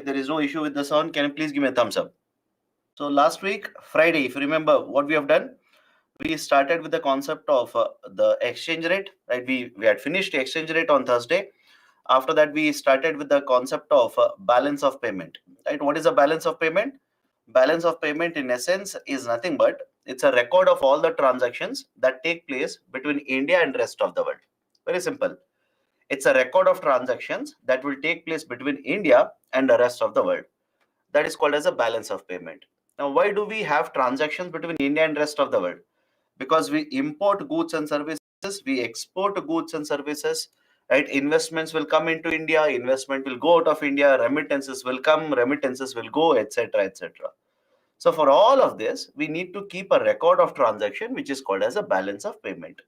there is no issue with the sound, can you please give me a thumbs up? So last week, Friday, if you remember what we have done, we started with the concept of the exchange rate, right? We had finished the exchange rate on Thursday. After that, we started with the concept of balance of payment, right? What is a balance of payment? Balance of payment in essence is nothing but it's a record of all the transactions that take place between India and rest of the world. Very simple. It's a record of transactions that will take place between India and the rest of the world. That is called as a balance of payment. Now, why do we have transactions between India and rest of the world? Because we import goods and services, we export goods and services, right? Investments will come into India, investment will go out of India, remittances will come, remittances will go, etc., etc. So for all of this, we need to keep a record of transaction, which is called as a balance of payment.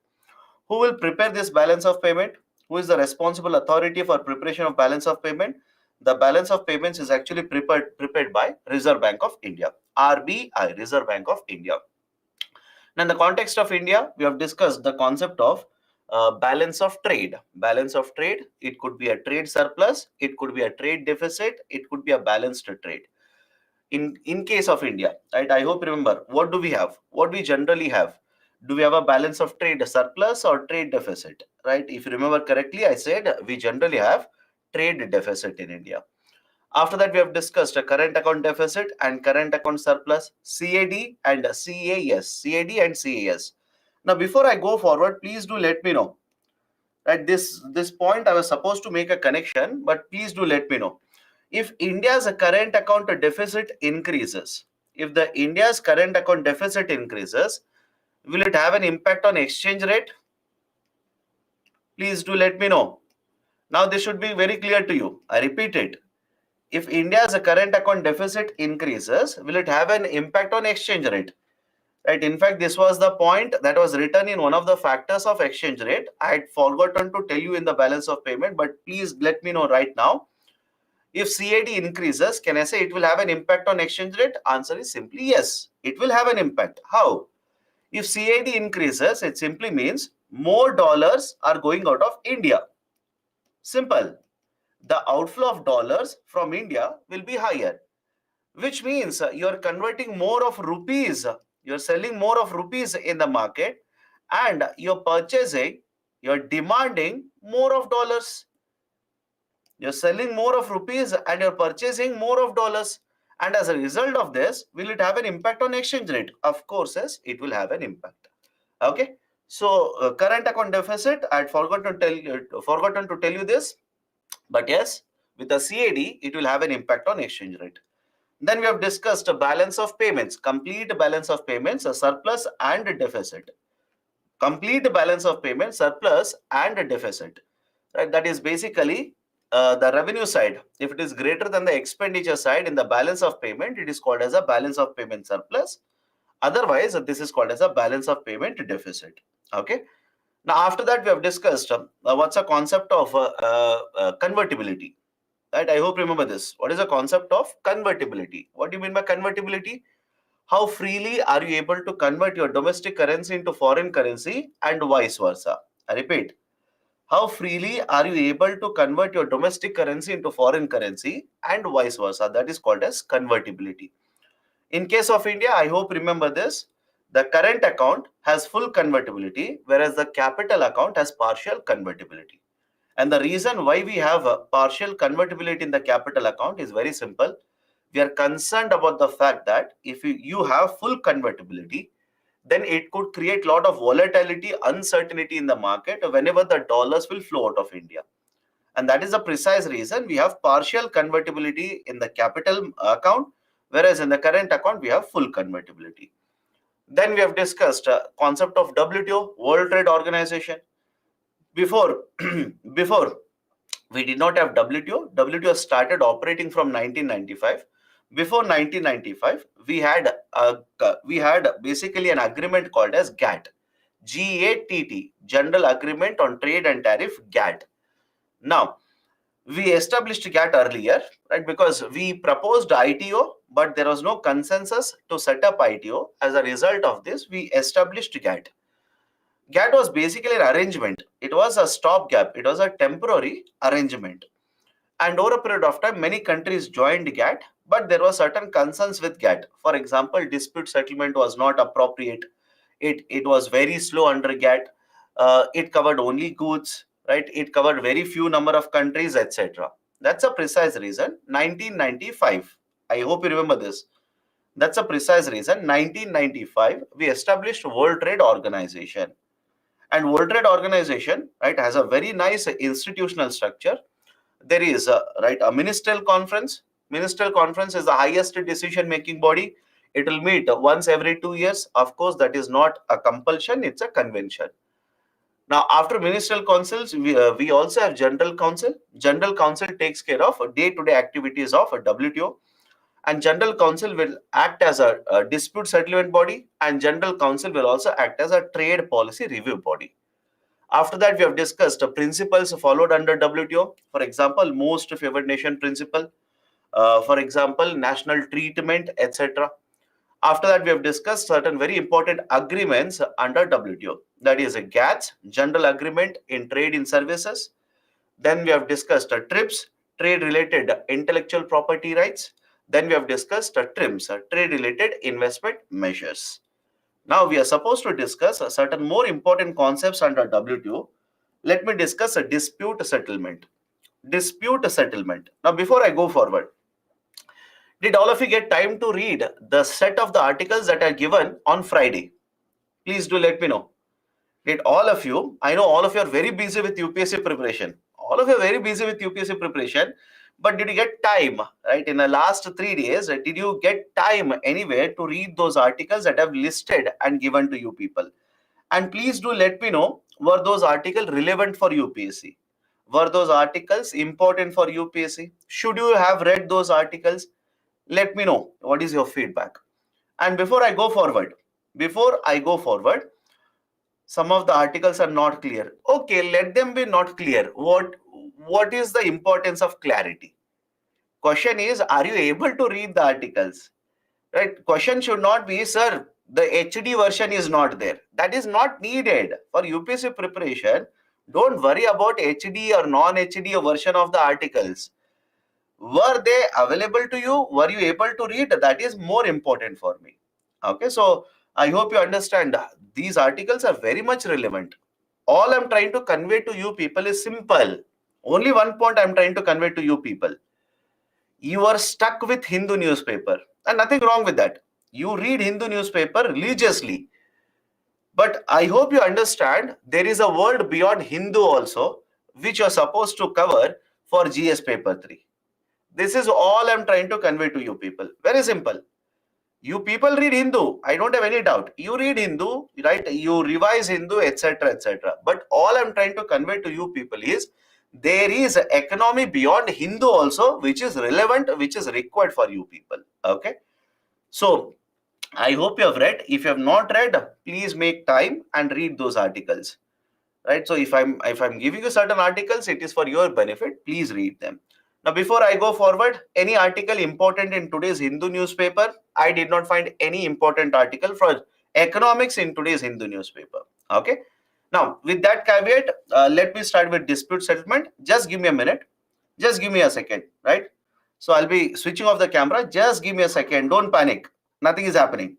Who will prepare this balance of payment? Who is the responsible authority for preparation of balance of payment? The balance of payments is actually prepared by Reserve Bank of India, RBI, Reserve Bank of India. Now, in the context of India, we have discussed the concept of balance of trade. Balance of trade, it could be a trade surplus, it could be a trade deficit, it could be a balanced trade. In case of India, right? I hope you remember what do we have? What we generally have? Do we have a balance of trade surplus or trade deficit? Right? If you remember correctly, I said we generally have trade deficit in India. After that, we have discussed a current account deficit and current account surplus, CAD and CAS, CAD and CAS. Now, before I go forward, please do let me know. At this point, I was supposed to make a connection, but please do let me know. If India's current account deficit increases, if the India's current account deficit increases, will it have an impact on exchange rate? Please do let me know. Now, this should be very clear to you. I repeat it. If India's current account deficit increases, will it have an impact on exchange rate? Right. In fact, this was the point that was written in one of the factors of exchange rate. I had forgotten to tell you in the balance of payment, but please let me know right now. If CAD increases, can I say it will have an impact on exchange rate? Answer is simply yes. It will have an impact. How? If CAD increases, it simply means more dollars are going out of India. Simple. The outflow of dollars from India will be higher, which means you're converting more of rupees. You're selling more of rupees in the market and you're purchasing, you're demanding more of dollars. You're selling more of rupees and you're purchasing more of dollars. And as a result of this, will it have an impact on exchange rate? Of course, yes, it will have an impact. Okay. So current account deficit, I had forgotten to tell you this, but yes, with the CAD, it will have an impact on exchange rate. Then we have discussed a balance of payments, complete balance of payments, a surplus and a deficit. Complete balance of payments, surplus and a deficit. Right? That is basically the revenue side. If it is greater than the expenditure side in the balance of payment, it is called as a balance of payment surplus. Otherwise, this is called as a balance of payment deficit. Okay. Now, after that, we have discussed what's a concept of convertibility. Right? I hope you remember this. What is the concept of convertibility? What do you mean by convertibility? How freely are you able to convert your domestic currency into foreign currency and vice versa? I repeat, how freely are you able to convert your domestic currency into foreign currency and vice versa? That is called as convertibility. In case of India, I hope remember this. The current account has full convertibility, whereas the capital account has partial convertibility. And the reason why we have a partial convertibility in the capital account is very simple. We are concerned about the fact that if you have full convertibility, then it could create a lot of volatility, uncertainty in the market whenever the dollars will flow out of India. And that is the precise reason we have partial convertibility in the capital account, whereas in the current account, we have full convertibility. Then we have discussed concept of WTO, World Trade Organization. Before, before we did not have WTO. WTO started operating from 1995. Before 1995, we had basically an agreement called as GATT, GATT, General Agreement on Trade and Tariff, GATT. Now, we established GATT earlier, right? Because we proposed ITO, but there was no consensus to set up ITO. As a result of this, we established GATT. GATT was basically an arrangement. It was a stopgap. It was a temporary arrangement. And over a period of time, many countries joined GATT, but there were certain concerns with GATT. For example, dispute settlement was not appropriate. It was very slow under GATT. It covered only goods, right? It covered very few number of countries, etc. That's a precise reason. 1995. I hope you remember this. That's a precise reason. 1995, we established World Trade Organization. And World Trade Organization, right, has a very nice institutional structure. There is a ministerial conference. Ministerial conference is the highest decision making body. It will meet once every 2 years. Of course, that is not a compulsion, it's a convention. Now, after ministerial councils, we also have general council. General council takes care of day-to-day activities of WTO, and general council will act as a dispute settlement body, and general council will also act as a trade policy review body. After that, we have discussed principles followed under WTO. For example, most favored nation principle. For example, national treatment, etc. After that, we have discussed certain very important agreements under WTO. That is a GATS, General Agreement in Trade in Services. Then we have discussed TRIPS, trade-related intellectual property rights. Then we have discussed TRIMS, trade-related investment measures. Now we are supposed to discuss certain more important concepts under WTO. Let me discuss a dispute settlement. Dispute settlement. Now, before I go forward, did all of you get time to read the set of the articles that are given on Friday? Please do let me know. Did all of you, I know all of you are very busy with UPSC preparation. All of you are very busy with UPSC preparation, but did you get time, right? In the last 3 days, did you get time anywhere to read those articles that I've listed and given to you people? And please do let me know, were those articles relevant for UPSC? Were those articles important for UPSC? Should you have read those articles? Let me know what is your feedback. And before I go forward, some of the articles are not clear. Okay, let them be not clear. What is the importance of clarity? Question is, are you able to read the articles? Right? Question should not be, sir, the HD version is not there. That is not needed for UPSC preparation. Don't worry about HD or non-HD version of the articles. Were they available to you? Were you able to read? That is more important for me. Okay, so I hope you understand these articles are very much relevant. All I'm trying to convey to you people is simple. Only one point I'm trying to convey to you people. You are stuck with Hindu newspaper, and nothing wrong with that. You read Hindu newspaper religiously. But I hope you understand there is a world beyond Hindu also, which you're supposed to cover for GS paper 3. This is all I'm trying to convey to you people. Very simple. You people read Hindu. I don't have any doubt. You read Hindu, right? You revise Hindu, etc., etc. But all I'm trying to convey to you people is there is an economy beyond Hindu also, which is relevant, which is required for you people. Okay. So I hope you have read. If you have not read, please make time and read those articles. Right. So if I'm giving you certain articles, it is for your benefit. Please read them. Now, before I go forward, any article important in today's Hindu newspaper? I did not find any important article for economics in today's Hindu newspaper. Okay. Now, with that caveat, let me start with dispute settlement. Just give me a minute. Just give me a second, right? So I'll be switching off the camera. Just give me a second. Don't panic. Nothing is happening.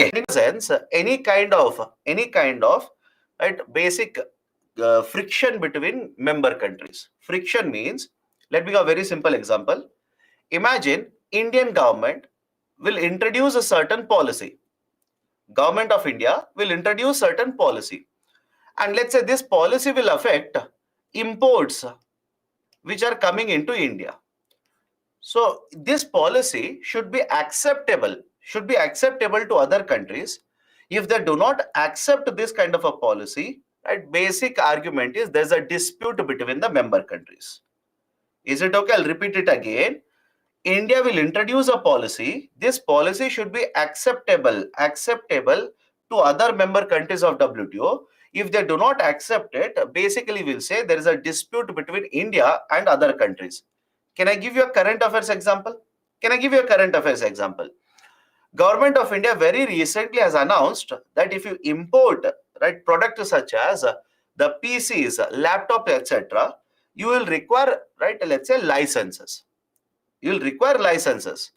Okay. In a sense, any kind of right basic friction between member countries. Friction means, let me give a very simple example. Imagine Indian government will introduce a certain policy. Government of India will introduce certain policy. And let's say this policy will affect imports which are coming into India. So this policy should be acceptable to other countries. If they do not accept this kind of a policy, right, basic argument is there's a dispute between the member countries. Is it okay? I'll repeat it again. India will introduce a policy. This policy should be acceptable to other member countries of WTO. If they do not accept it, basically we'll say there is a dispute between India and other countries. Can I give you a current affairs example? Can I give you a current affairs example? Government of India very recently has announced that if you import right products such as the PCs, laptop, etc., you will require right, let's say, licenses. You will require licenses.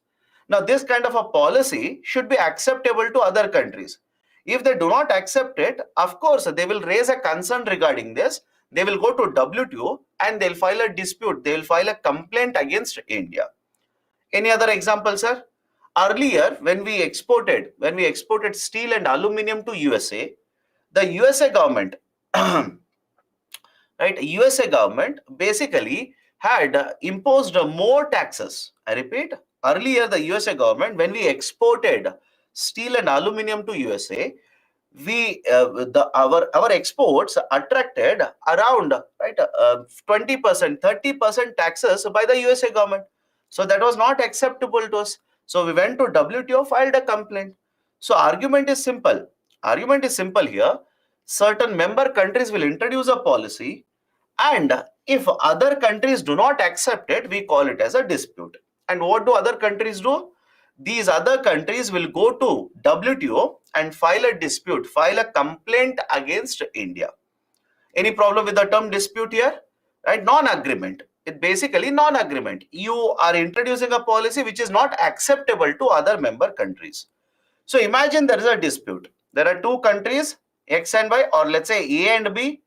Now, this kind of a policy should be acceptable to other countries. If they do not accept it, of course, they will raise a concern regarding this. They will go to WTO and they'll file a dispute. They will file a complaint against India. Any other example, sir? Earlier, when we exported steel and aluminum to USA, the USA government, right? USA government basically had imposed more taxes. I repeat, earlier the USA government, when we exported steel and aluminum to USA, our exports attracted around right 20%, 30% taxes by the USA government. So that was not acceptable to us. So we went to WTO, filed a complaint. So argument is simple. Argument is simple here. Certain member countries will introduce a policy, and if other countries do not accept it, we call it as a dispute. And what do other countries do? These other countries will go to WTO and file a dispute, file a complaint against India. Any problem with the term dispute here? Right? Non-agreement. It basically non-agreement. You are introducing a policy which is not acceptable to other member countries. So imagine there is a dispute. There are two countries, X and Y, or let's say A and B.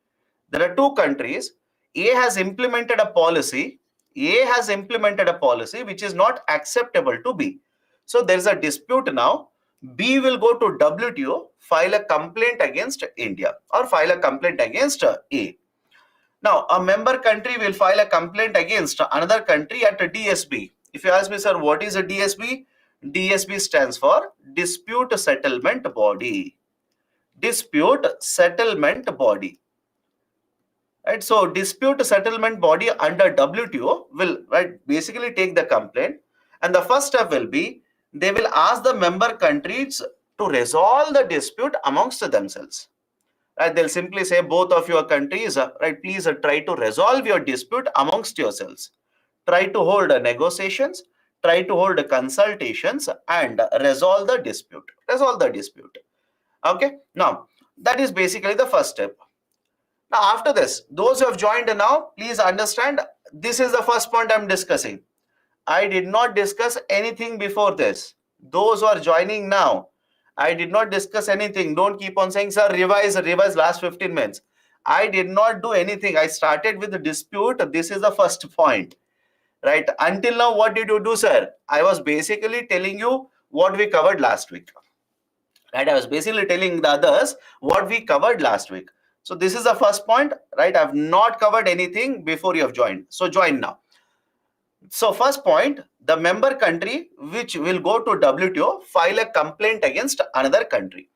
There are two countries. A has implemented a policy. A has implemented a policy which is not acceptable to B. So there is a dispute now. B will go to WTO, file a complaint against India or file a complaint against A. Now, a member country will file a complaint against another country at a DSB. If you ask me, sir, what is a DSB? DSB stands for Dispute Settlement Body. Dispute Settlement Body. Right, so dispute settlement body under WTO will basically take the complaint, and the first step will be they will ask the member countries to resolve the dispute amongst themselves. Right, they'll simply say, both of your countries, please try to resolve your dispute amongst yourselves. Try to hold negotiations, try to hold consultations, and resolve the dispute. Resolve the dispute. Okay. Now that is basically the first step. Now, after this, those who have joined now, please understand, this is the first point I'm discussing. I did not discuss anything before this. Those who are joining now, I did not discuss anything. Don't keep on saying, sir, revise last 15 minutes. I did not do anything. I started with the dispute. This is the first point. Right? Until now, what did you do, sir? I was basically telling you what we covered last week. Right? I was basically telling the others what we covered last week. So this is the first point, right? I have not covered anything before you have joined. So join now. So first point, the member country which will go to WTO file a complaint against another country.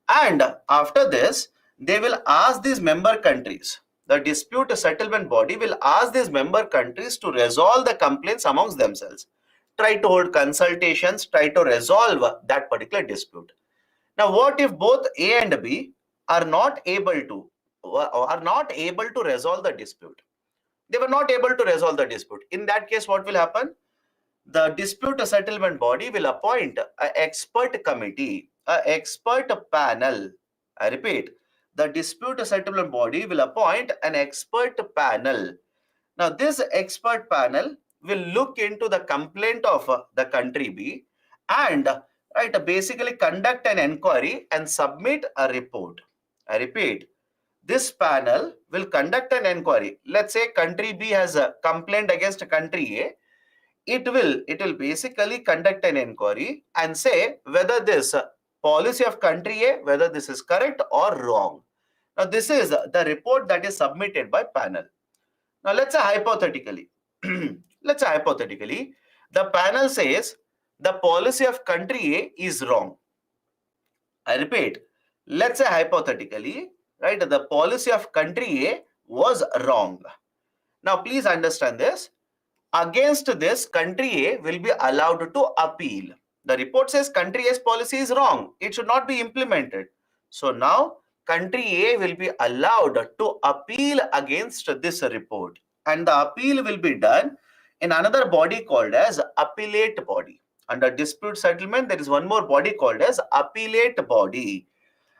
And after this, they will ask these member countries, the dispute settlement body will ask these member countries to resolve the complaints amongst themselves. Try to hold consultations, try to resolve that particular dispute. Now, what if both A and B are not able to resolve the dispute? They were not able to resolve the dispute. In that case, what will happen? The dispute settlement body will appoint an expert committee, an expert panel. I repeat, the dispute settlement body will appoint an expert panel. Now, this expert panel will look into the complaint of the country B and basically conduct an inquiry and submit a report. I repeat, this panel will conduct an inquiry. Let's say country B has a complaint against country A. It will basically conduct an inquiry and say whether this policy of country A, whether this is correct or wrong. Now, this is the report that is submitted by panel. Now, let's say hypothetically, the panel says the policy of country A is wrong. I repeat, let's say hypothetically, right, the policy of country A was wrong. Now, please understand this. Against this, country A will be allowed to appeal. The report says country A's policy is wrong. It should not be implemented. So now country A will be allowed to appeal against this report, and the appeal will be done in another body called as appellate body. Under dispute settlement, there is one more body called as appellate body.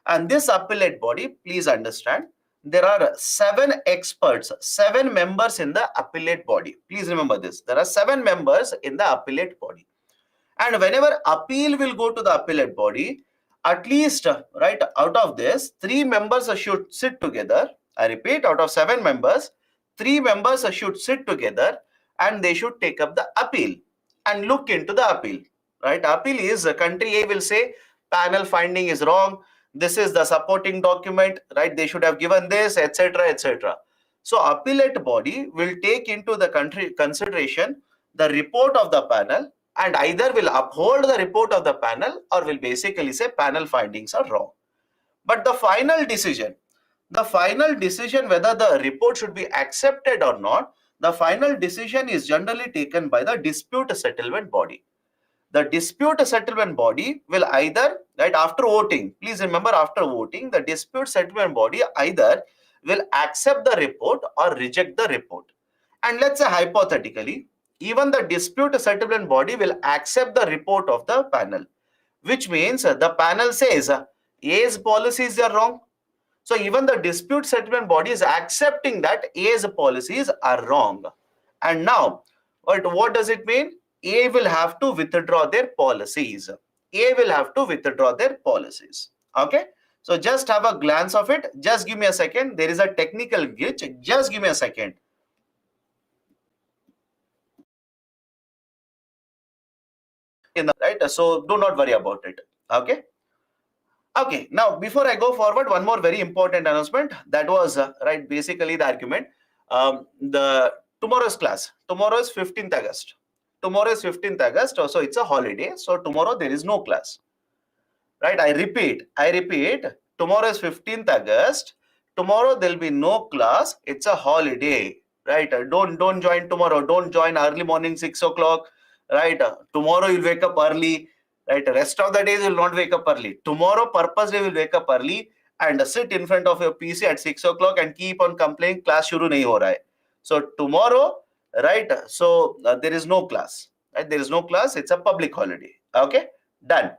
And this appellate body, please understand, there are 7 experts, 7 members in the appellate body. Please remember this. There are 7 members in the appellate body. And whenever appeal will go to the appellate body, at least, right, out of this, 3 members should sit together. I repeat, out of 7 members, 3 members should sit together and they should take up the appeal and look into the appeal. Right? Appeal is country A will say panel finding is wrong. This is the supporting document, right? They should have given this, etc., etc. So appellate body will take into the country consideration the report of the panel and either will uphold the report of the panel or will basically say panel findings are wrong. But the final decision whether the report should be accepted or not, the final decision is generally taken by the dispute settlement body. The dispute settlement body will either, right, after voting, please remember, after voting, the dispute settlement body either will accept the report or reject the report. And let's say hypothetically, even the dispute settlement body will accept the report of the panel, which means the panel says A's policies are wrong. So even the dispute settlement body is accepting that A's policies are wrong. And now, what does it mean? A will have to withdraw their policies. A will have to withdraw their policies. Okay. So just have a glance of it. Just give me a second. There is a technical glitch. Just give me a second. Right. So do not worry about it. Okay. Okay. Now, before I go forward, one more very important announcement. That was right. Basically, the argument. The tomorrow's class. Tomorrow is 15th August. Tomorrow is 15th August. So it's a holiday. So tomorrow there is no class. Right? I repeat. Tomorrow is 15th August. Tomorrow there will be no class. It's a holiday. Right? Don't join tomorrow. Don't join early morning 6 o'clock. Right? Tomorrow you'll wake up early. Right? Rest of the days you'll not wake up early. Tomorrow purposely will wake up early and sit in front of your PC at 6 o'clock and keep on complaining class shuru nahi ho raha hai. So tomorrow, right? So there is no class. Right? There is no class. It's a public holiday. Okay? Done.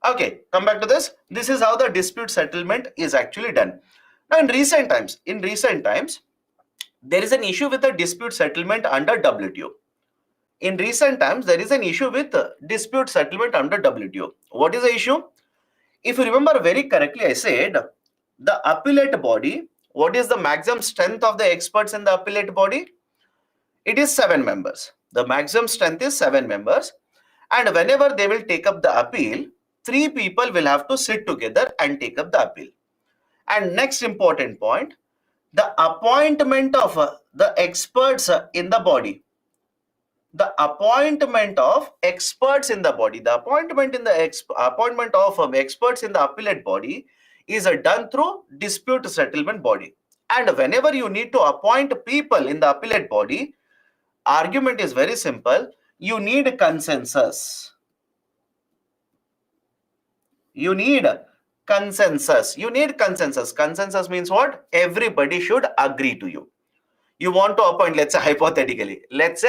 Okay, come back to this. This is how the dispute settlement is actually done. Now, in recent times, there is an issue with the dispute settlement under WTO. In recent times, there is an issue with dispute settlement under WTO. What is the issue? If you remember very correctly, I said the appellate body, what is the maximum strength of the experts in the appellate body? It is 7 members. The maximum strength is 7 members. And whenever they will take up the appeal, 3 people will have to sit together and take up the appeal. And next important point, the appointment of the experts in the body. The appointment of experts in the body, the appointment of experts in the appellate body is done through dispute settlement body. And whenever you need to appoint people in the appellate body, argument is very simple. You need consensus. You need consensus. Consensus means what? Everybody should agree to you. You want to appoint, let's say hypothetically, let's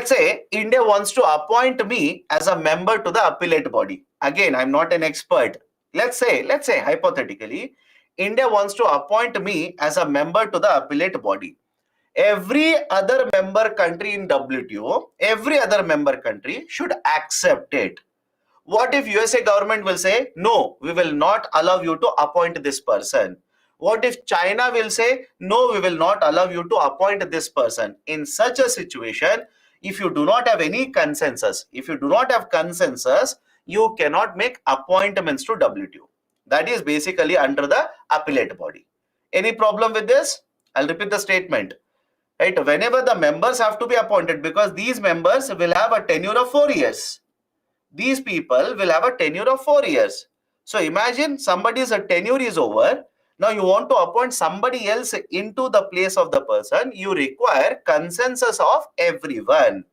say India wants to appoint me as a member to the appellate body. Again, I'm not an expert. Let's say hypothetically, India wants to appoint me as a member to the appellate body. Every other member country in WTO, every other member country should accept it. What if USA government will say, no, we will not allow you to appoint this person? What if China will say, no, we will not allow you to appoint this person? In such a situation, if you do not have any consensus, you cannot make appointments to WTO. That is basically under the appellate body. Any problem with this? I'll repeat the statement. Right? Whenever the members have to be appointed, because these members will have a tenure of 4 years. These people will have a tenure of 4 years. So imagine somebody's tenure is over. Now you want to appoint somebody else into the place of the person. You require consensus of everyone.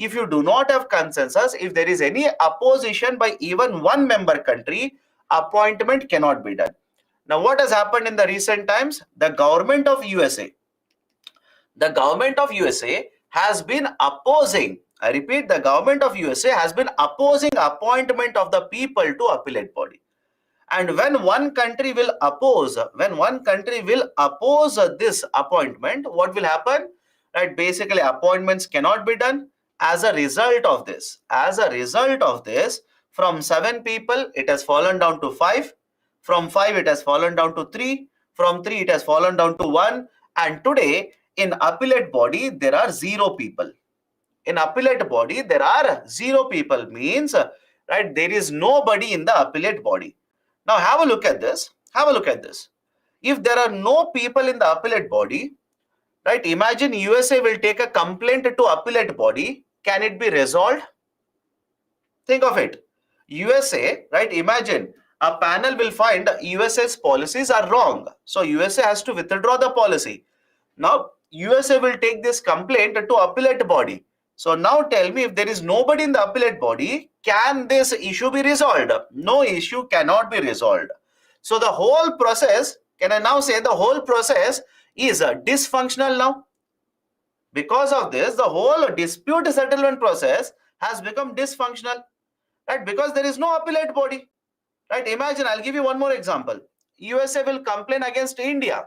if you do not have consensus, if there is any opposition by even one member country, appointment cannot be done. Now, what has happened in the recent times? The government of USA has been opposing, I repeat, the government of USA has been opposing appointment of the people to appellate body. And when one country will oppose this appointment, what will happen? Right, basically appointments cannot be done. As a result of this, from 7 people, it has fallen down to 5. From 5, it has fallen down to 3. From 3, it has fallen down to 1. And today, in appellate body, there are 0 people. In appellate body, there are 0 people, means, right, there is nobody in the appellate body. Now, have a look at this. If there are no people in the appellate body, right, imagine USA will take a complaint to appellate body. Can it be resolved? Think of it. USA, right, imagine a panel will find USA's policies are wrong. So USA has to withdraw the policy. Now, USA will take this complaint to appellate body. So now tell me, if there is nobody in the appellate body, can this issue be resolved? No issue cannot be resolved. So the whole process, can I now say the whole process is dysfunctional now? Because of this, the whole dispute settlement process has become dysfunctional, right? Because there is no appellate body, right? Imagine, I'll give you one more example. USA will complain against India,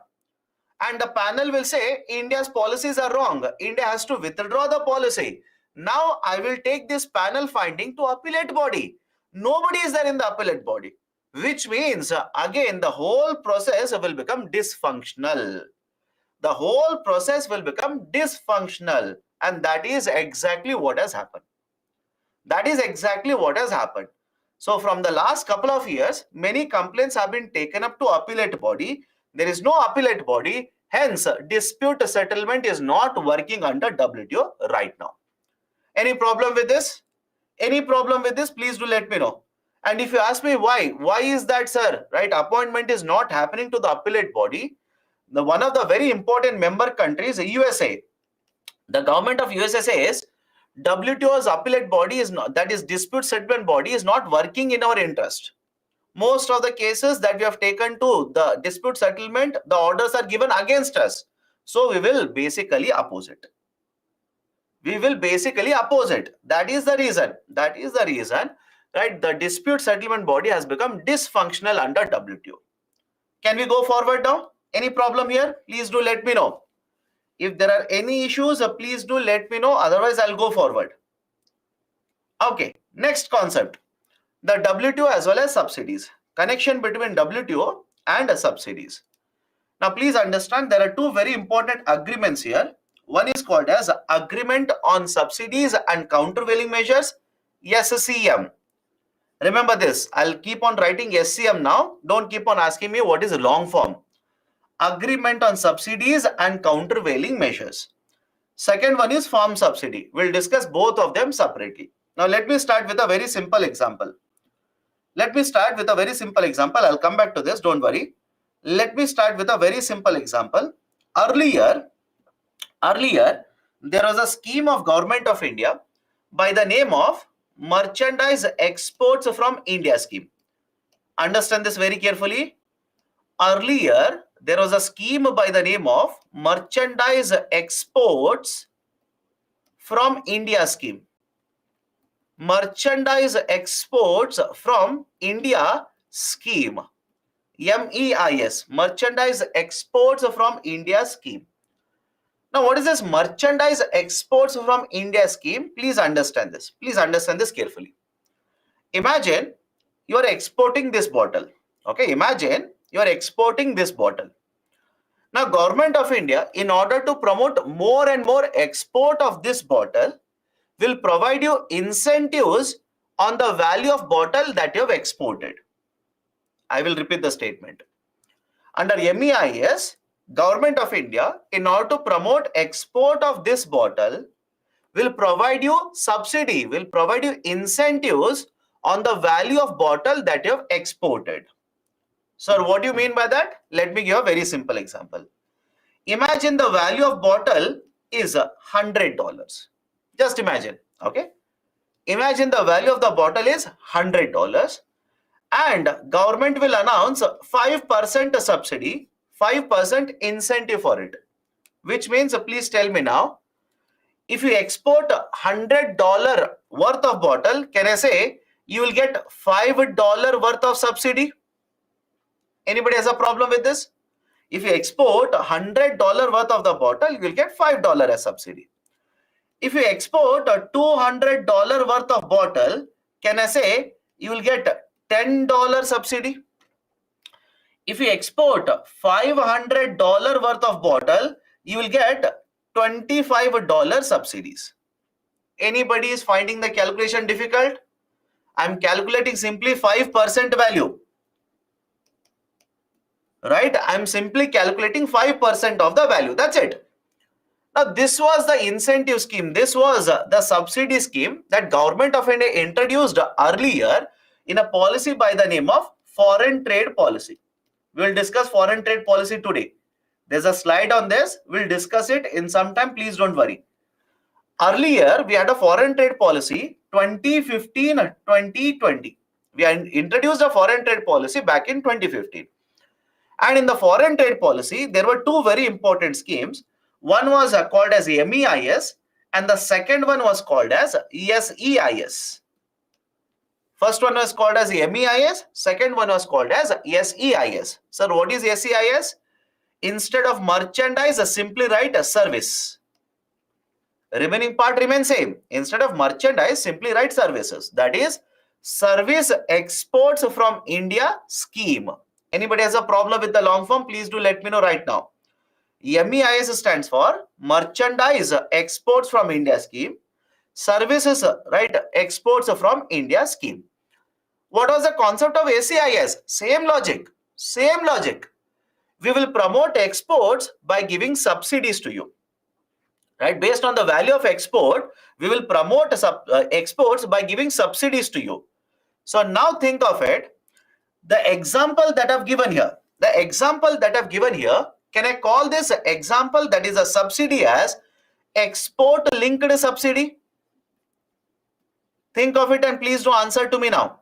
and the panel will say India's policies are wrong. India has to withdraw the policy. Now I will take this panel finding to appellate body. Nobody is there in the appellate body, which means again the whole process will become dysfunctional. The whole process will become dysfunctional, and that is exactly what has happened. So from the last couple of years, many complaints have been taken up to appellate body. There is no appellate body, hence dispute settlement is not working under WTO right now. Any problem with this? Please do let me know. And if you ask me why is that, sir, right, appointment is not happening to the appellate body, one of the very important member countries, USA, the government of USA says WTO's appellate body is not, that is dispute settlement body, is not working in our interest. Most of the cases that we have taken to the dispute settlement, the orders are given against us. So we will basically oppose it. That is the reason, right? The dispute settlement body has become dysfunctional under WTO. Can we go forward now? Any problem here? Please do let me know. If there are any issues, please do let me know. Otherwise, I'll go forward. Okay, next concept. The WTO as well as subsidies. Connection between WTO and subsidies. Now, please understand there are 2 very important agreements here. One is called as Agreement on Subsidies and Countervailing Measures, SCM. Remember this. I'll keep on writing SCM now. Don't keep on asking me what is a long form. Agreement on Subsidies and Countervailing Measures. Second one is Farm Subsidy. We'll discuss both of them separately. Now, let me start with a very simple example. I'll come back to this. Don't worry. Let me start with a very simple example. Earlier, there was a scheme of Government of India by the name of Merchandise Exports from India scheme. Understand this very carefully. Earlier, there was a scheme by the name of Merchandise Exports from India scheme. Merchandise Exports from India scheme. MEIS, Merchandise Exports from India scheme. Now, what is this Merchandise Exports from India scheme? Please understand this. Carefully. Imagine you are exporting this bottle. Okay, imagine you are exporting this bottle. Now, Government of India, in order to promote more and more export of this bottle, will provide you incentives on the value of bottle that you have exported. I will repeat the statement. Under MEIS, Government of India, in order to promote export of this bottle, will provide you subsidy, will provide you incentives on the value of bottle that you have exported. Sir, what do you mean by that? Let me give a very simple example. Imagine the value of bottle is $100. Just imagine, Okay. Imagine the value of the bottle is $100 and government will announce 5% subsidy, 5% incentive for it. Which means, please tell me now, if you export $100 worth of bottle, can I say you will get $5 worth of subsidy? Anybody has a problem with this? If you export $100 worth of the bottle, you will get $5 as subsidy. If you export a $200 worth of bottle, can I say you will get $10 subsidy? If you export $500 worth of bottle, you will get $25 subsidies. Anybody is finding the calculation difficult? I'm calculating simply 5% value. Right? I'm simply calculating 5% of the value. That's it. Now, this was the incentive scheme. This was the subsidy scheme that Government of India introduced earlier in a policy by the name of foreign trade policy. We will discuss foreign trade policy today. There's a slide on this. We'll discuss it in some time. Please don't worry. Earlier, we had a foreign trade policy 2015-2020. We introduced a foreign trade policy back in 2015. And in the foreign trade policy, there were two very important schemes. One was called as MEIS and the second one was called as SEIS. First one was called as MEIS, second one was called as SEIS. Sir, what is SEIS? Instead of merchandise, simply write a service. Remaining part remains same. Instead of merchandise, simply write services. That is Service Exports from India scheme. Anybody has a problem with the long form? Please do let me know right now. MEIS stands for Merchandise Exports from India scheme. Services, right, Exports from India scheme. What was the concept of SEIS? Same logic. Same logic. We will promote exports by giving subsidies to you. Right? Based on the value of export, we will promote exports by giving subsidies to you. So now think of it. The example that I've given here, can I call this example that is a subsidy as export linked subsidy? Think of it and please do answer to me now.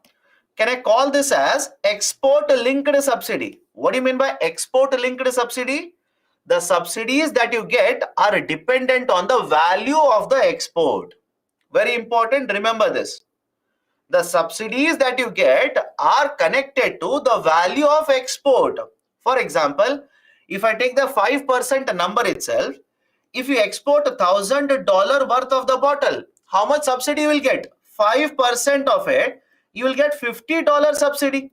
Can I call this as export linked subsidy? What do you mean by export linked subsidy? The subsidies that you get are dependent on the value of the export. Very important, remember this. The subsidies that you get are connected to the value of export. For example, if I take the 5% number itself, if you export $1,000 worth of the bottle, how much subsidy you will get? 5% of it, you will get $50 subsidy.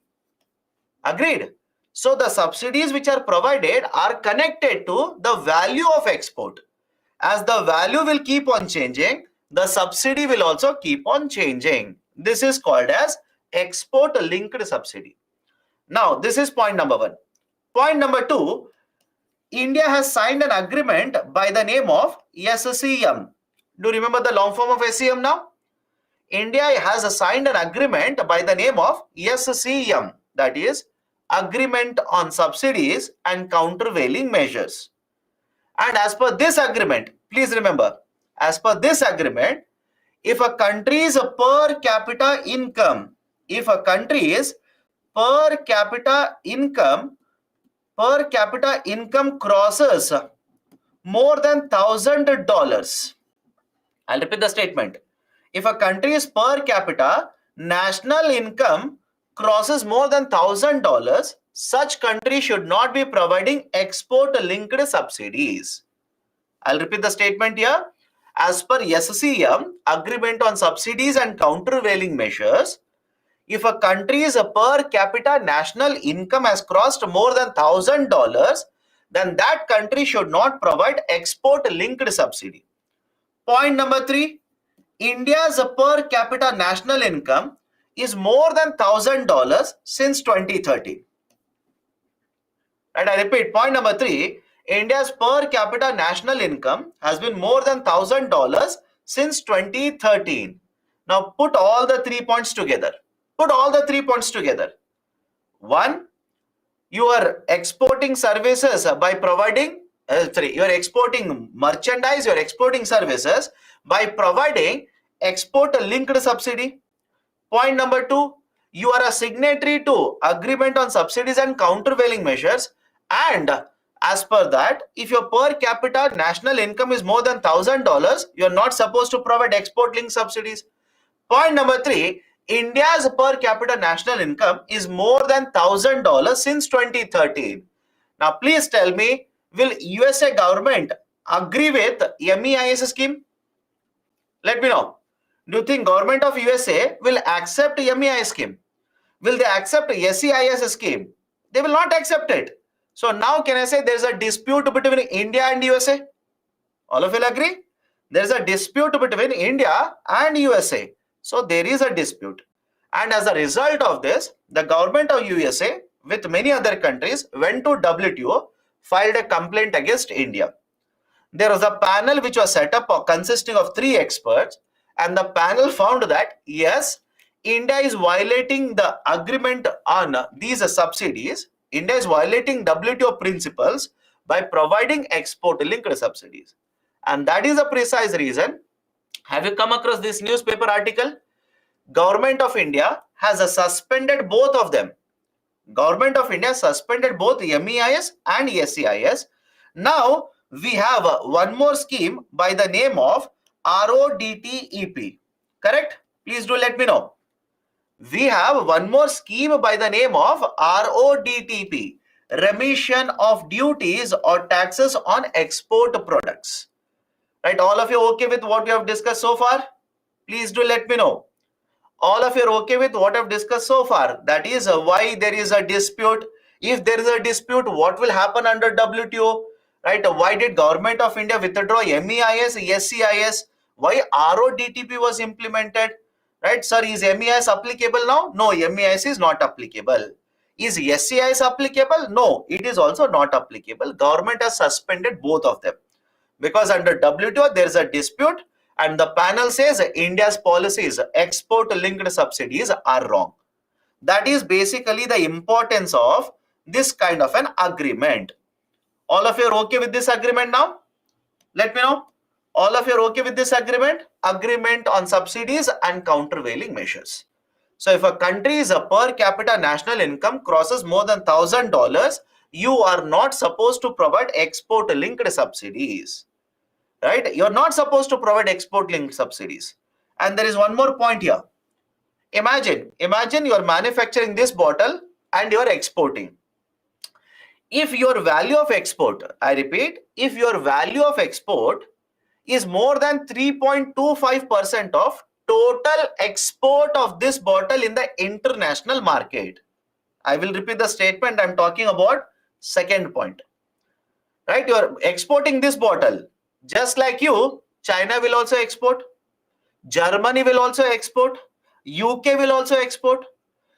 Agreed? So the subsidies which are provided are connected to the value of export. As the value will keep on changing, the subsidy will also keep on changing. This is called as export linked subsidy. Now, this is point number one. Point number two, India has signed an agreement by the name of SCM. Do you remember the long form of SCM now? India has signed an agreement by the name of SCM, that is Agreement on Subsidies and Countervailing Measures. And as per this agreement, please remember, as per this agreement, if a country's per capita income crosses more than $1,000. I'll repeat the statement. If a country's per capita national income crosses more than $1,000, such country should not be providing export-linked subsidies. I'll repeat the statement here. As per SCM, Agreement on Subsidies and Countervailing Measures, if a country's per capita national income has crossed more than $1,000, then that country should not provide export-linked subsidy. Point number three, India's per capita national income is more than $1,000 since 2013. And I repeat, point number three, India's per capita national income has been more than $1,000 since 2013. Now put all the 3 points together. Put all the 3 points together. One, you are exporting services by providing, you are exporting merchandise, you are exporting services by providing export linked subsidy. Point number 2, you are a signatory to agreement on subsidies and countervailing measures, and as per that, if your per capita national income is more than $1,000, you are not supposed to provide export linked subsidies. Point number 3, India's per capita national income is more than $1,000 since 2013. Now please tell me, will USA government agree with MEIS scheme? Let me know. Do you think government of USA will accept MEIS scheme? Will they accept SEIS scheme? They will not accept it. So now can I say there is a dispute between India and USA? All of you will agree? There is a dispute between India and USA. So there is a dispute. And as a result of this, the government of USA with many other countries went to WTO, filed a complaint against India. There was a panel which was set up consisting of 3 experts, and the panel found that yes, India is violating the agreement on these subsidies. India is violating WTO principles by providing export linked subsidies. And that is the precise reason. Have you come across this newspaper article? Government of India has suspended both of them. Government of India suspended both MEIS and SEIS. Now we have one more scheme by the name of RODTEP. Correct? Please do let me know. We have one more scheme by the name of RODTEP, Remission of Duties or Taxes on Export Products. Right? All of you okay with what we have discussed so far? Please do let me know. All of you are okay with what I've discussed so far? That is why there is a dispute. If there is a dispute, what will happen under WTO? Right? Why did government of India withdraw MEIS, SEIS? Why RODTEP was implemented? Right, sir, is MEIS applicable now? No, MEIS is not applicable. Is SEIS applicable? No, it is also not applicable. Government has suspended both of them because under WTO there is a dispute, and the panel says India's policies, export linked subsidies, are wrong. That is basically the importance of this kind of an agreement. All of you are okay with this agreement now? Let me know. All of you are okay with this agreement? Agreement on subsidies and countervailing measures. So if a country's per capita national income crosses more than $1,000, you are not supposed to provide export linked subsidies. Right? You're not supposed to provide export linked subsidies. And there is one more point here. Imagine you're manufacturing this bottle and you're exporting. If your value of export, I repeat, if your value of export is more than 3.25% of total export of this bottle in the international market. I will repeat the statement. I'm talking about second point. Right? You're exporting this bottle. Just like you, China will also export. Germany will also export. UK will also export.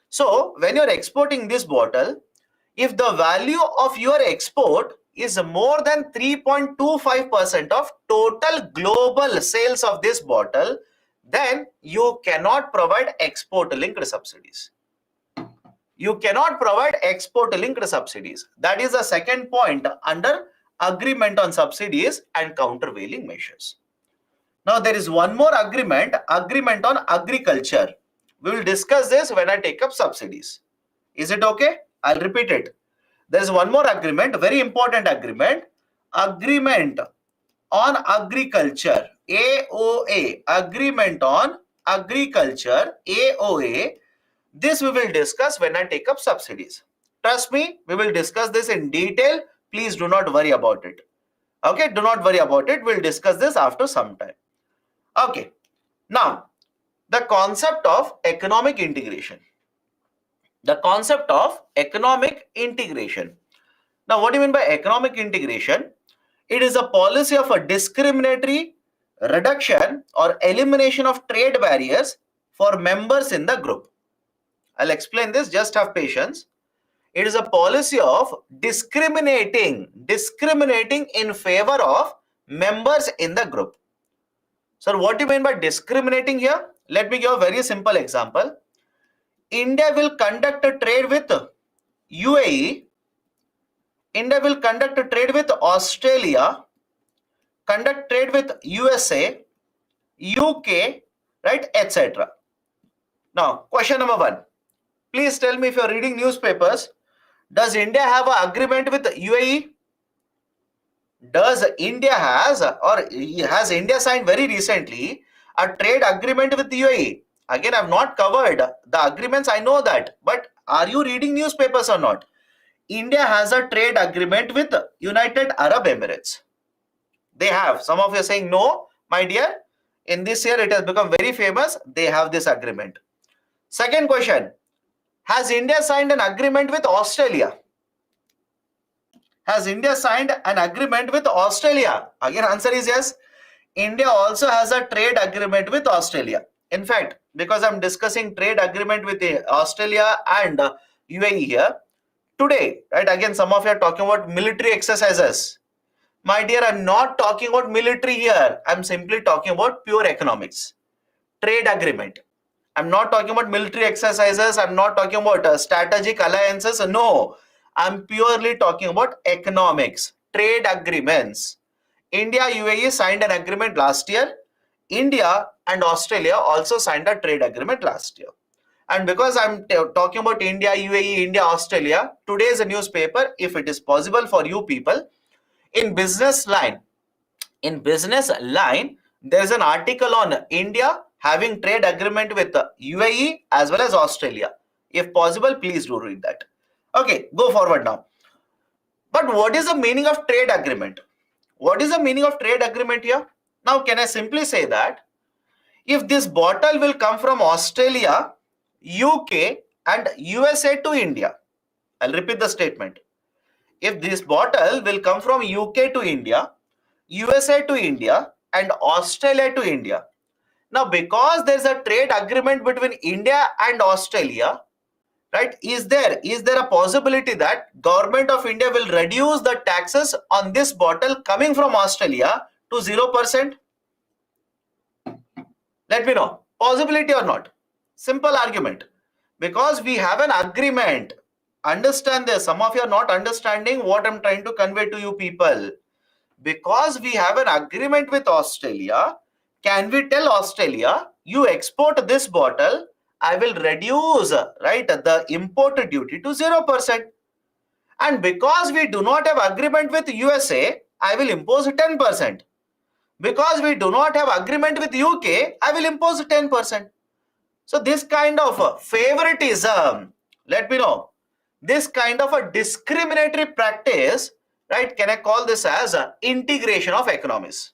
So when you're exporting this bottle, if the value of your export is more than 3.25% of total global sales of this bottle, then you cannot provide export linked subsidies. You cannot provide export linked subsidies. That is the second point under agreement on subsidies and countervailing measures. Now there is one more agreement on agriculture. We will discuss this when I take up subsidies. Is it okay? I'll repeat it. There is one more agreement, very important agreement on agriculture, AOA, agreement on agriculture, AOA. This we will discuss when I take up subsidies. Trust me, we will discuss this in detail. Please do not worry about it. Okay, do not worry about it. We'll discuss this after some time. Okay, now the concept of economic integration. The concept of economic integration. Now, what do you mean by economic integration? It is a policy of a discriminatory reduction or elimination of trade barriers for members in the group. I'll explain this, just have patience. It is a policy of discriminating in favor of members in the group. So what do you mean by discriminating here? Let me give a very simple example. India will conduct a trade with UAE. India will conduct a trade with Australia, conduct trade with USA, UK, right, etc. Now, question number 1. Please tell me if you're reading newspapers, does India have an agreement with UAE? Does India has India signed very recently a trade agreement with UAE? Again, I've not covered the agreements, I know that, but are you reading newspapers or not? India has a trade agreement with United Arab Emirates. They have. Some of you are saying no, my dear. In this year, it has become very famous. They have this agreement. Second question, has India signed an agreement with Australia? Has India signed an agreement with Australia? Again, answer is yes. India also has a trade agreement with Australia. In fact, because I'm discussing trade agreement with Australia and UAE here, today, right, again, some of you are talking about military exercises. My dear, I'm not talking about military here. I'm simply talking about pure economics. Trade agreement. I'm not talking about military exercises. I'm not talking about strategic alliances. No, I'm purely talking about economics. Trade agreements. India, UAE signed an agreement last year. India and Australia also signed a trade agreement last year. And because I'm talking about India, UAE, India, Australia, today's newspaper, if it is possible for you people, in business line, there's an article on India having trade agreement with UAE as well as Australia. If possible, please do read that. Okay, go forward now. But what is the meaning of trade agreement? What is the meaning of trade agreement here? Now, can I simply say that if this bottle will come from Australia, UK and USA to India, I'll repeat the statement. If this bottle will come from UK to India, USA to India and Australia to India. Now, because there's a trade agreement between India and Australia, right, is there a possibility that government of India will reduce the taxes on this bottle coming from Australia to 0%? Let me know. Possibility or not? Simple argument. Because we have an agreement. Understand this. Some of you are not understanding what I'm trying to convey to you people. Because we have an agreement with Australia, can we tell Australia, you export this bottle, I will reduce, right, the import duty to 0%. And because we do not have agreement with USA, I will impose 10%. Because we do not have agreement with UK, I will impose 10%. So this kind of favoritism, let me know, this kind of a discriminatory practice, right, can I call this as integration of economies?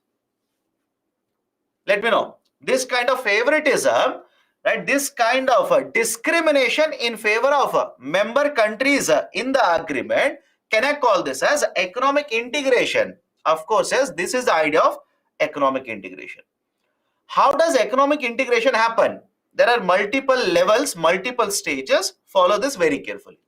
Let me know. This kind of favoritism, right, this kind of discrimination in favor of member countries in the agreement, can I call this as economic integration? Of course, yes, this is the idea of economic integration. How does economic integration happen? There are multiple levels, multiple stages. Follow this very carefully.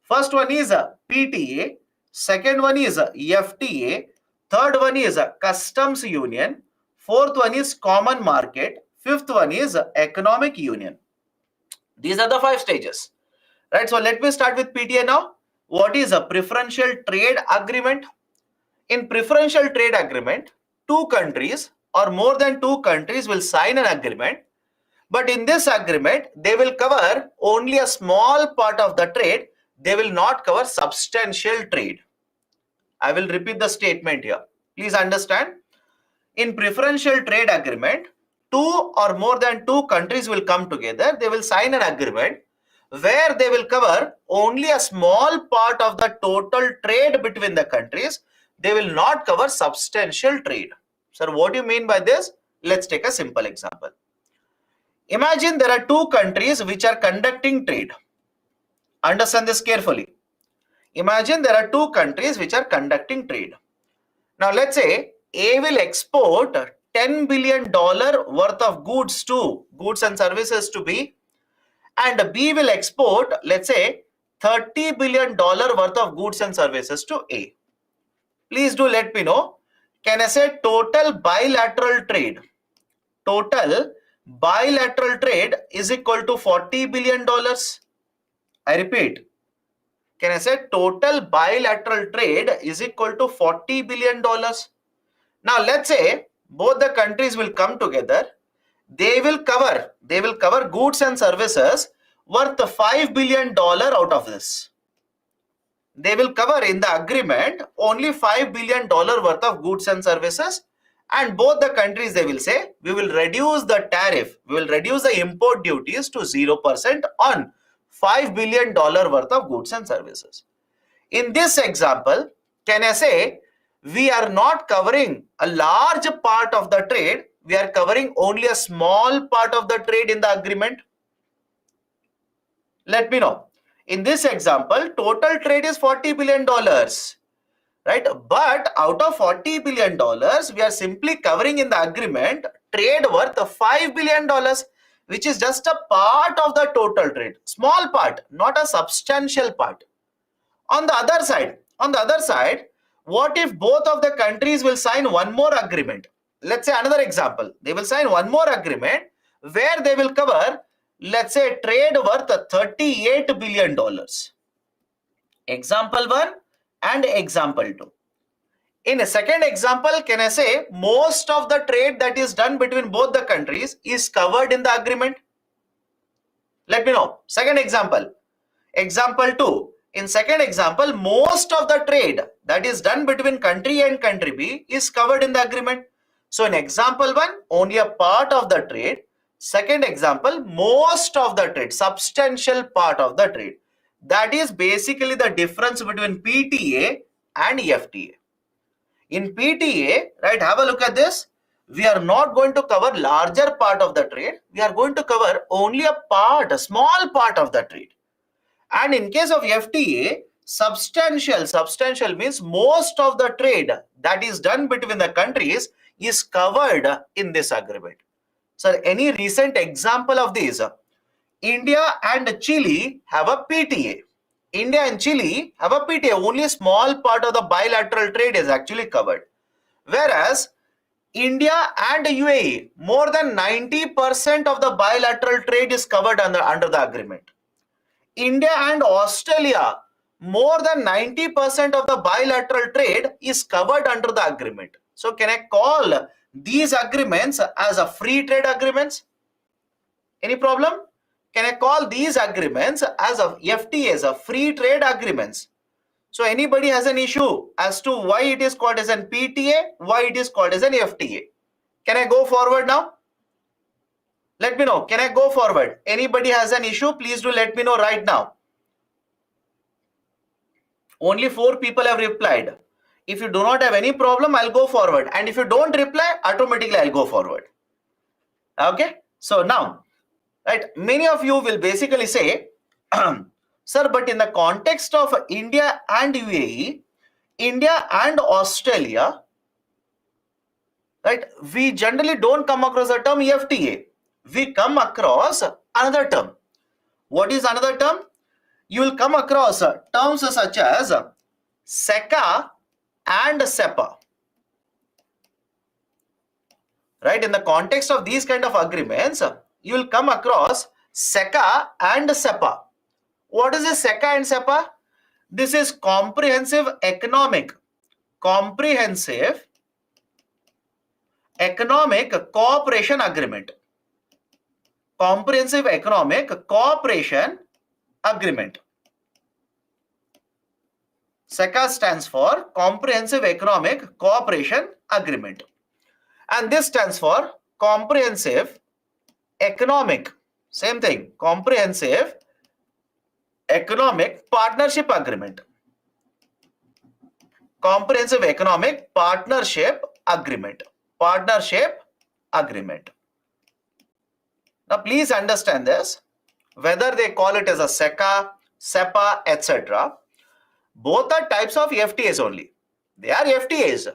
First one is PTA, second one is FTA, third one is customs union, fourth one is common market, fifth one is economic union. These are the 5 stages, right? So let me start with PTA now. What is a preferential trade agreement? In preferential trade agreement, 2 countries or more than 2 countries will sign an agreement, but in this agreement, they will cover only a small part of the trade. They will not cover substantial trade. I will repeat the statement here. Please understand. In preferential trade agreement, 2 or more than 2 countries will come together. They will sign an agreement where they will cover only a small part of the total trade between the countries. They will not cover substantial trade. Sir, what do you mean by this? Let's take a simple example. Imagine there are 2 countries which are conducting trade. Understand this carefully. Imagine there are 2 countries which are conducting trade. Now let's say A will export $10 billion worth of goods and services to B, and B will export, let's say, $30 billion worth of goods and services to A. Please do let me know. Can I say total bilateral trade? Total bilateral trade is equal to $40 billion. I repeat. Can I say total bilateral trade is equal to $40 billion? Now let's say both the countries will come together they will cover goods and services worth $5 billion out of this. They will cover in the agreement only $5 billion worth of goods and services, and both the countries, they will say, we will reduce the tariff, we will reduce the import duties to 0% on $5 billion worth of goods and services. In this example, can I say we are not covering a large part of the trade, we are covering only a small part of the trade in the agreement? Let me know. In this example, total trade is $40 billion, right? But out of $40 billion, we are simply covering in the agreement trade worth $5 billion, which is just a part of the total trade, small part, not a substantial part. On the other side, what if both of the countries will sign one more agreement? Let's say another example, they will sign one more agreement where they will cover, let's say, trade worth $38 billion. Example 1 and example 2. In a second example, can I say most of the trade that is done between both the countries is covered in the agreement? Let me know. Second example. Example 2. In second example, most of the trade that is done between country and country B is covered in the agreement. So in example 1, only a part of the trade. Second example, most of the trade, substantial part of the trade. That is basically the difference between PTA and FTA. In PTA, right, have a look at this. We are not going to cover larger part of the trade. We are going to cover only a part, a small part of the trade. And in case of FTA, substantial means most of the trade that is done between the countries is covered in this agreement. So any recent example of these? India and Chile have a PTA. India and Chile have a PTA. Only a small part of the bilateral trade is actually covered. Whereas India and UAE, more than 90% of the bilateral trade is covered under the agreement. India and Australia, more than 90% of the bilateral trade is covered under the agreement. So can I call these agreements as a free trade agreements? Any problem? Can I call these agreements as a FTAs, a free trade agreements? So anybody has an issue as to why it is called as an PTA, why it is called as an FTA? Can I go forward now? Let me know. Can I go forward? Anybody has an issue? Please do let me know right now. Only 4 people have replied. If you do not have any problem, I'll go forward. And if you don't reply, automatically I'll go forward. Okay. So now, right, many of you will basically say, sir, but in the context of India and UAE, India and Australia, right, we generally don't come across the term FTA. We come across another term. What is another term? You will come across terms such as SECA and SEPA. Right? In the context of these kind of agreements, you will come across SECA and SEPA. What is this SECA and SEPA? This is Comprehensive Economic Cooperation Agreement. Comprehensive Economic Cooperation Agreement. SECA stands for Comprehensive Economic Cooperation Agreement. And this stands for Comprehensive Economic, same thing, Comprehensive Economic Partnership Agreement. Comprehensive Economic Partnership Agreement. Partnership Agreement. Now please understand this, whether they call it as a SECA, SEPA, etc. Both are types of FTAs only. They are FTAs.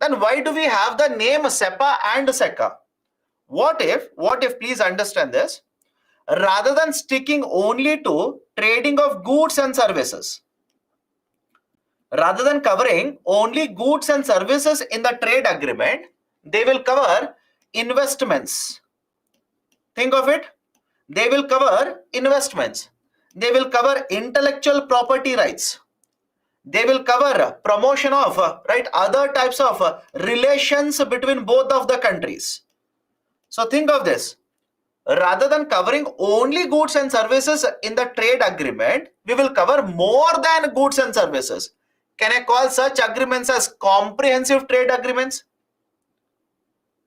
Then why do we have the name SEPA and SECA? What if, please understand this, rather than sticking only to trading of goods and services, rather than covering only goods and services in the trade agreement, they will cover investments. Think of it. They will cover investments. They will cover intellectual property rights. They will cover promotion of other types of relations between both of the countries. So think of this. Rather than covering only goods and services in the trade agreement, we will cover more than goods and services. Can I call such agreements as comprehensive trade agreements?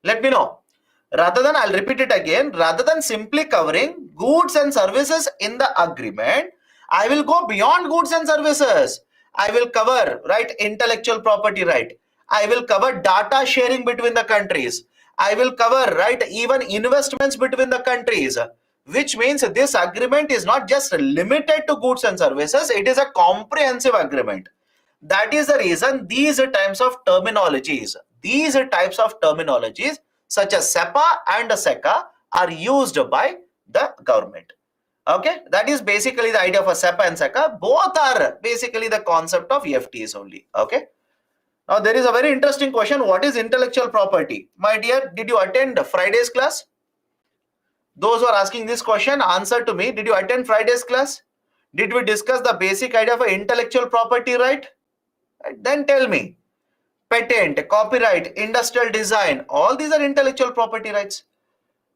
Let me know. I'll repeat it again, rather than simply covering goods and services in the agreement, I will go beyond goods and services. I will cover, right, intellectual property right. I will cover data sharing between the countries. I will cover, right, even investments between the countries, which means this agreement is not just limited to goods and services, it is a comprehensive agreement. That is the reason these types of terminologies such as SEPA and SECA are used by the government. Okay, that is basically the idea of a SEPA and SECA. Both are basically the concept of FTAs only. Okay. Now there is a very interesting question. What is intellectual property? My dear, did you attend Friday's class? Those who are asking this question, answer to me. Did you attend Friday's class? Did we discuss the basic idea of intellectual property right? Then tell me. Patent, copyright, industrial design, all these are intellectual property rights.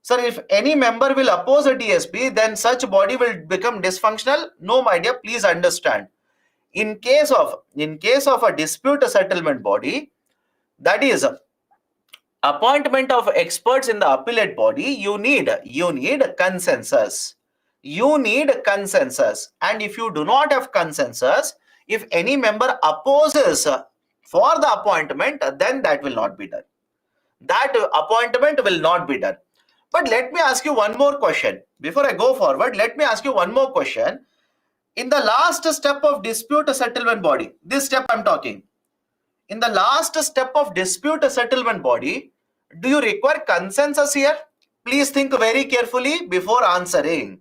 Sir, if any member will oppose a DSP, then such body will become dysfunctional. No, my dear, please understand. In case of a dispute settlement body, that is appointment of experts in the appellate body, you need consensus. You need consensus. And if you do not have consensus, if any member opposes for the appointment, then that will not be done. That appointment will not be done. But let me ask you one more question. Before I go forward, let me ask you one more question. In the last step of dispute settlement body, this step I'm talking, in the last step of dispute settlement body, do you require consensus here? Please think very carefully before answering.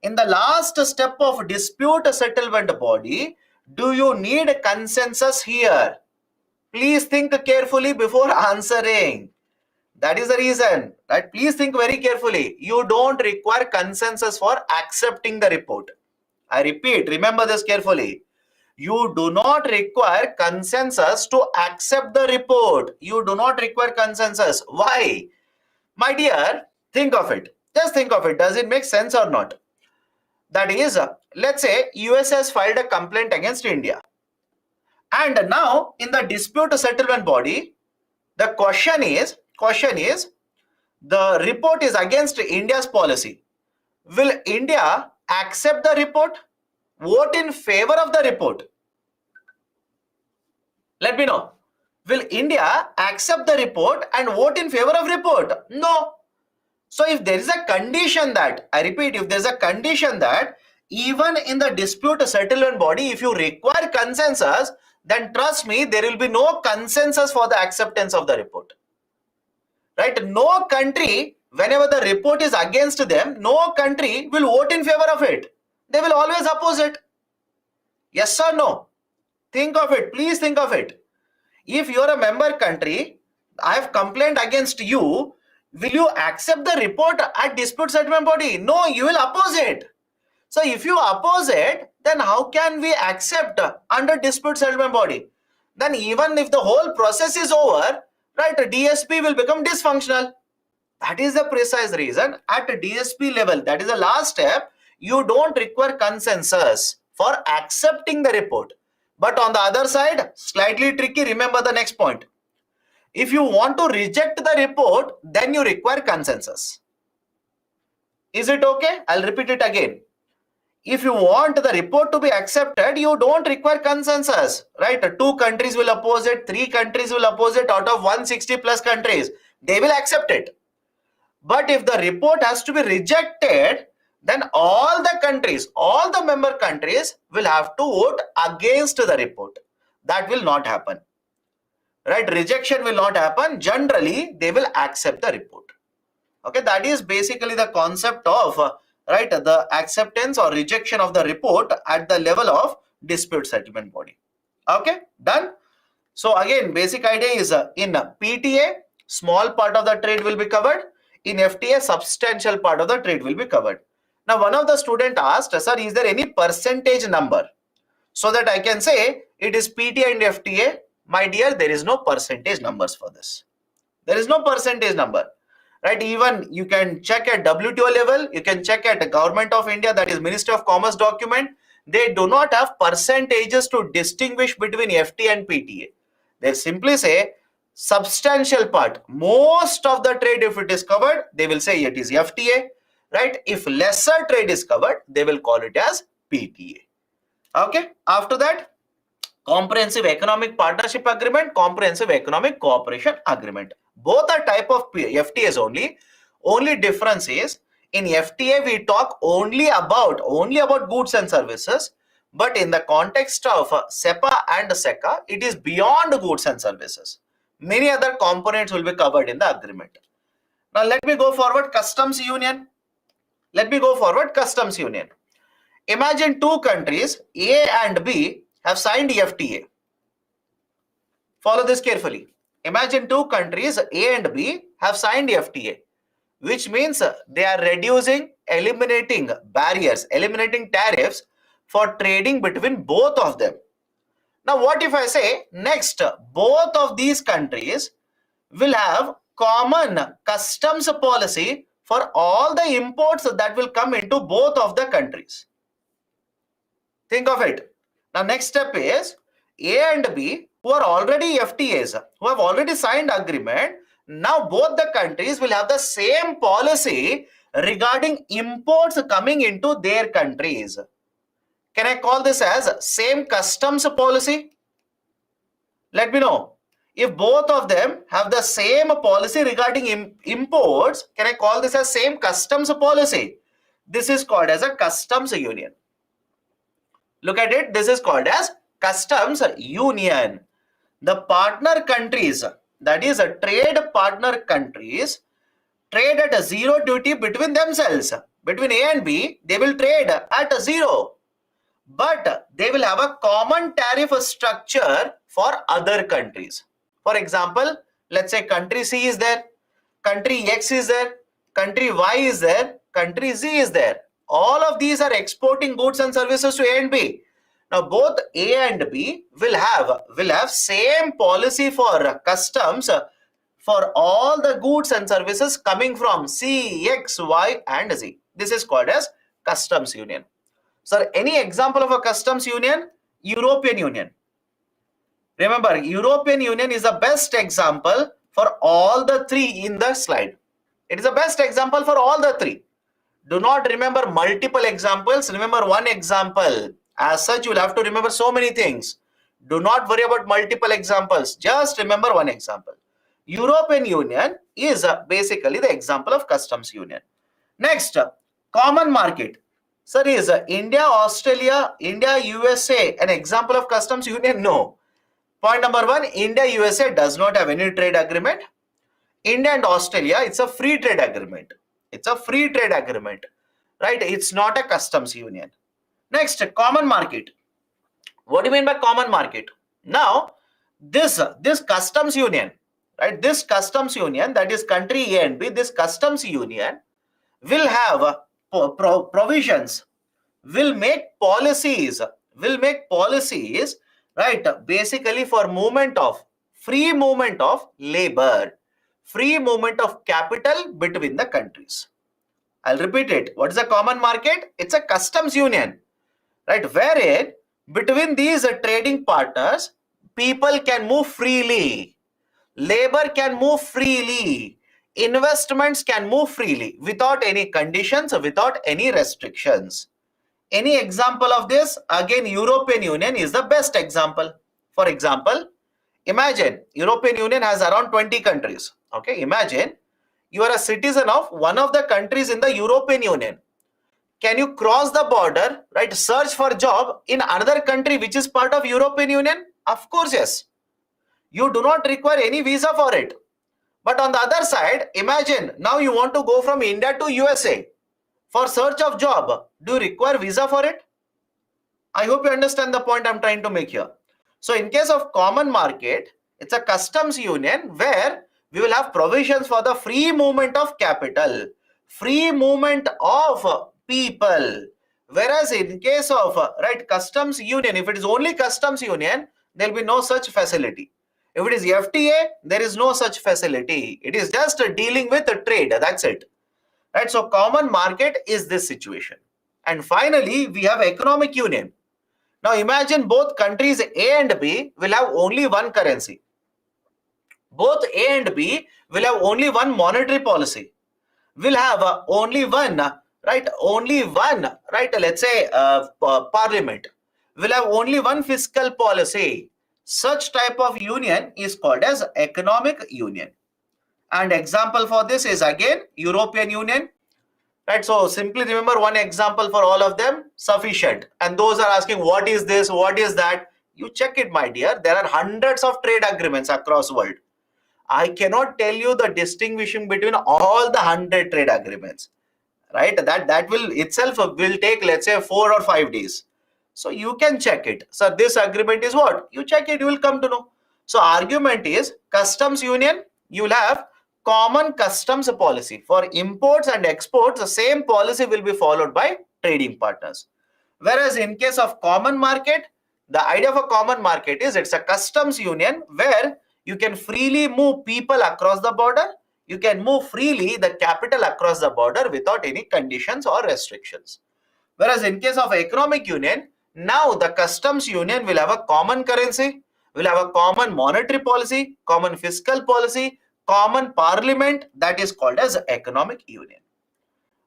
In the last step of dispute settlement body, do you need consensus here? Please think carefully before answering. That is the reason, right? Please think very carefully. You don't require consensus for accepting the report. I repeat, remember this carefully. You do not require consensus to accept the report. You do not require consensus. Why? My dear, think of it. Just think of it. Does it make sense or not? That is, let's say US has filed a complaint against India. And now in the dispute settlement body, the question is, the report is against India's policy. Will India accept the report? Vote in favor of the report? Let me know. Will India accept the report and vote in favor of report? No. So if there is a condition that, I repeat, if there is a condition that even in the dispute settlement body, if you require consensus, then trust me, there will be no consensus for the acceptance of the report. Right? No country, whenever the report is against them, no country will vote in favor of it. They will always oppose it. Yes or no? Think of it. Please think of it. If you are a member country, I have complained against you, will you accept the report at dispute settlement body? No, you will oppose it. So if you oppose it, then how can we accept under dispute settlement body? Then even if the whole process is over, right, DSP will become dysfunctional. That is the precise reason at DSP level, that is the last step, you don't require consensus for accepting the report. But on the other side, slightly tricky, remember the next point. If you want to reject the report, then you require consensus. Is it okay? I'll repeat it again. If you want the report to be accepted, you don't require consensus, right? 2 countries will oppose it, 3 countries will oppose it out of 160 plus countries. They will accept it. But if the report has to be rejected, then all the countries, all the member countries will have to vote against the report. That will not happen. Right? Rejection will not happen. Generally, they will accept the report. Okay, that is basically the concept of right, the acceptance or rejection of the report at the level of dispute settlement body. Okay, done. So again, basic idea is in PTA, small part of the trade will be covered. In FTA, substantial part of the trade will be covered. Now, one of the student asked, sir, is there any percentage number so that I can say it is PTA and FTA? My dear, there is no percentage numbers for this. There is no percentage number. right? Even you can check at WTO level, you can check at the Government of India, that is Ministry of Commerce document. They do not have percentages to distinguish between FTA and PTA. They simply say substantial part, most of the trade, if it is covered, they will say it is FTA, right? If lesser trade is covered, they will call it as PTA. Okay, after that, Comprehensive Economic Partnership Agreement, Comprehensive Economic Cooperation Agreement. Both are type of FTAs only. Only difference is in FTA we talk only about goods and services, but in the context of SEPA and SECA, it is beyond goods and services. Many other components will be covered in the agreement. Now let me go forward. Customs Union. Imagine two countries, A and B, have signed FTA. Follow this carefully. Imagine two countries, A and B, have signed FTA, which means they are eliminating barriers, eliminating tariffs for trading between both of them. Now, what if I say next, both of these countries will have common customs policy for all the imports that will come into both of the countries? Think of it. Now, next step is A and B, who are already FTAs, who have already signed agreement. Now, both the countries will have the same policy regarding imports coming into their countries. Can I call this as same customs policy? Let me know. If both of them have the same policy regarding imports, can I call this as same customs policy? This is called as a customs union. Look at it. This is called as customs union. The partner countries, that is a trade partner countries, trade at a zero duty between themselves. Between A and B, they will trade at a zero. But they will have a common tariff structure for other countries. For example, let's say country C is there, country X is there, country Y is there, country Z is there. All of these are exporting goods and services to A and B. Now both A and B will have same policy for customs for all the goods and services coming from C, X, Y and Z. This is called as customs union. Sir, any example of a customs union? European Union. Remember, European Union is the best example for all the three in the slide. It is the best example for all the three. Do not remember multiple examples. Remember one example. As such, you will have to remember so many things. Do not worry about multiple examples. Just remember one example. European Union is basically the example of customs union. Next, common market. Sir, is India, Australia, India, USA an example of customs union? No. Point number one, India, USA does not have any trade agreement. India and Australia, it's a free trade agreement. It's a free trade agreement, right? It's not a customs union. Next, common market. What do you mean by common market? Now, this customs union, right? This customs union, that is country A and B, this customs union will have provisions, will make policies, right? Basically for free movement of labor, free movement of capital between the countries. I'll repeat it. What is a common market? It's a customs union, right? Wherein between these trading partners, people can move freely, labor can move freely, investments can move freely without any conditions or without any restrictions. Any example of this? Again, European Union is the best example. For example, imagine European Union has around 20 countries. Okay, imagine you are a citizen of one of the countries in the European Union. Can you cross the border, right? Search for job in another country which is part of European Union? Of course, yes. You do not require any visa for it. But on the other side, imagine now you want to go from India to USA for search of job. Do you require visa for it? I hope you understand the point I'm trying to make here. So in case of common market, it's a customs union where we will have provisions for the free movement of capital, free movement of people. Whereas in case of right customs union, if it is only customs union, there will be no such facility. If it is FTA, there is no such facility. It is just dealing with a trade. That's it. Right? So common market is this situation. And finally, we have economic union. Now imagine both countries A and B will have only one currency. Both A and B will have only one monetary policy. Will have only one, right? Only one, right? Let's say parliament. Will have only one fiscal policy. Such type of union is called as economic union. And example for this is again European Union. Right, so simply remember one example for all of them, sufficient. And those are asking what is this, what is that? You check it, my dear. There are hundreds of trade agreements across the world. I cannot tell you the distinguishing between all the 100 trade agreements, right? That will itself will take, let's say, 4 or 5 days. So you can check it. So this agreement is what? You check it, you will come to know. So argument is customs union, you will have common customs policy. For imports and exports, the same policy will be followed by trading partners. Whereas in case of common market, the idea of a common market is it's a customs union where you can freely move people across the border. You can move freely the capital across the border without any conditions or restrictions. Whereas in case of economic union, now the customs union will have a common currency, will have a common monetary policy, common fiscal policy, common parliament, that is called as economic union.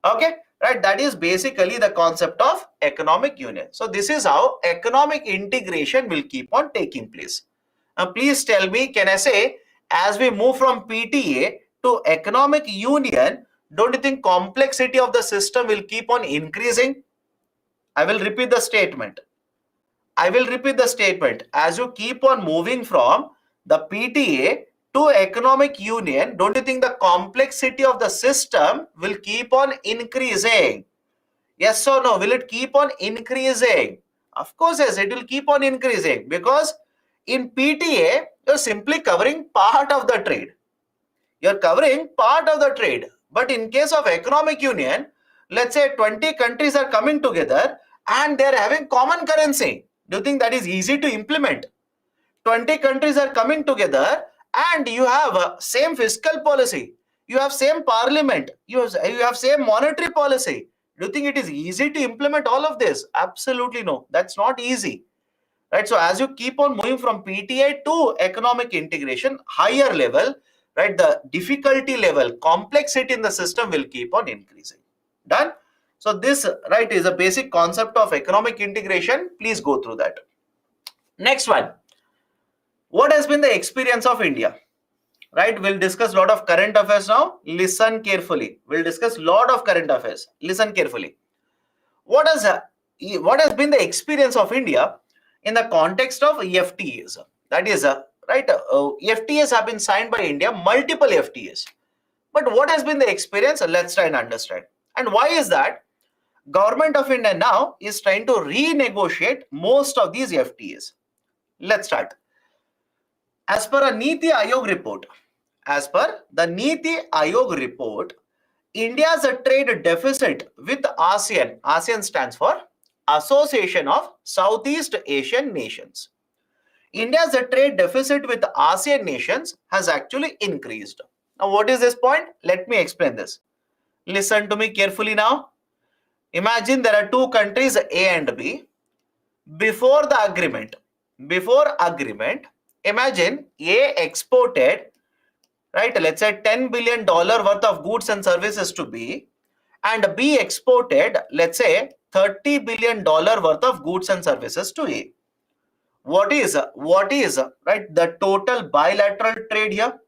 Okay, right? That is basically the concept of economic union. So this is how economic integration will keep on taking place. Now please tell me, can I say as we move from PTA to economic union, don't you think complexity of the system will keep on increasing? I will repeat the statement. I will repeat the statement. As you keep on moving from the PTA to economic union, don't you think the complexity of the system will keep on increasing? Yes or no? Will it keep on increasing? Of course, yes, it will keep on increasing because in PTA, you're simply covering part of the trade. You're covering part of the trade. But in case of economic union, let's say 20 countries are coming together and they're having common currency. Do you think that is easy to implement? 20 countries are coming together and you have same fiscal policy. You have same parliament. You have same monetary policy. Do you think it is easy to implement all of this? Absolutely no. That's not easy. Right? So as you keep on moving from PTA to economic integration, higher level, right, the difficulty level, complexity in the system will keep on increasing. Done? So this, right, is a basic concept of economic integration. Please go through that. Next one. What has been the experience of India? Right, we'll discuss a lot of current affairs now. Listen carefully. We'll discuss a lot of current affairs. Listen carefully. What has been the experience of India in the context of FTAs? That is, right, FTAs have been signed by India, multiple FTAs. But what has been the experience? Let's try and understand. And why is that? Government of India now is trying to renegotiate most of these FTAs. Let's start. As per a Niti Aayog report, India's trade deficit with ASEAN, ASEAN stands for Association of Southeast Asian Nations. India's trade deficit with ASEAN nations has actually increased. Now, what is this point? Let me explain this. Listen to me carefully now. Imagine there are two countries, A and B. Before agreement, imagine A exported, right, let's say $10 billion worth of goods and services to B, and B exported, let's say, $30 billion worth of goods and services to A. What is right, the total bilateral trade here?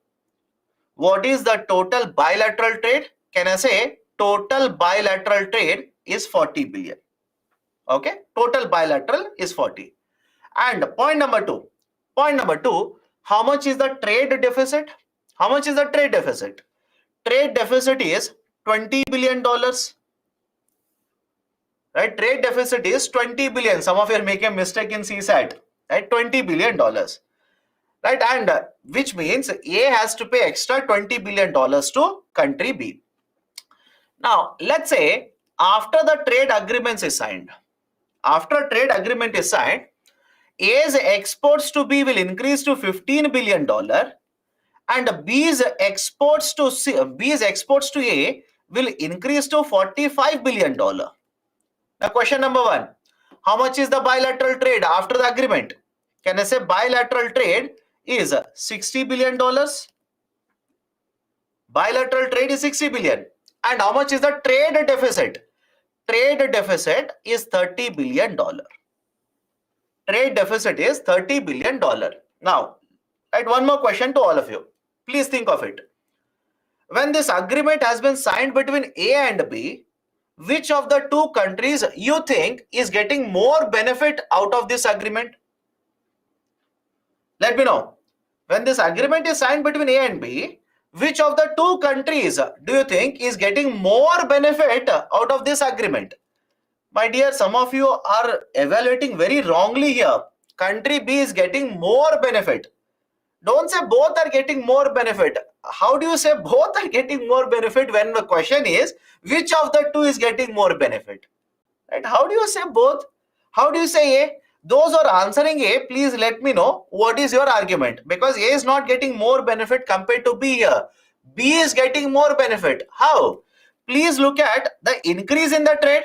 What is the total bilateral trade? Can I say total bilateral trade is 40 billion? Okay, total bilateral is 40. And point number two, how much is the trade deficit? How much is the trade deficit? Trade deficit is $20 billion. Right, trade deficit is 20 billion. Some of you are making a mistake in CSAT. Right, $20 billion. Right, and which means A has to pay extra $20 billion to country B. Now, let's say after the trade agreement is signed, A's exports to B will increase to $15 billion and B's exports to A will increase to $45 billion. Now question number 1, how much is the bilateral trade after the agreement? Can I say bilateral trade is $60 billion? Bilateral trade is 60 billion. And how much is the trade deficit? Trade deficit is $30 billion. Trade deficit is $30 billion. Now, right, one more question to all of you. Please think of it. When this agreement has been signed between A and B, which of the two countries you think is getting more benefit out of this agreement? Let me know. When this agreement is signed between A and B, which of the two countries do you think is getting more benefit out of this agreement? My dear, some of you are evaluating very wrongly here. Country B is getting more benefit. Don't say both are getting more benefit. How do you say both are getting more benefit when the question is which of the two is getting more benefit? Right? How do you say both? How do you say A? Those who are answering A, please let me know what is your argument, because A is not getting more benefit compared to B here. B is getting more benefit. How? Please look at the increase in the trade.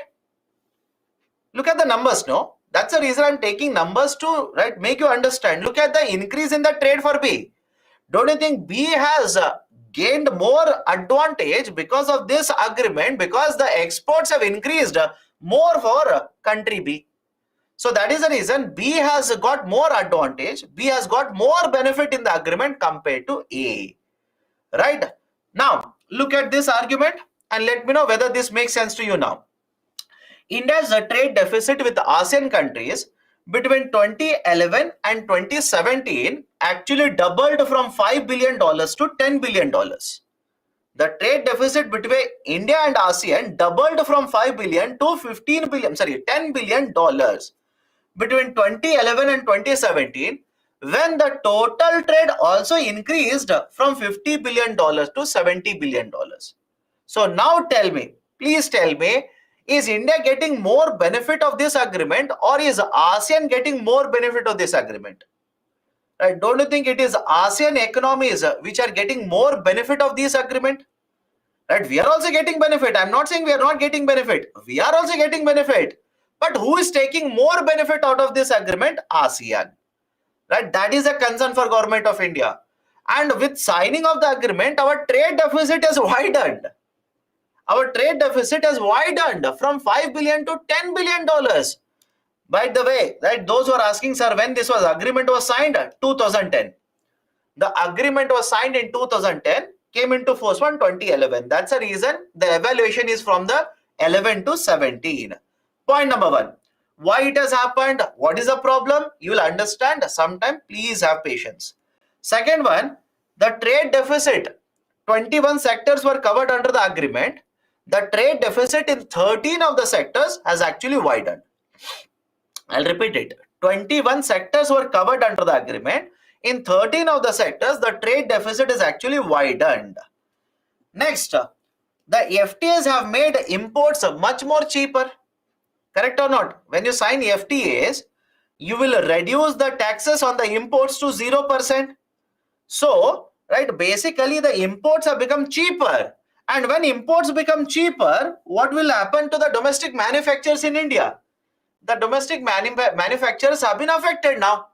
Look at the numbers, no? That's the reason I'm taking numbers to make you understand. Look at the increase in the trade for B. Don't you think B has gained more advantage because of this agreement, because the exports have increased more for country B? So that is the reason B has got more advantage. B has got more benefit in the agreement compared to A. Right? Now, look at this argument and let me know whether this makes sense to you now. India's trade deficit with ASEAN countries between 2011 and 2017 actually doubled from $5 billion to $10 billion. The trade deficit between India and ASEAN doubled from $5 billion to $10 billion between 2011 and 2017, when the total trade also increased from $50 billion to $70 billion. So now tell me, please tell me, is India getting more benefit of this agreement or is ASEAN getting more benefit of this agreement? Right? Don't you think it is ASEAN economies which are getting more benefit of this agreement? Right? We are also getting benefit. I'm not saying we are not getting benefit. We are also getting benefit. But who is taking more benefit out of this agreement? ASEAN. Right? That is a concern for Government of India. And with signing of the agreement, our trade deficit has widened. Our trade deficit has widened from $5 billion to $10 billion. By the way, right, those who are asking, sir, when this agreement was signed? 2010. The agreement was signed in 2010, came into force on 2011. That's the reason the evaluation is from the 11 to 17. Point number 1. Why it has happened? What is the problem? You will understand sometime. Please have patience. Second one, the trade deficit. 21 sectors were covered under the agreement. The trade deficit in 13 of the sectors has actually widened. I'll repeat it. 21 sectors were covered under the agreement. In 13 of the sectors, the trade deficit is actually widened. Next, the FTAs have made imports much more cheaper. Correct or not? When you sign FTAs, you will reduce the taxes on the imports to 0%. So, right, basically the imports have become cheaper. And when imports become cheaper, what will happen to the domestic manufacturers in India? The domestic manufacturers have been affected now.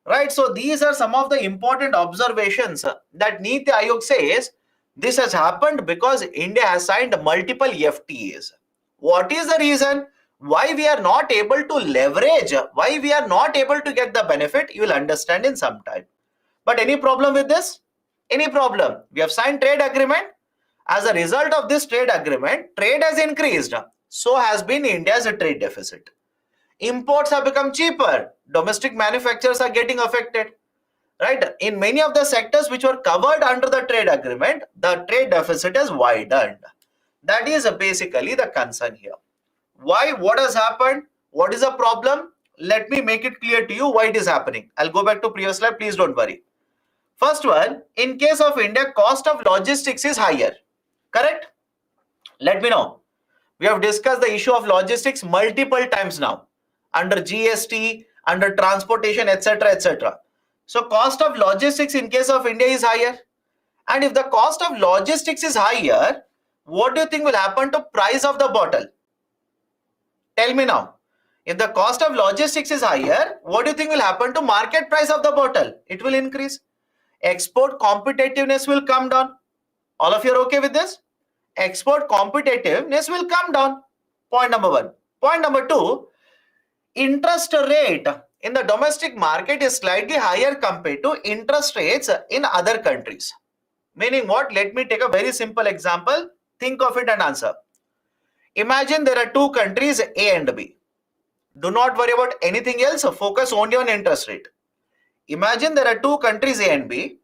Right, so these are some of the important observations that Niti Aayog says this has happened because India has signed multiple FTAs. What is the reason why we are not able to leverage, why we are not able to get the benefit? You will understand in some time. But any problem with this? Any problem? We have signed trade agreement. As a result of this trade agreement, trade has increased. So has been India's trade deficit. Imports have become cheaper. Domestic manufacturers are getting affected. Right? In many of the sectors which were covered under the trade agreement, the trade deficit has widened. That is basically the concern here. Why? What has happened? What is the problem? Let me make it clear to you why it is happening. I'll go back to previous slide. Please don't worry. First one, in case of India, cost of logistics is higher. Correct? Let me know. We have discussed the issue of logistics multiple times now. Under GST, under transportation, etc., etc. So cost of logistics in case of India is higher. And if the cost of logistics is higher, what do you think will happen to price of the bottle? Tell me now. If the cost of logistics is higher, what do you think will happen to market price of the bottle? It will increase. Export competitiveness will come down. All of you are okay with this? Export competitiveness will come down. Point number one. Point number two, interest rate in the domestic market is slightly higher compared to interest rates in other countries. Meaning what? Let me take a very simple example. Think of it and answer. Imagine there are two countries, A and B. Do not worry about anything else. Focus only on interest rate. Imagine there are two countries, A and B.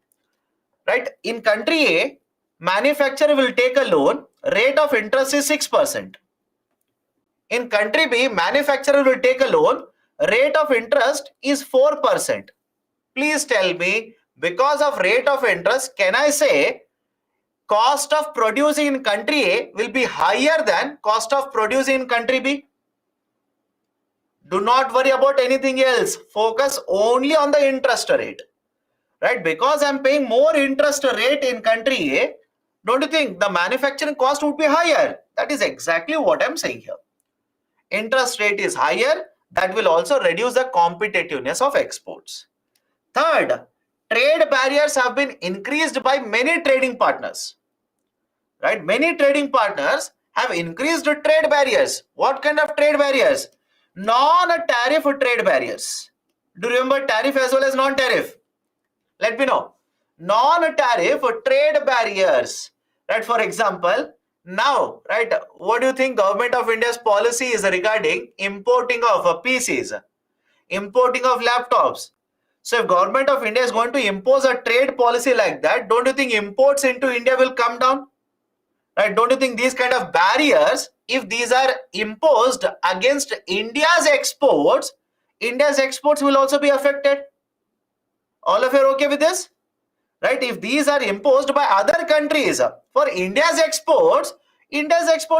Right? In country A, manufacturer will take a loan. Rate of interest is 6%. In country B, manufacturer will take a loan. Rate of interest is 4%. Please tell me, because of rate of interest, can I say cost of producing in country A will be higher than cost of producing in country B? Do not worry about anything else. Focus only on the interest rate. Right? Because I'm paying more interest rate in country A, don't you think the manufacturing cost would be higher? That is exactly what I'm saying here. Interest rate is higher. That will also reduce the competitiveness of exports. Third, trade barriers have been increased by many trading partners. Right? Many trading partners have increased trade barriers. What kind of trade barriers? Non-tariff trade barriers. Do you remember tariff as well as non-tariff? Let me know. Non-tariff trade barriers. Right? For example, now, right, what do you think Government of India's policy is regarding importing of PCs, importing of laptops? So if Government of India is going to impose a trade policy like that, don't you think imports into India will come down? Right? Don't you think these kind of barriers, if these are imposed against India's exports will also be affected? All of you are okay with this? Right? If these are imposed by other countries for India's exports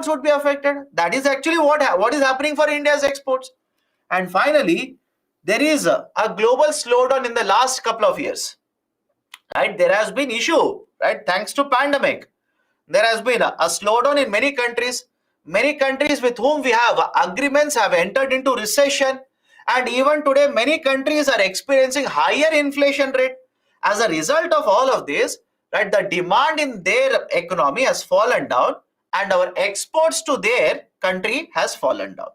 would be affected. That is actually what is happening for India's exports. And finally, there is a global slowdown in the last couple of years. Right? There has been issue, right? Thanks to pandemic. There has been a slowdown in many countries. Many countries with whom we have agreements have entered into recession. And even today, many countries are experiencing higher inflation rate. As a result of all of this, right, the demand in their economy has fallen down and our exports to their country has fallen down.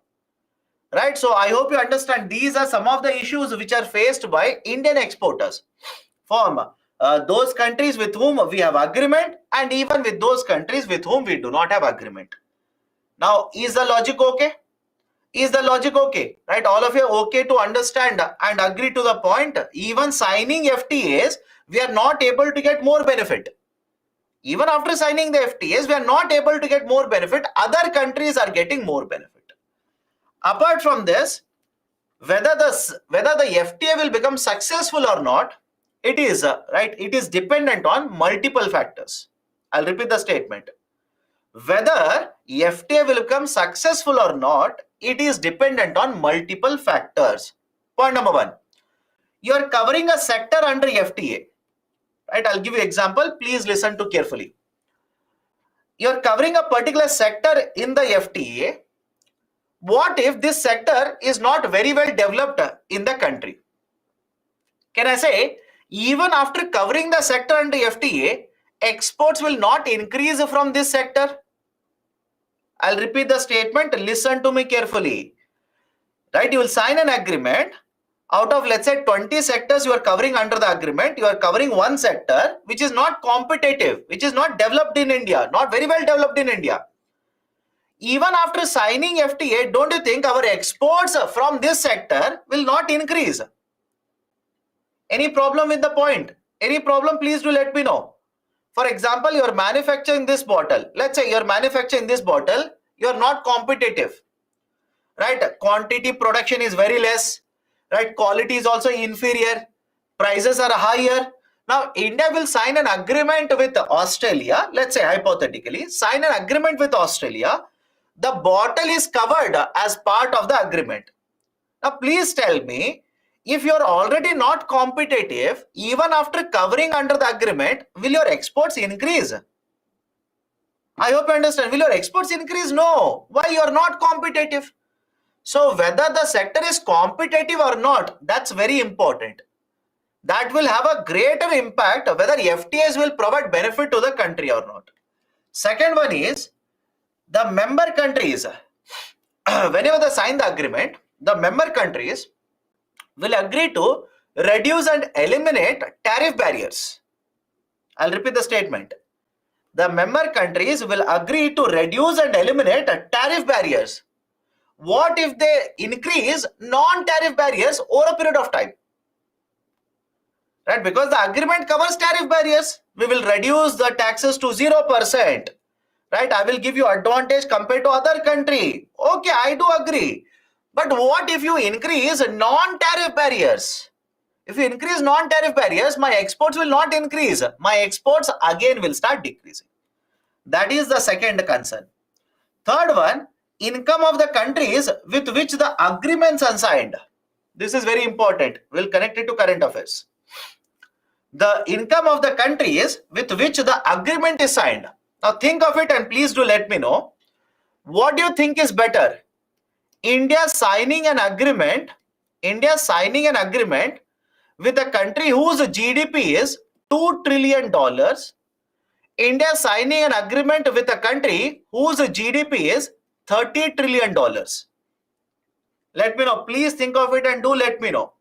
Right? So I hope you understand these are some of the issues which are faced by Indian exporters from those countries with whom we have agreement and even with those countries with whom we do not have agreement. Now, is the logic okay? Is the logic okay? Right? All of you are okay to understand and agree to the point. Even signing FTAs, we are not able to get more benefit. Even after signing the FTAs, we are not able to get more benefit. Other countries are getting more benefit. Apart from this, whether the FTA will become successful or not, it is it is dependent on multiple factors. I'll repeat the statement. Whether FTA will become successful or not, it is dependent on multiple factors. Point number one, you are covering a sector under FTA. Right? I'll give you an example. Please listen to carefully. You are covering a particular sector in the FTA. What if this sector is not very well developed in the country? Can I say, even after covering the sector under FTA, exports will not increase from this sector? I'll repeat the statement. Listen to me carefully. Right? You will sign an agreement. Out of, let's say, 20 sectors you are covering under the agreement, you are covering one sector which is not competitive, which is not developed in India, not very well developed in India. Even after signing FTA, don't you think our exports from this sector will not increase? Any problem with the point? Any problem, please do let me know. For example, you are manufacturing this bottle. Let's say you are manufacturing this bottle, you are not competitive. Right? Quantity production is very less. Right? Quality is also inferior. Prices are higher. Now, India will sign an agreement with Australia. Let's say hypothetically, sign an agreement with Australia. The bottle is covered as part of the agreement. Now, please tell me, If you're already not competitive, even after covering under the agreement, will your exports increase? I hope you understand. Will your exports increase? No. Why? You're not competitive. So whether the sector is competitive or not, that's very important. That will have a greater impact whether FTAs will provide benefit to the country or not. Second one is the member countries. Whenever they sign the agreement, the member countries will agree to reduce and eliminate tariff barriers. I'll repeat the statement. The member countries will agree to reduce and eliminate tariff barriers. What if they increase non-tariff barriers over a period of time? Right, because the agreement covers tariff barriers. We will reduce the taxes to 0%. Right, I will give you advantage compared to other country. Okay, I do agree. But what if you increase non-tariff barriers? If you increase non-tariff barriers, my exports will not increase. My exports again will start decreasing. That is the second concern. Third one, income of the countries with which the agreements are signed. This is very important. We'll connect it to current affairs. The income of the countries with which the agreement is signed. Now think of it and please do let me know. What do you think is better? India signing an agreement with a country whose GDP is $2 trillion. India signing an agreement with a country whose GDP is $30 trillion. Let me know. Please think of it and do let me know.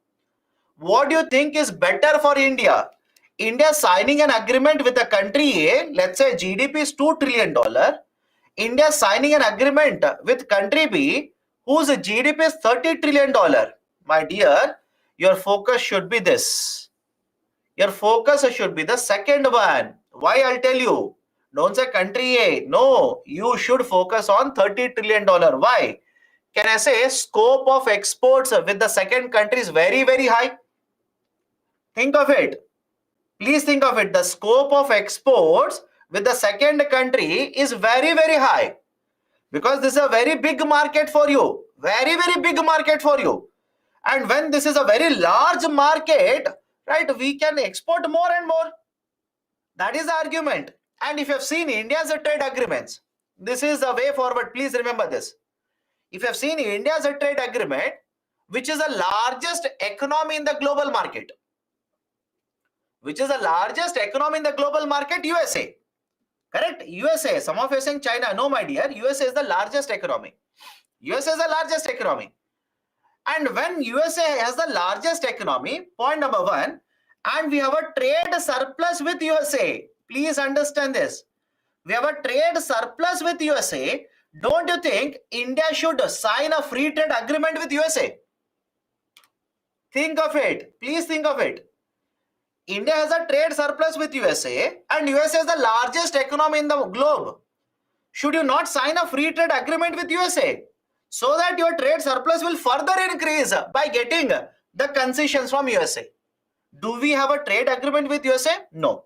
What do you think is better for India? India signing an agreement with a country A, let's say GDP is $2 trillion. India signing an agreement with country B, whose GDP is $30 trillion. My dear, your focus should be this. Your focus should be the second one. Why? I'll tell you. Don't say country A. No, you should focus on $30 trillion. Why? Can I say scope of exports with the second country is very, very high? Think of it. Please think of it. The scope of exports with the second country is very, very high. Because this is a very big market for you. Very, very big market for you. And when this is a very large market, right, we can export more and more. That is the argument. And if you have seen India's trade agreements, this is the way forward. Please remember this. If you have seen India's trade agreement, which is the largest economy in the global market, USA. Correct? USA. Some of you are saying China. No, my dear. USA is the largest economy. And when USA has the largest economy, point number one, and we have a trade surplus with USA. Please understand this. We have a trade surplus with USA. Don't you think India should sign a free trade agreement with USA? Think of it. Please think of it. India has a trade surplus with USA and USA is the largest economy in the globe. Should you not sign a free trade agreement with USA so that your trade surplus will further increase by getting the concessions from USA? Do we have a trade agreement with USA? No.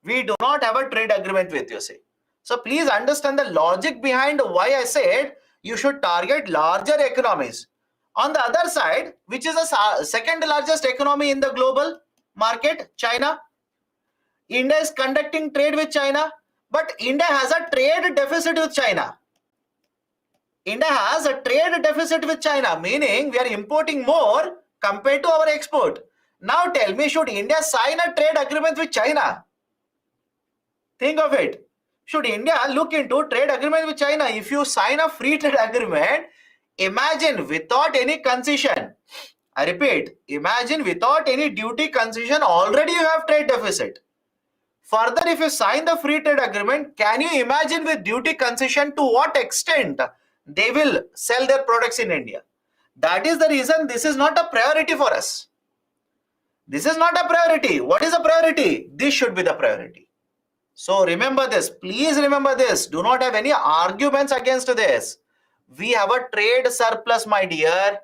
We do not have a trade agreement with USA. So please understand the logic behind why I said you should target larger economies. On the other side, which is the second largest economy in the global market, China. India is conducting trade with China, but India has a trade deficit with China. Meaning we are importing more compared to our export. Now tell me, should India sign a trade agreement with China? Think of it. Should India look into trade agreement with China? If you sign a free trade agreement, imagine without any concession. I repeat, imagine without any duty concession, already you have trade deficit. Further, if you sign the free trade agreement, can you imagine with duty concession to what extent they will sell their products in India? That is the reason this is not a priority for us. This is not a priority. What is a priority? This should be the priority. So remember this. Please remember this. Do not have any arguments against this. We have a trade surplus, my dear.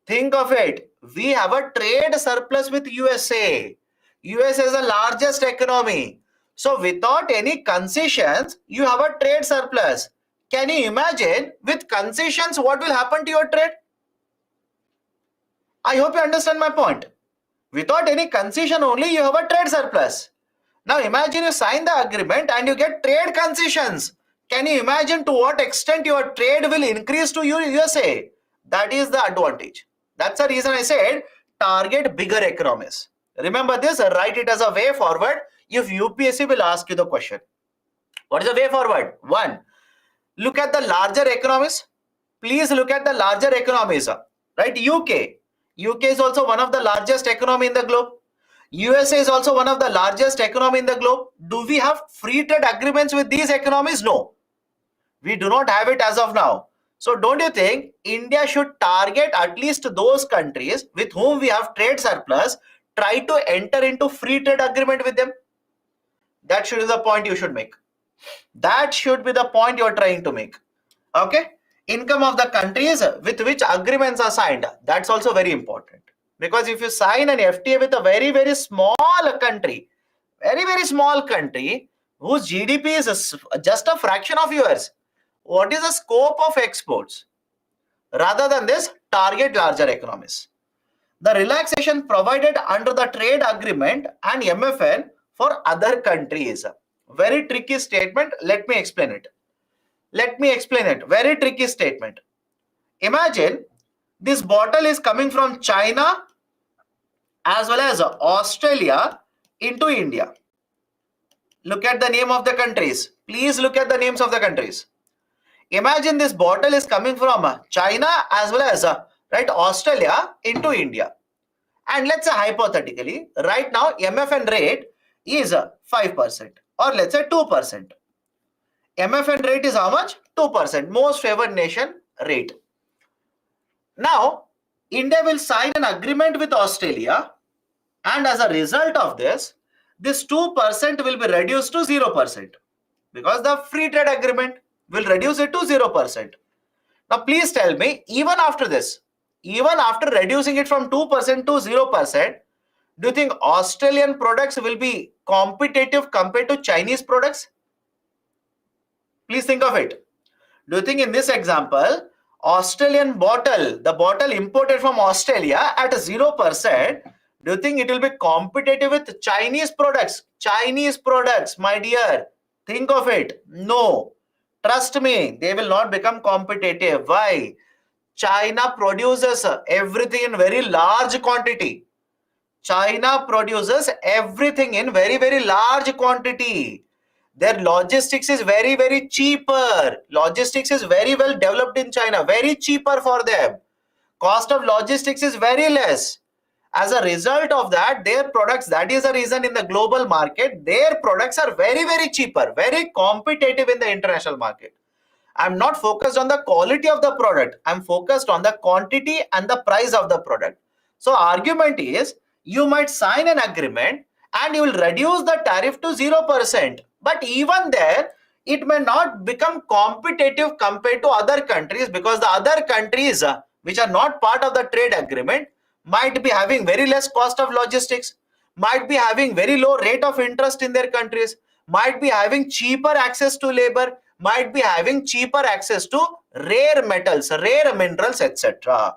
Think of it. We have a trade surplus with USA. USA is the largest economy. So without any concessions, you have a trade surplus. Can you imagine with concessions what will happen to your trade? I hope you understand my point. Without any concession only, you have a trade surplus. Now imagine you sign the agreement and you get trade concessions. Can you imagine to what extent your trade will increase to USA? That is the advantage. That's the reason I said target bigger economies. Remember this, write it as a way forward if UPSC will ask you the question. What is the way forward? One, look at the larger economies. Please look at the larger economies. Right? UK is also one of the largest economy in the globe. USA is also one of the largest economy in the globe. Do we have free trade agreements with these economies? No. We do not have it as of now. So don't you think India should target at least those countries with whom we have trade surplus, try to enter into free trade agreement with them? That should be the point you should make. That should be the point you are trying to make. Okay? Income of the countries with which agreements are signed. That's also very important. Because if you sign an FTA with a very, very small country, very small country, whose GDP is just a fraction of yours, what is the scope of exports? Rather than this, target larger economies. The relaxation provided under the trade agreement and MFN for other countries. Very tricky statement. Let me explain it. Very tricky statement. Imagine this bottle is coming from China as well as Australia into India. Look at the name of the countries. Please look at the names of the countries. Imagine this bottle is coming from China as well as Australia into India. And let's say hypothetically, right now MFN rate is 5% or let's say 2%. MFN rate is how much? 2%, most favored nation rate. Now, India will sign an agreement with Australia, and as a result of this 2% will be reduced to 0% because the free trade agreement will reduce it to 0%. Now, please tell me, even after this, even after reducing it from 2% to 0%, do you think Australian products will be competitive compared to Chinese products? Please think of it. Do you think in this example, Australian bottle, the bottle imported from Australia at 0%, do you think it will be competitive with Chinese products? Chinese products, my dear, think of it. No. Trust me, they will not become competitive. Why? China produces everything in very large quantity. China produces everything in very large quantity. Their logistics is very cheaper. Logistics is very well developed in China, very cheaper for them. Cost of logistics is very less. As a result of that, their products, that is the reason in the global market, their products are very cheaper, very competitive in the international market. I'm not focused on the quality of the product. I'm focused on the quantity and the price of the product. So argument is, you might sign an agreement and you will reduce the tariff to 0%. But even there, it may not become competitive compared to other countries because the other countries which are not part of the trade agreement might be having very less cost of logistics, might be having very low rate of interest in their countries, might be having cheaper access to labor, might be having cheaper access to rare metals, rare minerals, etc.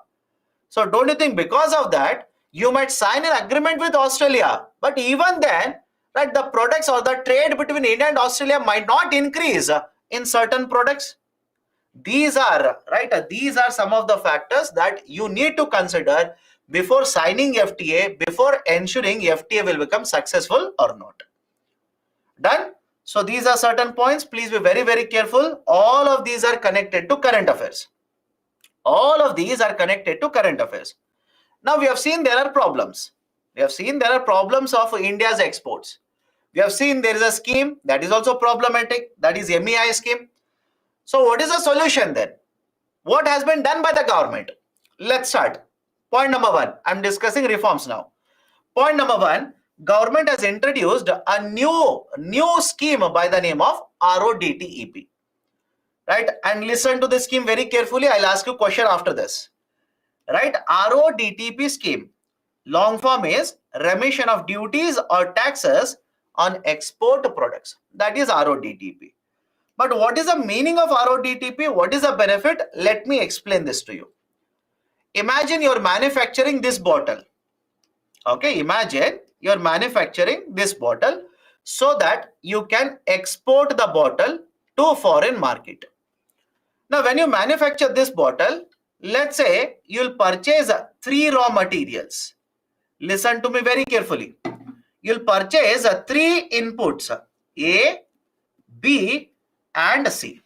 So don't you think because of that, you might sign an agreement with Australia, but even then, right, the products or the trade between India and Australia might not increase in certain products. These are some of the factors that you need to consider before signing FTA, before ensuring FTA will become successful or not. Done? So these are certain points. Please be very careful. All of these are connected to current affairs. All of these are connected to current affairs. Now we have seen there are problems. We have seen there are problems of India's exports. We have seen there is a scheme that is also problematic, that is MEI scheme. So what is the solution then? What has been done by the government? Let's start. Point number one, I'm discussing reforms now. Point number one, government has introduced a new scheme by the name of RODTEP. Right? And listen to the scheme very carefully. I'll ask you a question after this. Right? RODTEP scheme. Long form is remission of duties or taxes on export products. That is RODTEP. But what is the meaning of RODTEP? What is the benefit? Let me explain this to you. imagine you're manufacturing this bottle. Okay, imagine you're manufacturing this bottle so that you can export the bottle to foreign market. Now, when you manufacture this bottle, let's say you'll purchase 3 raw materials. Listen to me very carefully. You'll purchase 3 inputs, A, B, and C.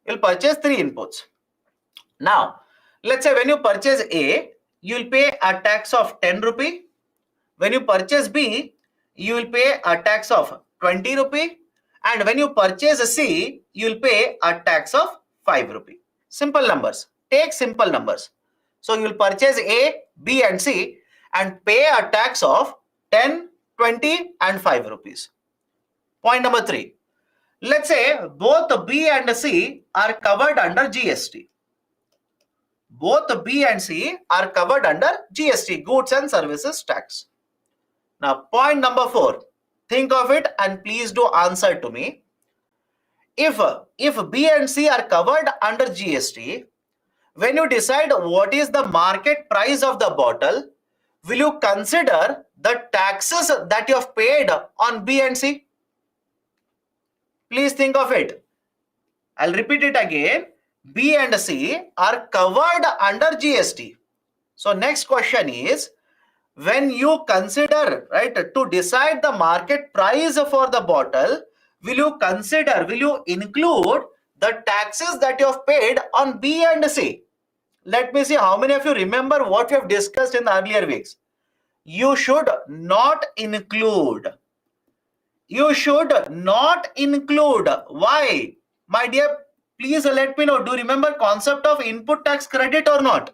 You'll purchase 3 inputs. Now, let's say when you purchase A, you'll pay a tax of 10 rupee. When you purchase B, you will pay a tax of 20 rupee. And when you purchase C, you'll pay a tax of 5 rupee. Simple numbers. Take simple numbers. So you'll purchase A, B, and C and pay a tax of 10, 20, and 5 rupees. Point number 3. Let's say both B and C are covered under GST. Both B and C are covered under GST, Goods and Services Tax. Now, point number 4. Think of it and please do answer to me. If B and C are covered under GST, when you decide what is the market price of the bottle, will you consider the taxes that you have paid on B and C? Please think of it. I'll repeat it again. B and C are covered under GST. So next question is, when you consider, right, to decide the market price for the bottle, will you include the taxes that you have paid on B and C? Let me see how many of you remember what we have discussed in the earlier weeks. You should not include. You should not include. Why? My dear, please let me know. Do you remember concept of input tax credit or not?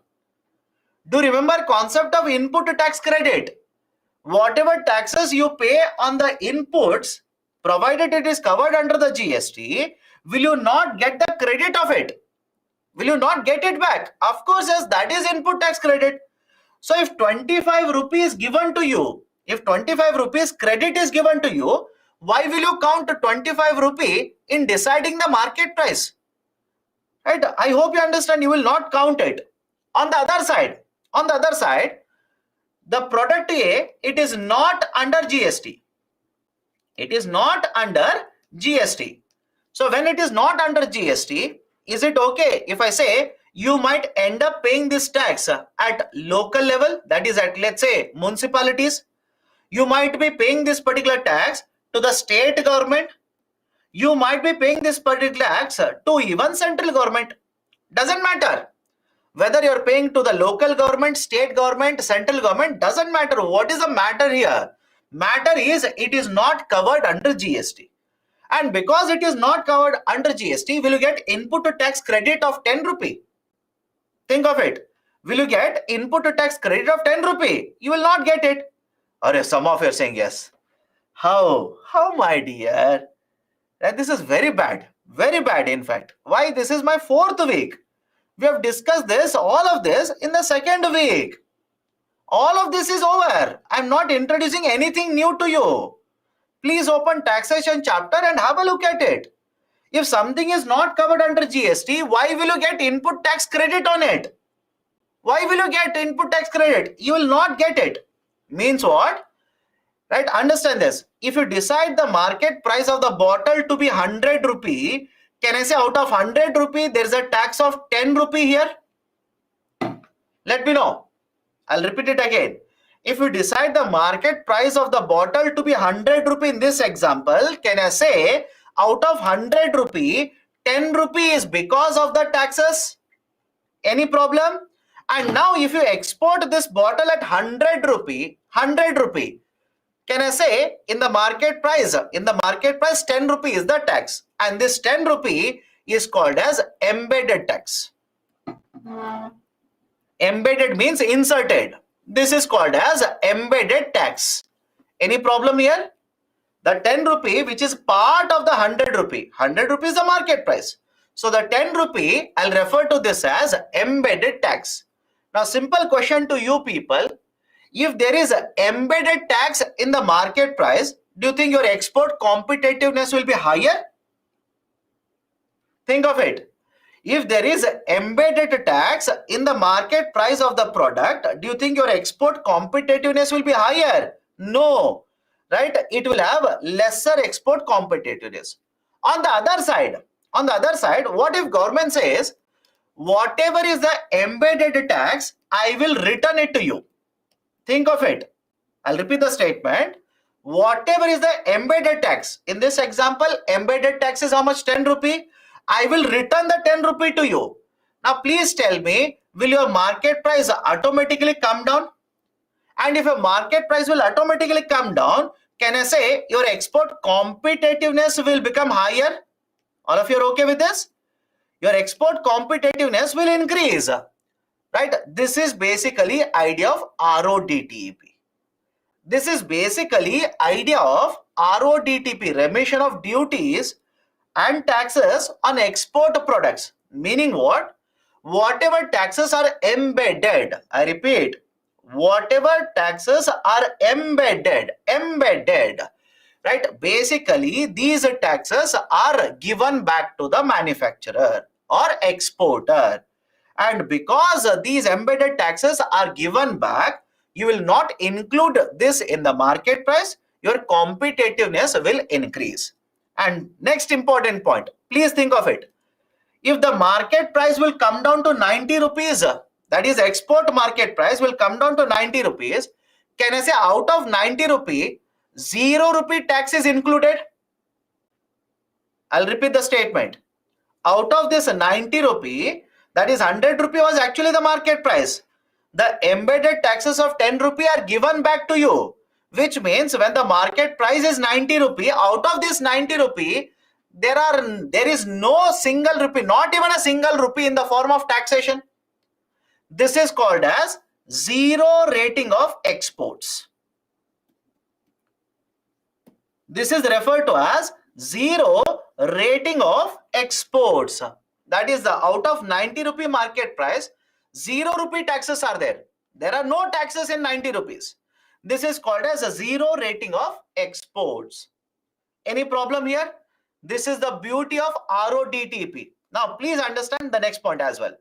Do you remember concept of input tax credit? Whatever taxes you pay on the inputs, provided it is covered under the GST, will you not get the credit of it? Will you not get it back? Of course, yes, that is input tax credit. So if 25 rupees given to you, if 25 rupees credit is given to you, why will you count 25 rupee in deciding the market price? Right? I hope you understand. You will not count it. On the other side, the product A, it is not under GST. It is not under GST. So when it is not under GST, is it okay if I say you might end up paying this tax at local level, that is at, let's say, municipalities? You might be paying this particular tax to the state government. You might be paying this particular tax to even central government. Doesn't matter. Whether you're paying to the local government, state government, central government, doesn't matter. What is the matter here? Matter is it is not covered under GST. And because it is not covered under GST, will you get input tax credit of 10 rupee? Think of it. Will you get input tax credit of 10 rupee? You will not get it. Or some of you are saying yes. How my dear? This is very bad in fact. Why? This is my 4th week. We have discussed this, all of this in the 2nd week. All of this is over. I'm not introducing anything new to you. Please open taxation chapter and have a look at it. If something is not covered under GST, why will you get input tax credit on it? Why will you get input tax credit? You will not get it. Means what? Right? Understand this. If you decide the market price of the bottle to be 100 rupee, can I say out of 100 rupee, there is a tax of 10 rupee here? Let me know. I'll repeat it again. If you decide the market price of the bottle to be 100 rupee in this example, can I say out of 100 rupee, 10 rupee is because of the taxes? Any problem? And now if you export this bottle at 100 rupee, can I say in the market price 10 rupee is the tax, and this 10 rupee is called as embedded tax. Embedded means inserted. This is called as embedded tax. Any problem here? The 10 rupee which is part of the 100 rupee. 100 rupee is the market price. So the 10 rupee, I'll refer to this as embedded tax. Now simple question to you people. If there is an embedded tax in the market price, do you think your export competitiveness will be higher? Think of it. If there is embedded tax in the market price of the product, do you think your export competitiveness will be higher? No, right? It will have lesser export competitiveness. On the other side, what if government says, whatever is the embedded tax, I will return it to you. Think of it. I'll repeat the statement. Whatever is the embedded tax, in this example, embedded tax is how much? 10 rupee. I will return the 10 rupee to you. Now, please tell me, will your market price automatically come down? And if your market price will automatically come down, can I say your export competitiveness will become higher? All of you are okay with this? Your export competitiveness will increase, right? This is basically idea of RODTEP. This is basically idea of RODTEP, remission of duties and taxes on export products. Meaning what? Whatever taxes are embedded, I repeat, whatever taxes are embedded, right? Basically, these taxes are given back to the manufacturer or exporter. And because these embedded taxes are given back, you will not include this in the market price, your competitiveness will increase. And next important point, please think of it. If the market price will come down to 90 rupees, that is export market price will come down to 90 rupees, can I say out of 90 rupee, 0 rupee tax is included? I'll repeat the statement. Out of this 90 rupee, that is 100 rupee was actually the market price. The embedded taxes of 10 rupee are given back to you, which means when the market price is 90 rupee, out of this 90 rupee, there is no single rupee, not even a single rupee in the form of taxation. This is called as zero rating of exports. This is referred to as zero rating of exports. That is the out of 90 rupee market price, 0 rupee taxes are there. There are no taxes in 90 rupees. This is called as a zero rating of exports. Any problem here? This is the beauty of RODTEP. Now, please understand the next point as well.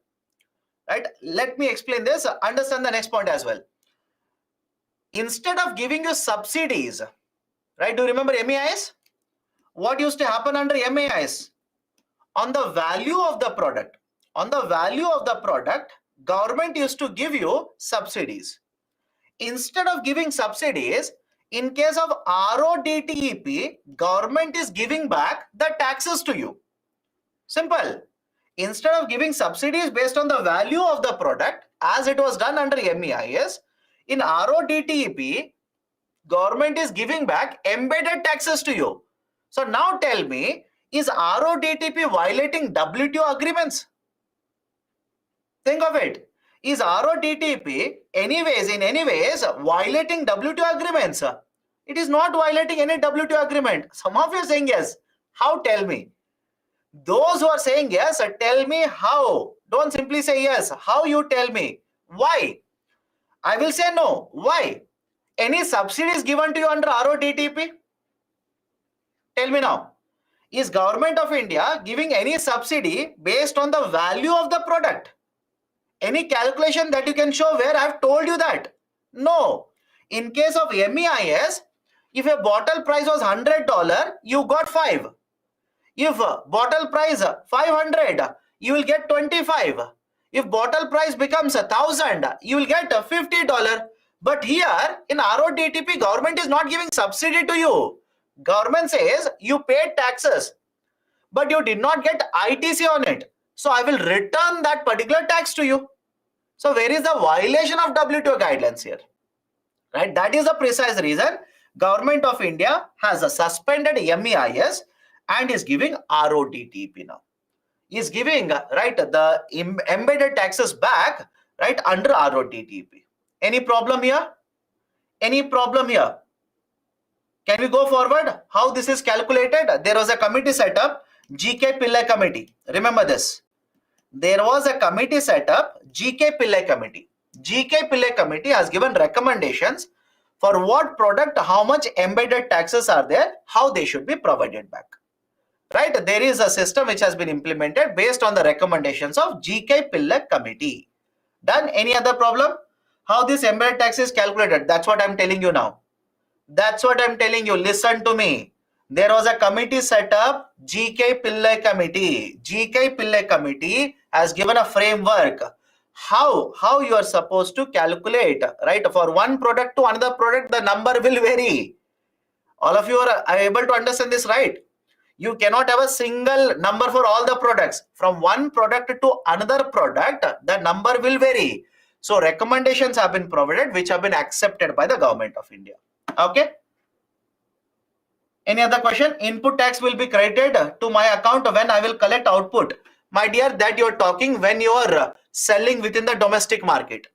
Right? Let me explain this. Understand the next point as well. Instead of giving you subsidies, right? Do you remember MEIS? What used to happen under MEIS? On the value of the product, government used to give you subsidies. Instead of giving subsidies, in case of RODTEP, government is giving back the taxes to you. Simple. Instead of giving subsidies based on the value of the product, as it was done under MEIS, in RODTEP, government is giving back embedded taxes to you. So now tell me, is RODTEP violating WTO agreements? Think of it. Is RODTEP in any ways violating WTO agreements? It is not violating any WTO agreement. Some of you are saying yes. How? Tell me. Those who are saying yes, tell me how. Don't simply say yes. How? You tell me. Why? I will say no. Why? Any subsidies given to you under RODTEP? Tell me now. Is Government of India giving any subsidy based on the value of the product? Any calculation that you can show where I have told you that? No. In case of MEIS, if a bottle price was $100, you got 5. If bottle price 500, you will get 25. If bottle price becomes 1,000, you will get $50. But here in RODTEP, government is not giving subsidy to you. Government says you paid taxes, but you did not get ITC on it. So I will return that particular tax to you. So where is the violation of WTO guidelines here? Right? That is the precise reason Government of India has suspended MEIS and is giving RODTEP now. Is giving right the embedded taxes back right under RODTEP. Any problem here? Any problem here? Can we go forward? How this is calculated? There was a committee set up, GK Pillai committee. Remember this. There was a committee set up, GK Pillai committee. GK Pillai committee has given recommendations for what product, how much embedded taxes are there, how they should be provided back. right? There is a system which has been implemented based on the recommendations of GK Pillai committee. Done? Any other problem? How this embedded tax is calculated? That's what I'm telling you now. That's what I'm telling you. Listen to me. There was a committee set up, GK Pillai committee. GK Pillai committee has given a framework. How you are supposed to calculate, right? For one product to another product, the number will vary. All of you are able to understand this, right? You cannot have a single number for all the products. From one product to another product, the number will vary. So recommendations have been provided which have been accepted by the government of India. Okay. Any other question? Input tax will be credited to my account when I will collect output. My dear, that you are talking when you are selling within the domestic market.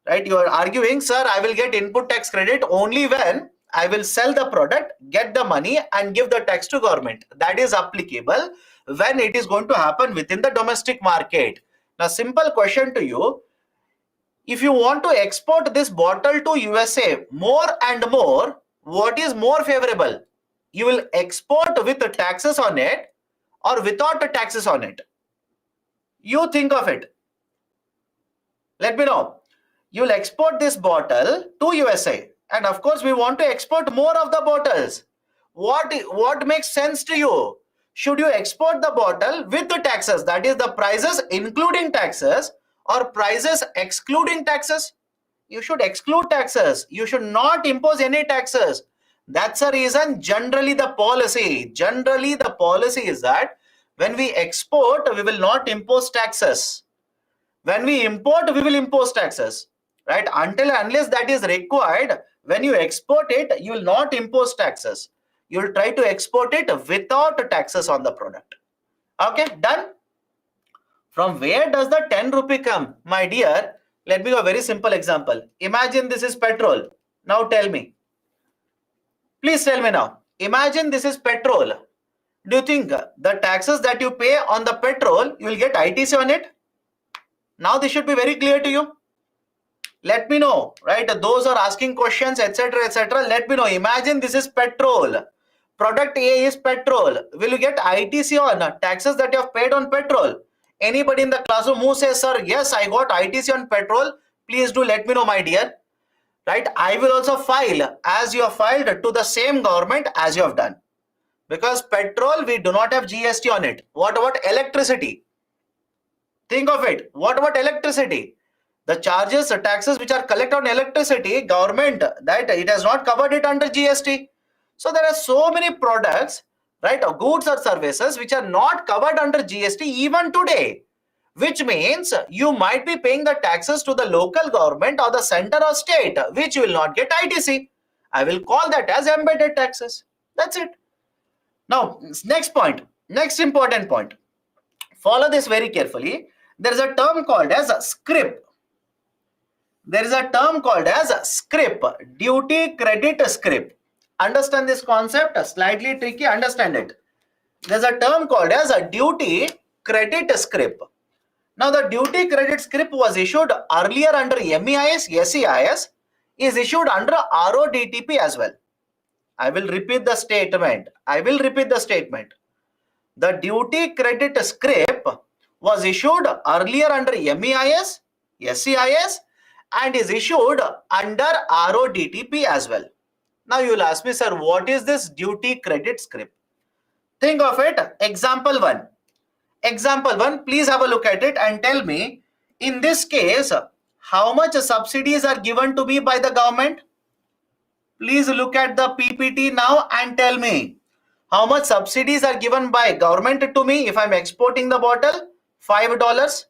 Right? You are arguing, sir, I will get input tax credit only when I will sell the product, get the money and give the tax to government. That is applicable when it is going to happen within the domestic market. Now, simple question to you. If you want to export this bottle to USA more and more, what is more favorable? You will export with the taxes on it or without the taxes on it? You think of it. Let me know. You will export this bottle to USA. And of course, we want to export more of the bottles. What makes sense to you? Should you export the bottle with the taxes, that is the prices including taxes, or prices excluding taxes? You should exclude taxes. You should not impose any taxes. That's the reason generally the policy is that when we export, we will not impose taxes. When we import, we will impose taxes. Right? Until and unless that is required, when you export it, you will not impose taxes. You will try to export it without taxes on the product. Okay, done? From where does the 10 rupee come? My dear, let me give a very simple example. Imagine this is petrol. Now tell me. Please tell me now. Imagine this is petrol. Do you think the taxes that you pay on the petrol, you will get ITC on it? Now this should be very clear to you. Let me know, right? Those are asking questions, etc., etc. Let me know. Imagine this is petrol. Product A is petrol. Will you get ITC on taxes that you have paid on petrol? Anybody in the classroom who says, sir, yes, I got ITC on petrol, please do let me know, my dear. Right? I will also file as you have filed to the same government as you have done. Because petrol, we do not have GST on it. What about electricity? Think of it. What about electricity? The charges, the taxes which are collected on electricity, government, that it has not covered it under GST. So there are so many products, right, or goods or services which are not covered under GST even today, which means you might be paying the taxes to the local government or the center or state, which will not get ITC. I will call that as embedded taxes. That's it. Now, next point, next important point. Follow this very carefully. There is a term called as SCRIP. There is a term called as SCRIP, duty credit SCRIP. Understand this concept? Slightly tricky, understand it. There's a term called as a duty credit SCRIP. Now the duty credit SCRIP was issued earlier under MEIS, SEIS, is issued under RODTP as well. I will repeat the statement. The duty credit SCRIP was issued earlier under MEIS, SEIS, and is issued under RODTP as well. Now you will ask me, sir, what is this duty credit SCRIP? Think of it. Example 1. Example 1, please have a look at it and tell me, in this case, how much subsidies are given to me by the government? Please look at the PPT now and tell me, how much subsidies are given by government to me if I'm exporting the bottle? $5.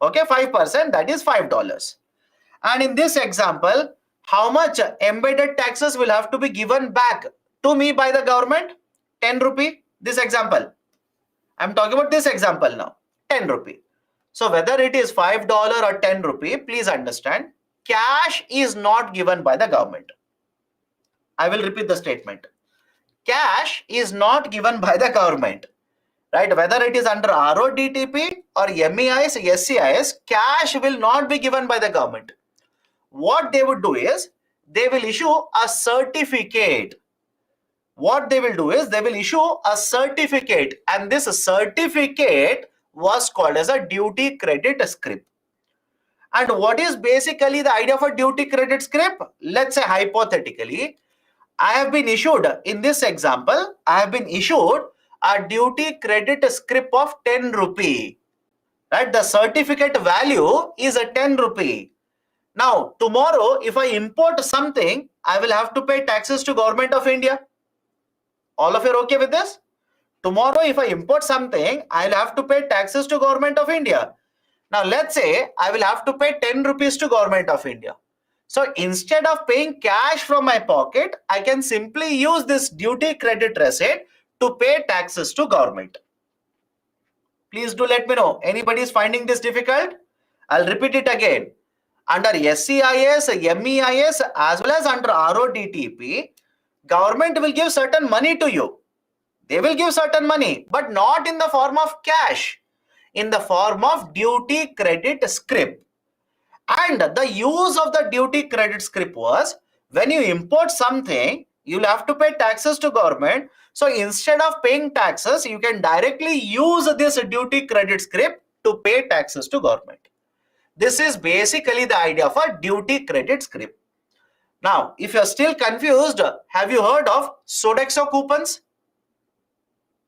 Okay, 5%, that is $5. And in this example, how much embedded taxes will have to be given back to me by the government? 10 rupee. This example. I'm talking about this example now. 10 rupee. So whether it is $5 or 10 rupee, please understand, cash is not given by the government. I will repeat the statement. Cash is not given by the government. Right? Whether it is under RODTP or MEIS, SEIS, cash will not be given by the government. What they would do is, they will issue a certificate. what they will do is they will issue a certificate, and this certificate was called as a duty credit scrip. And what is basically the idea of a duty credit scrip? Let's say hypothetically, I have been issued, in this example, I have been issued a duty credit scrip of 10 rupee. Right? The certificate value is a 10 rupee. Now, tomorrow, if I import something, I will have to pay taxes to Government of India. All of you are okay with this? Tomorrow, if I import something, I'll have to pay taxes to Government of India. Now, let's say I will have to pay 10 rupees to Government of India. So instead of paying cash from my pocket, I can simply use this duty credit receipt to pay taxes to government. Please do let me know. Anybody is finding this difficult? I'll repeat it again. Under SEIS, MEIS as well as under RODTEP, government will give certain money to you. They will give certain money, but not in the form of cash, in the form of duty credit scrip. And the use of the duty credit scrip was, when you import something, you'll have to pay taxes to government. So instead of paying taxes, you can directly use this duty credit scrip to pay taxes to government. This is basically the idea of a duty credit scrip. Now, if you're still confused, have you heard of Sodexo coupons?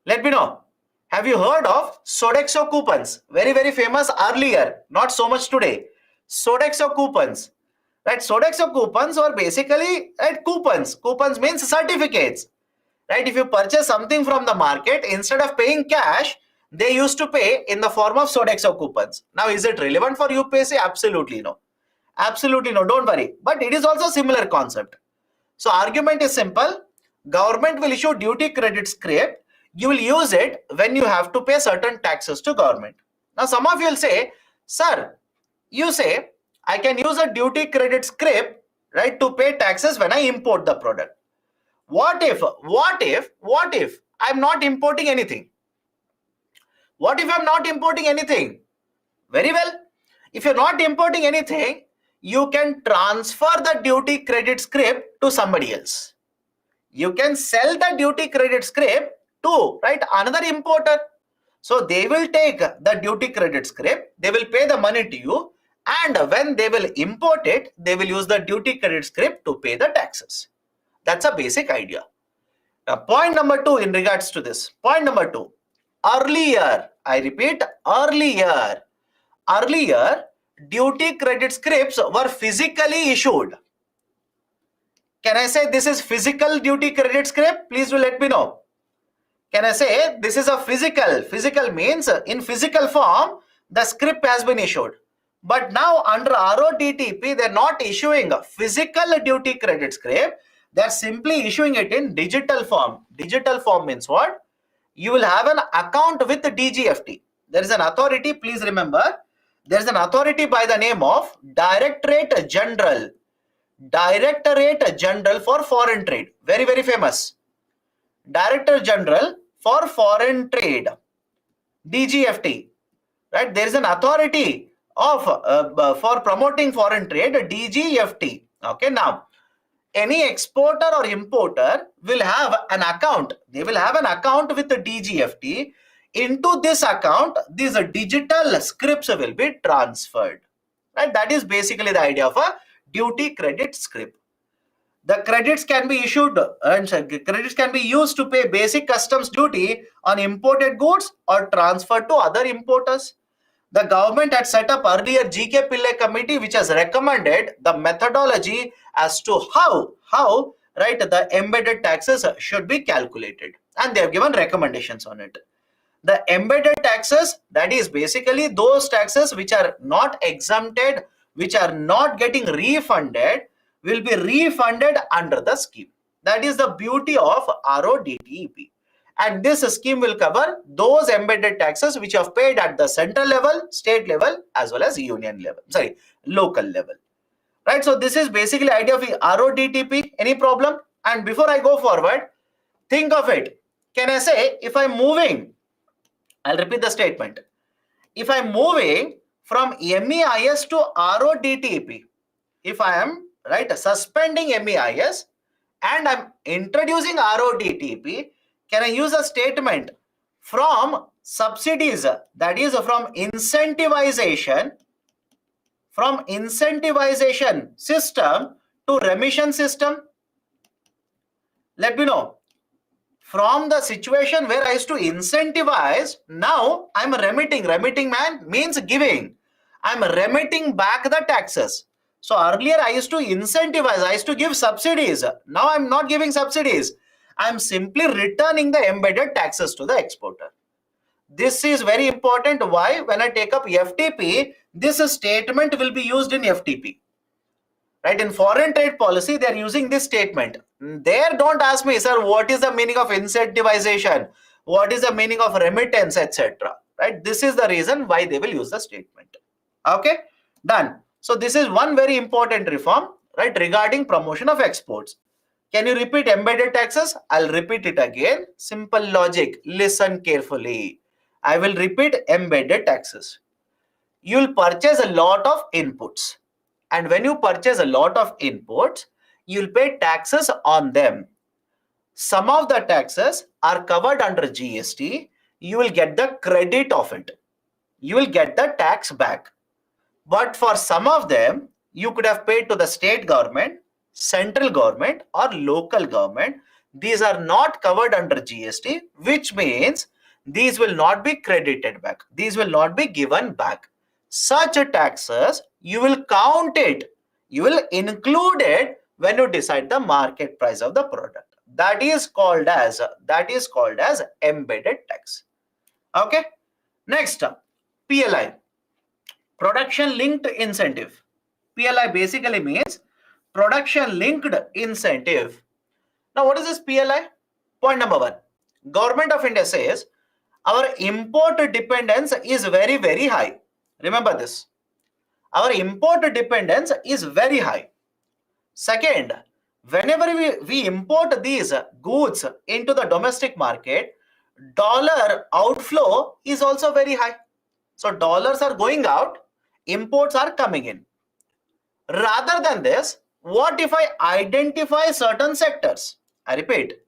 Let me know. Have you heard of Sodexo coupons? Very, very famous earlier, not so much today. Sodexo coupons. Right? Sodexo coupons are basically, right, coupons. Coupons means certificates. Right? If you purchase something from the market, instead of paying cash, they used to pay in the form of Sodexo coupons. Now, is it relevant for UPSC? Absolutely no. Absolutely no. Don't worry. But it is also similar concept. So argument is simple. Government will issue duty credit scrip. You will use it when you have to pay certain taxes to government. Now, some of you will say, sir, you say I can use a duty credit scrip, right, to pay taxes when I import the product. What if I'm not importing anything? What if I'm not importing anything? Very well. If you're not importing anything, you can transfer the duty credit scrip to somebody else. You can sell the duty credit scrip to, right, another importer. So they will take the duty credit scrip, they will pay the money to you, and when they will import it, they will use the duty credit scrip to pay the taxes. That's a basic idea. Now, point number 2 in regards to this. Point number 2. Earlier, I repeat, earlier, duty credit scrips were physically issued. Can I say this is physical duty credit scrip? Please do let me know. Can I say this is a physical? Physical means in physical form, the scrip has been issued. But now under RODTEP, they're not issuing a physical duty credit scrip. They're simply issuing it in digital form. Digital form means what? You will have an account with the DGFT. There is an authority, please remember, there is an authority by the name of Directorate General. Directorate General for Foreign Trade. Very, very famous. Director General for Foreign Trade. DGFT. Right? There is an authority of for promoting foreign trade, DGFT. Okay, now any exporter or importer will have an account. They will have an account with the DGFT. Into this account, these digital scripts will be transferred. Right? That is basically the idea of a duty credit scrip. The credits can be issued and credits can be used to pay basic customs duty on imported goods or transferred to other importers. The government had set up earlier GK Pillai committee, which has recommended the methodology as to how right, the embedded taxes should be calculated, and they have given recommendations on it. The embedded taxes, that is basically those taxes which are not exempted, which are not getting refunded, will be refunded under the scheme. That is the beauty of RODTEP. And this scheme will cover those embedded taxes which are paid at the central level, state level, as well as union level, local level. Right? So this is basically idea of RODTEP. Any problem? And before I go forward, think of it. Can I say if I'm moving, I'll repeat the statement. If I'm moving from MEIS to RODTEP, if I am, right, suspending MEIS and I'm introducing RODTEP, can I use a statement from subsidies, that is from incentivization system to remission system? Let me know. From the situation where I used to incentivize, now I'm remitting. Remitting, man, means giving. I'm remitting back the taxes. So earlier I used to incentivize, I used to give subsidies. Now I'm not giving subsidies. I'm simply returning the embedded taxes to the exporter. This is very important. Why? When I take up FTP, this statement will be used in FTP. Right? In foreign trade policy, they are using this statement. There, don't ask me, sir, what is the meaning of incentivization? What is the meaning of remittance, etc. Right? This is the reason why they will use the statement. Okay, done. So this is one very important reform, right, regarding promotion of exports. Can you repeat embedded taxes? I'll repeat it again. Simple logic. Listen carefully. I will repeat embedded taxes. You'll purchase a lot of inputs. And when you purchase a lot of inputs, you'll pay taxes on them. Some of the taxes are covered under GST. You will get the credit of it. You will get the tax back. But for some of them, you could have paid to the state government, central government, or local government. These are not covered under GST, which means these will not be credited back. These will not be given back. Such taxes, you will count it. You will include it when you decide the market price of the product. That is called as embedded tax. Okay. Next, PLI. Production linked incentive. PLI basically means production linked incentive. Now, what is this PLI? Point number one. Government of India says our import dependence is very, very high. Remember this. Our import dependence is very high. Second, whenever we import these goods into the domestic market, dollar outflow is also very high. So dollars are going out, imports are coming in. Rather than this, what if I identify certain sectors? I repeat,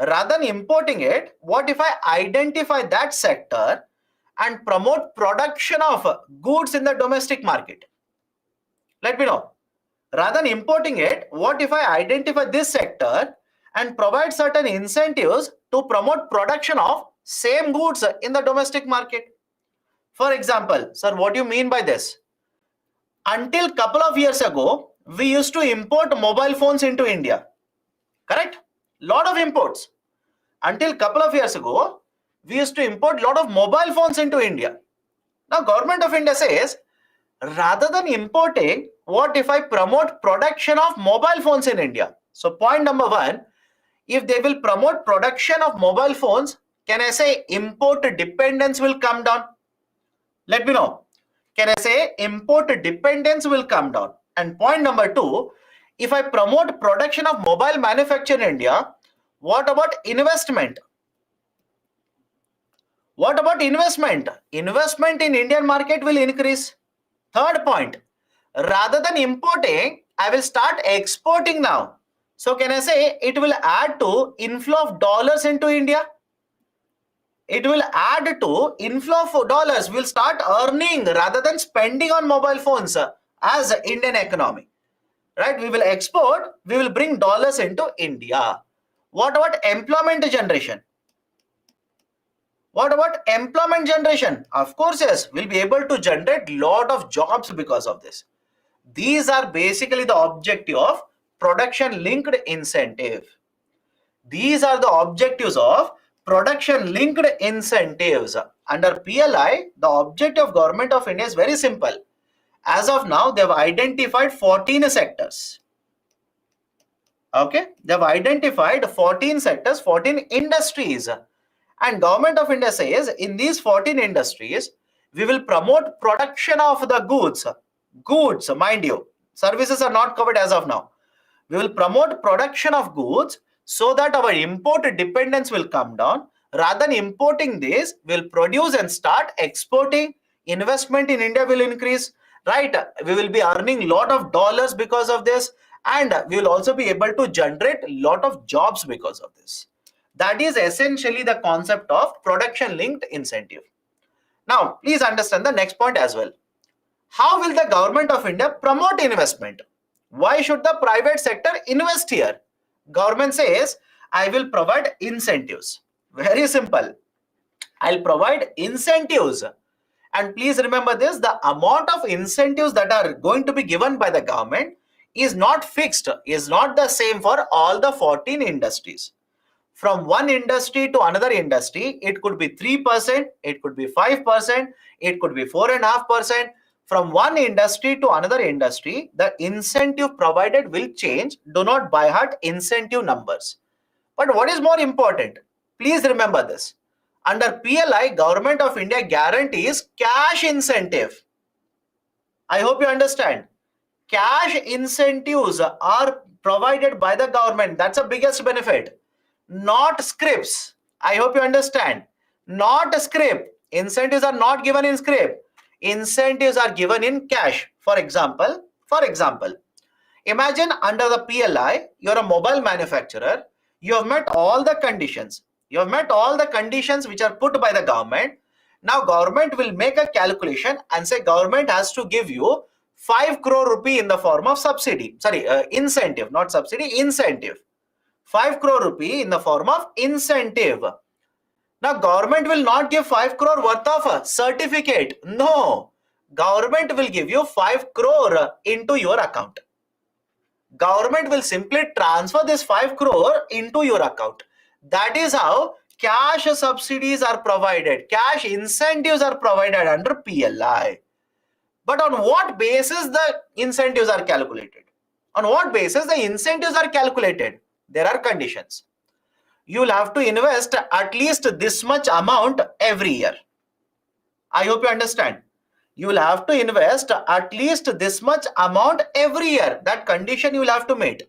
rather than importing it, what if I identify that sector and promote production of goods in the domestic market? Let me know. Rather than importing it, what if I identify this sector and provide certain incentives to promote production of same goods in the domestic market? For example, sir, what do you mean by this? Until couple of years ago, we used to import mobile phones into India. Correct? Lot of imports. Until couple of years ago, we used to import lot of mobile phones into India. Now, Government of India says, rather than importing, what if I promote production of mobile phones in India? So point number one, if they will promote production of mobile phones, can I say import dependence will come down? Let me know. Can I say import dependence will come down? And point number two, if I promote production of mobile manufacture in India, what about investment? What about investment? Investment in Indian market will increase. Third point, rather than importing, I will start exporting now. So can I say it will add to inflow of dollars into India? It will add to inflow of dollars. We'll start earning rather than spending on mobile phones as Indian economy. Right? We will export, we will bring dollars into India. What about employment generation? What about employment generation? Of course, yes, we'll be able to generate lot of jobs because of this. These are basically the objective of production linked incentive. These are the objectives of production linked incentives. Under PLI, the objective of Government of India is very simple. As of now, they have identified 14 sectors. Okay, they have identified 14 sectors, 14 industries. And Government of India says in these 14 industries, we will promote production of the goods. Goods, mind you, services are not covered as of now. We will promote production of goods so that our import dependence will come down. Rather than importing this, we'll produce and start exporting. Investment in India will increase, right? We will be earning lot of dollars because of this, and we will also be able to generate a lot of jobs because of this. That is essentially the concept of production linked incentive. Now, please understand the next point as well. How will the government of India promote investment? Why should the private sector invest here? Government says, I will provide incentives. Very simple. I'll provide incentives. And please remember this, the amount of incentives that are going to be given by the government is not fixed, is not the same for all the 14 industries. From one industry to another industry, it could be 3%, it could be 5%, it could be 4.5%. From one industry to another industry, the incentive provided will change. Do not by heart incentive numbers. But what is more important? Please remember this. Under PLI, Government of India guarantees cash incentive. I hope you understand. Cash incentives are provided by the government. That's the biggest benefit. Not scripts. I hope you understand. Not a script. Incentives are not given in script. Incentives are given in cash. For example, imagine under the PLI, you're a mobile manufacturer. You have met all the conditions. You have met all the conditions which are put by the government. Now government will make a calculation and say government has to give you 5 crore rupee in the form of subsidy. Sorry, incentive, not subsidy, incentive. 5 crore rupee in the form of incentive. Now government will not give 5 crore worth of a certificate. No. Government will give you 5 crore into your account. Government will simply transfer this 5 crore into your account. That is how cash subsidies are provided. Cash incentives are provided under PLI. But on what basis the incentives are calculated? On what basis the incentives are calculated? There are conditions. You will have to invest at least this much amount every year. I hope you understand. You will have to invest at least this much amount every year. That condition you will have to meet.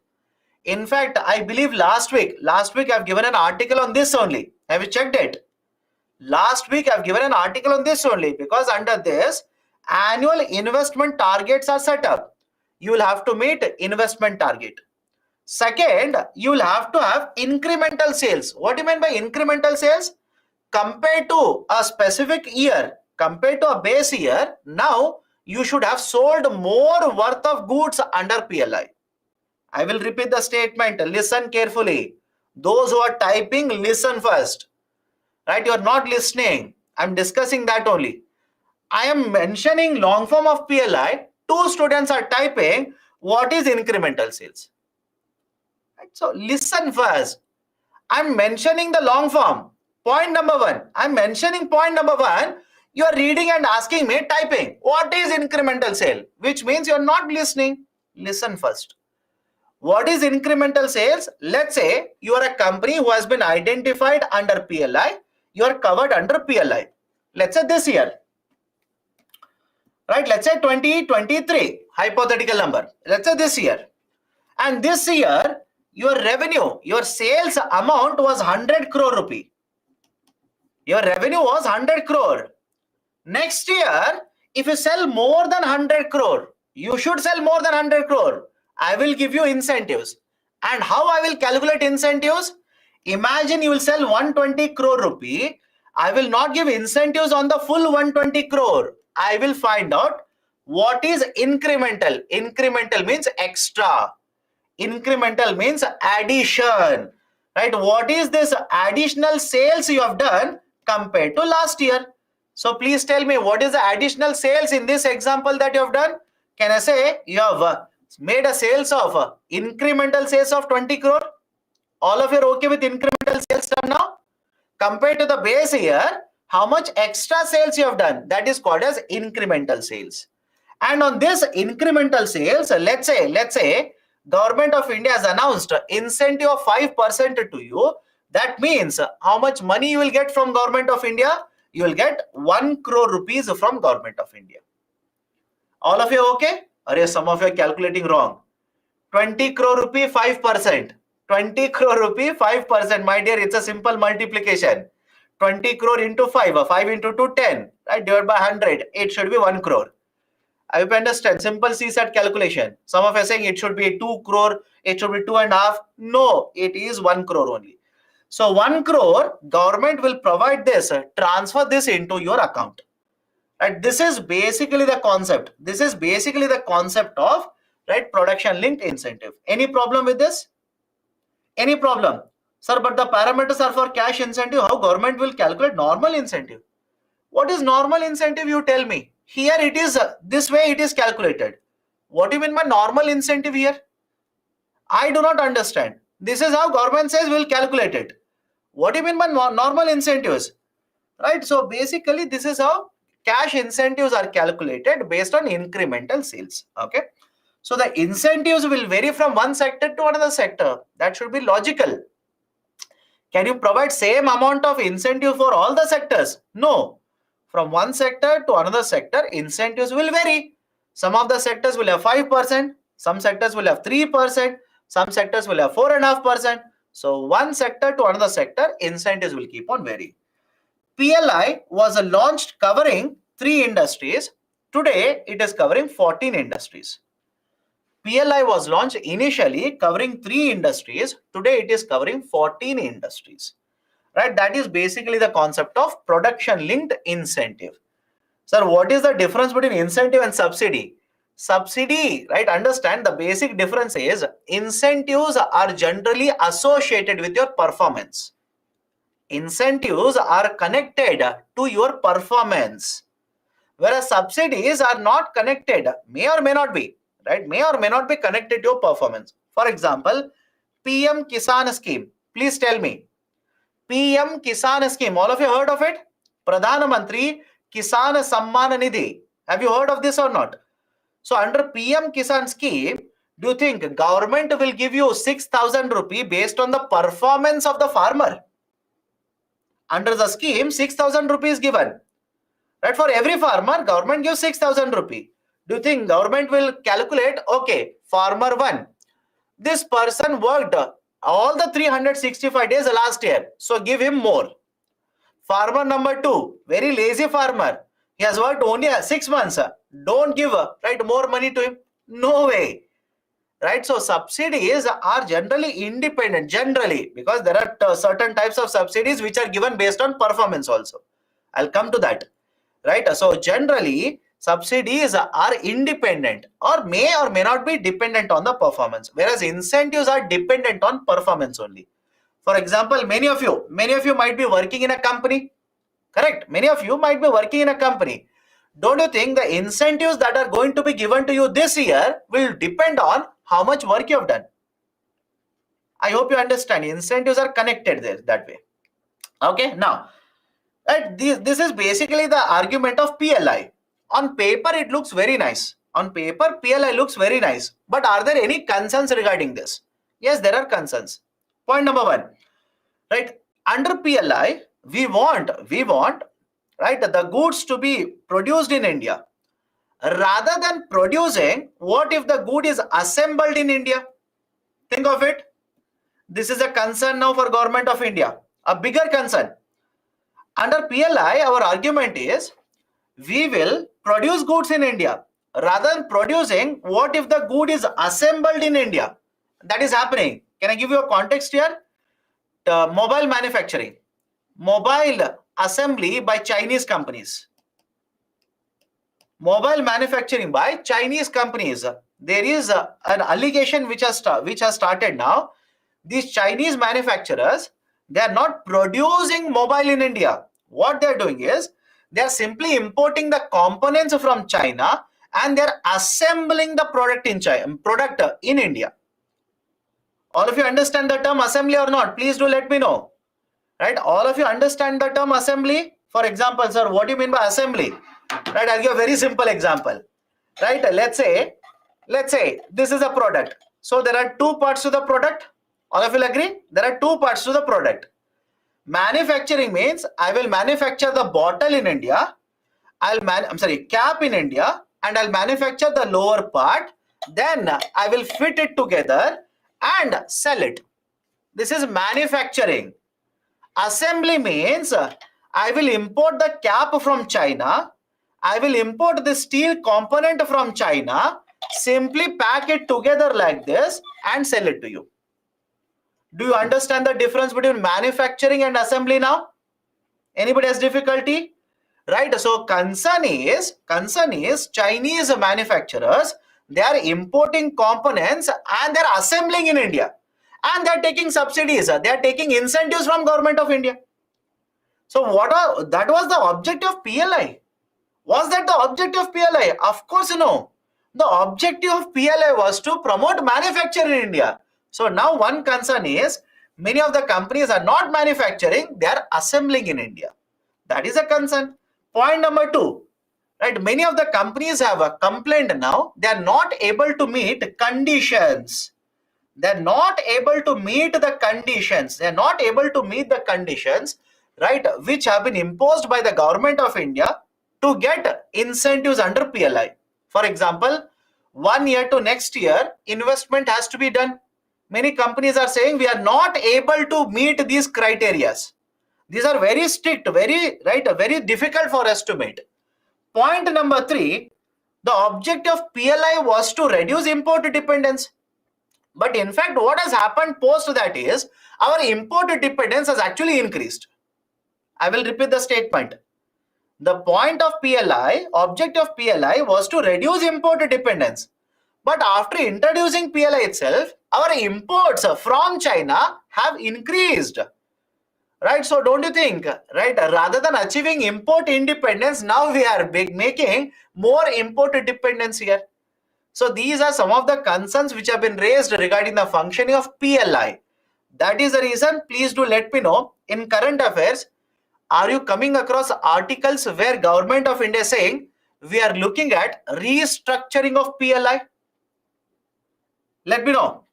In fact, I believe last week I've given an article on this only. Have you checked it? Last week I've given an article on this only, because under this, annual investment targets are set up. You will have to meet investment target. Second, you will have to have incremental sales. What do you mean by incremental sales? Compared to a specific year, compared to a base year, now you should have sold more worth of goods under PLI. I will repeat the statement. Listen carefully. Those who are typing, listen first. Right? You are not listening. I'm discussing that only. I am mentioning long form of PLI. 2 students are typing. What is incremental sales? Right? So listen first. I'm mentioning the long form. Point number 1. I'm mentioning point number 1. You are reading and asking me, typing. What is incremental sale? Which means you are not listening. Listen first. What is incremental sales? Let's say you are a company who has been identified under PLI. You are covered under PLI. Let's say this year. Right? Let's say 2023. Hypothetical number. Let's say this year. And this year, your revenue, your sales amount was 100 crore rupee. Your revenue was 100 crore. Next year, if you sell more than 100 crore, you should sell more than 100 crore. I will give you incentives. And how I will calculate incentives? Imagine you will sell 120 crore rupee. I will not give incentives on the full 120 crore. I will find out what is incremental. Incremental means extra. Incremental means addition. Right? What is this additional sales you have done compared to last year? So please tell me, what is the additional sales in this example that you have done? Can I say you have made a sales of incremental sales of 20 crore? All of you are okay with incremental sales done now? Compared to the base year, how much extra sales you have done? That is called as incremental sales. And on this incremental sales, let's say Government of India has announced incentive of 5% to you. That means how much money you will get from Government of India? You will get 1 crore rupees from Government of India. All of you okay? Or some of you are calculating wrong. 20 crore rupee 5%. 20 crore rupee 5%. My dear, it's a simple multiplication. 20 crore into 5. 5 into 2, 10. Right? Divided by 100. It should be 1 crore. I hope you understand. Simple CSAT calculation. Some of you are saying it should be 2 crore, it should be 2.5. No, it is 1 crore only. So 1 crore, government will provide this, transfer this into your account. Right? This is basically the concept. This is basically the concept of, right, production linked incentive. Any problem with this? Any problem? Sir, but the parameters are for cash incentive. How government will calculate normal incentive? What is normal incentive? You tell me. Here it is, this way it is calculated. What do you mean by normal incentive here? I do not understand. This is how government says we'll calculate it. What do you mean by normal incentives? Right? So basically this is how cash incentives are calculated based on incremental sales. Okay. So the incentives will vary from one sector to another sector. That should be logical. Can you provide same amount of incentive for all the sectors? No. From one sector to another sector, incentives will vary. Some of the sectors will have 5%, some sectors will have 3%, some sectors will have 4.5%. So one sector to another sector, incentives will keep on varying. PLI was launched covering 3 industries. Today, it is covering 14 industries. PLI was launched initially covering 3 industries. Today, it is covering 14 industries. Right? That is basically the concept of production linked incentive. Sir, what is the difference between incentive and subsidy? Subsidy, right? Understand the basic difference is incentives are generally associated with your performance. Incentives are connected to your performance, whereas subsidies are not connected, may or may not be, right? May or may not be connected to your performance. For example, PM Kisan scheme. Please tell me. PM Kisan scheme, all of you heard of it? Pradhan Mantri Kisan Samman Nidhi. Have you heard of this or not? So under PM Kisan scheme, do you think government will give you 6,000 rupee based on the performance of the farmer? Under the scheme, 6,000 rupees given. Right? For every farmer, government gives 6,000 rupee. Do you think government will calculate, okay, farmer 1, this person worked all the 365 days last year, so give him more. Farmer number 2, very lazy farmer, he has worked only 6 months, don't give, right, more money to him. No way. Right? So subsidies are generally independent, generally, because there are certain types of subsidies which are given based on performance also. I'll come to that. Right? So generally subsidies are independent or may not be dependent on the performance, whereas incentives are dependent on performance only. For example, many of you might be working in a company. Correct? Many of you might be working in a company. Don't you think the incentives that are going to be given to you this year will depend on how much work you have done? I hope you understand. Incentives are connected there that way. Okay, now, right, this is basically the argument of PLI. On paper, it looks very nice. On paper, PLI looks very nice. But are there any concerns regarding this? Yes, there are concerns. Point number 1, right? Under PLI, we want, right, the goods to be produced in India. Rather than producing, what if the good is assembled in India? Think of it. This is a concern now for Government of India, a bigger concern. Under PLI, our argument is we will produce goods in India. Rather than producing, what if the good is assembled in India? That is happening. Can I give you a context here? Mobile manufacturing, mobile assembly by Chinese companies. Mobile manufacturing by Chinese companies. There is an allegation which has started now. These Chinese manufacturers, they are not producing mobile in India. What they are doing is they are simply importing the components from China and they are assembling the product in India. All of you understand the term assembly or not? Please do let me know. Right? All of you understand the term assembly? For example, sir, what do you mean by assembly? Right? I'll give a very simple example. Right? Let's say this is a product. So there are 2 parts to the product. All of you agree? There are 2 parts to the product. Manufacturing means I will manufacture the bottle in India. Cap in India, and I'll manufacture the lower part. Then I will fit it together and sell it. This is manufacturing. Assembly means I will import the cap from China I will import the steel component from China, simply pack it together like this and sell it to you. Do you understand the difference between manufacturing and assembly now? Anybody has difficulty? Right? So concern is Chinese manufacturers, they are importing components and they're assembling in India. And they're taking subsidies, they're taking incentives from government of India. So that was the objective of PLI. Was that the objective of PLI? Of course no. The objective of PLI was to promote manufacturing in India. So now one concern is many of the companies are not manufacturing, they are assembling in India. That is a concern. Point number 2, right? Many of the companies have complained now, they are not able to meet conditions. They are not able to meet the conditions. They are not able to meet the conditions, right, which have been imposed by the government of India to get incentives under PLI. For example, 1 year to next year, investment has to be done. Many companies are saying we are not able to meet these criteria. These are very strict, very difficult for us to meet. Point number 3, the objective of PLI was to reduce import dependence. But in fact, what has happened post that is our import dependence has actually increased. I will repeat the statement. The point of PLI, objective of PLI was to reduce import dependence. But after introducing PLI itself, our imports from China have increased. Right? So don't you think, right, rather than achieving import independence, now we are making more import dependence here. So these are some of the concerns which have been raised regarding the functioning of PLI. That is the reason, please do let me know, in current affairs, are you coming across articles where government of India is saying we are looking at restructuring of PLI? Let me know.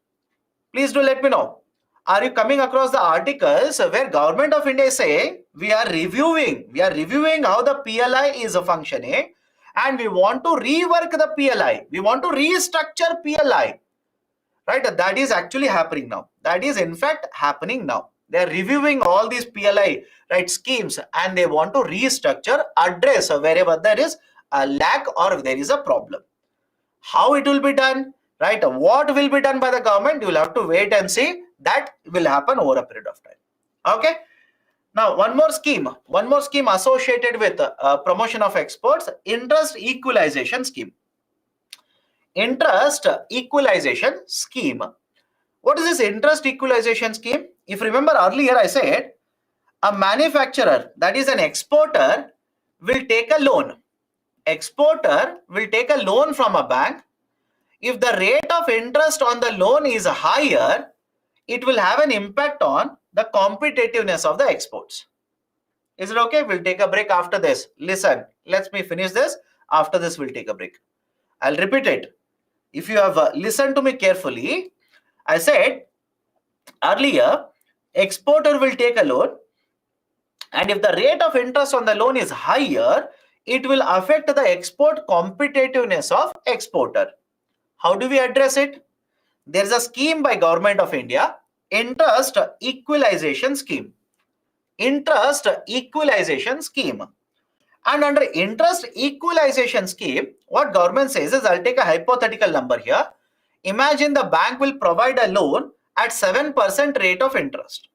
Please do let me know. Are you coming across the articles where government of India is saying we are reviewing how the PLI is functioning and we want to rework the PLI. We want to restructure PLI. Right? That is actually happening now. That is in fact happening now. They are reviewing all these PLI, right, schemes and they want to restructure, address wherever there is a lack or there is a problem. How it will be done, right? What will be done by the government? You will have to wait and see. That will happen over a period of time. Okay. Now, one more scheme associated with promotion of exports, interest equalization scheme. Interest equalization scheme. What is this interest equalization scheme? If you remember earlier, I said a manufacturer, that is an exporter, will take a loan. Exporter will take a loan from a bank. If the rate of interest on the loan is higher, it will have an impact on the competitiveness of the exports. Is it okay? We'll take a break after this. Listen, let me finish this. After this, we'll take a break. I'll repeat it. If you have listened to me carefully, I said earlier, exporter will take a loan, and if the rate of interest on the loan is higher, it will affect the export competitiveness of exporter. How do we address it? There is a scheme by Government of India, interest equalization scheme. Interest equalization scheme. And under interest equalization scheme, what government says is, I'll take a hypothetical number here. Imagine the bank will provide a loan at 7% rate of interest.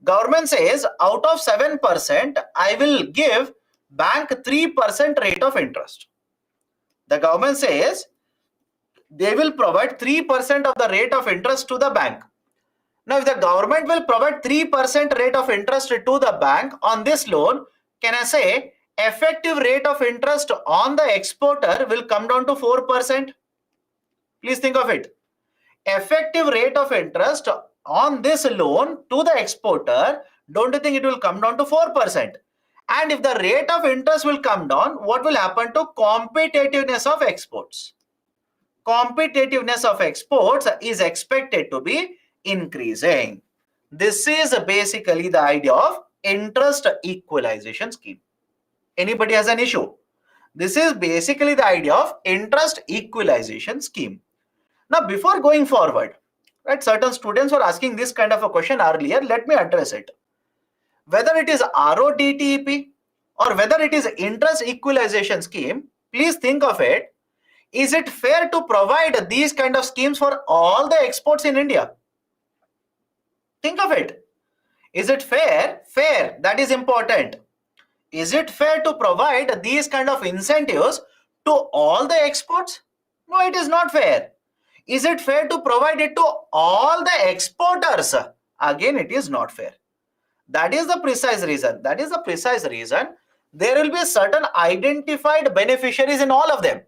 Government says out of 7%, I will give bank 3% rate of interest. The government says they will provide 3% of the rate of interest to the bank. Now, if the government will provide 3% rate of interest to the bank on this loan, can I say effective rate of interest on the exporter will come down to 4%? Please think of it. Effective rate of interest on this loan to the exporter, don't you think it will come down to 4%? And if the rate of interest will come down, what will happen to competitiveness of exports? Competitiveness of exports is expected to be increasing. This is basically the idea of interest equalization scheme. Anybody has an issue? This is basically the idea of interest equalization scheme. Now, before going forward, right, certain students were asking this kind of a question earlier. Let me address it. Whether it is RODTEP or whether it is interest equalization scheme, please think of it. Is it fair to provide these kind of schemes for all the exports in India? Think of it. Is it fair? Fair, that is important. Is it fair to provide these kind of incentives to all the exports? No, it is not fair. Is it fair to provide it to all the exporters? Again, it is not fair. That is the precise reason. That is the precise reason. There will be certain identified beneficiaries in all of them.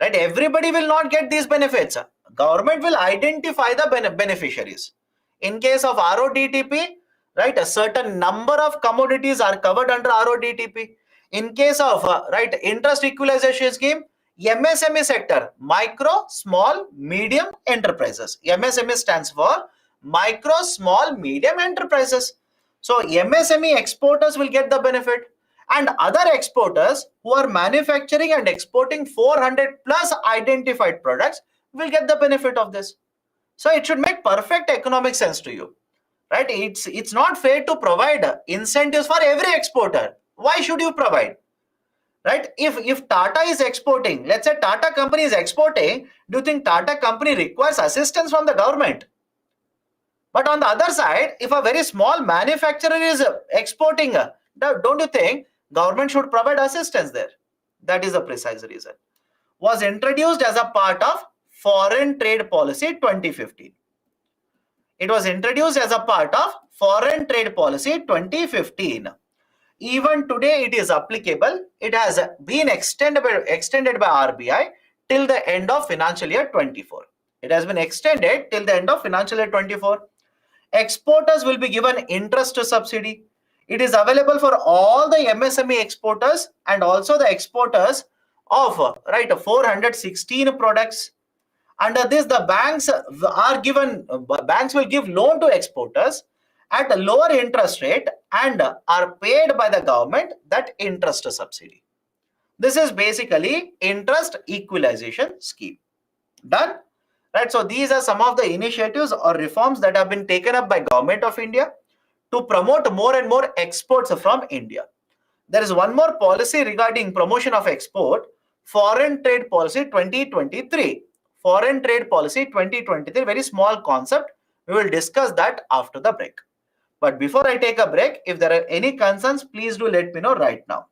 Right? Everybody will not get these benefits. Government will identify the beneficiaries. In case of RODTP, right, a certain number of commodities are covered under RODTP. In case of right, interest equalization scheme, MSME sector, micro, small, medium enterprises. MSME stands for micro, small, medium enterprises. So MSME exporters will get the benefit, and other exporters who are manufacturing and exporting 400 plus identified products will get the benefit of this. So it should make perfect economic sense to you, right? It's not fair to provide incentives for every exporter. Why should you provide? Right? If Tata is exporting, let's say Tata company is exporting, do you think Tata company requires assistance from the government? But on the other side, if a very small manufacturer is exporting, don't you think government should provide assistance there? That is the precise reason. Was introduced as a part of Foreign Trade Policy 2015. It was introduced as a part of Foreign Trade Policy 2015. Even today it is applicable. It has been extended by RBI till the end of financial year 24. It has been extended till the end of financial year 24. Exporters will be given interest subsidy. It is available for all the MSME exporters and also the exporters of 416 products. Under this, the banks will give loan to exporters at a lower interest rate and are paid by the government that interest subsidy. This is basically interest equalization scheme. Done? Right, so these are some of the initiatives or reforms that have been taken up by Government of India to promote more and more exports from India. There is one more policy regarding promotion of export, Foreign Trade Policy 2023. Foreign Trade Policy 2023, very small concept. We will discuss that after the break. But before I take a break, if there are any concerns, please do let me know right now.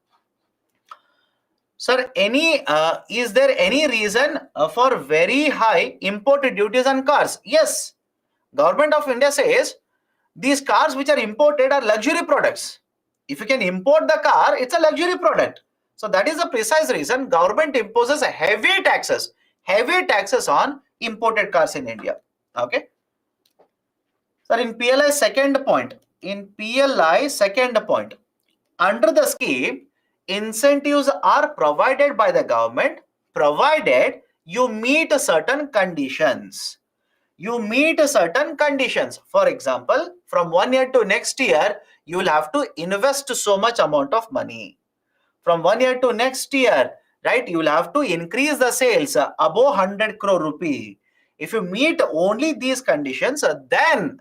Sir, is there any reason for very high import duties on cars? Yes. Government of India says these cars which are imported are luxury products. If you can import the car, it's a luxury product. So that is the precise reason government imposes heavy taxes on imported cars in India. Okay. Sir, in PLI second point, under the scheme, incentives are provided by the government provided you meet certain conditions. For example, from 1 year to next year, you will have to invest so much amount of money. From 1 year to next year, right, you will have to increase the sales above 100 crore rupee. If you meet only these conditions, then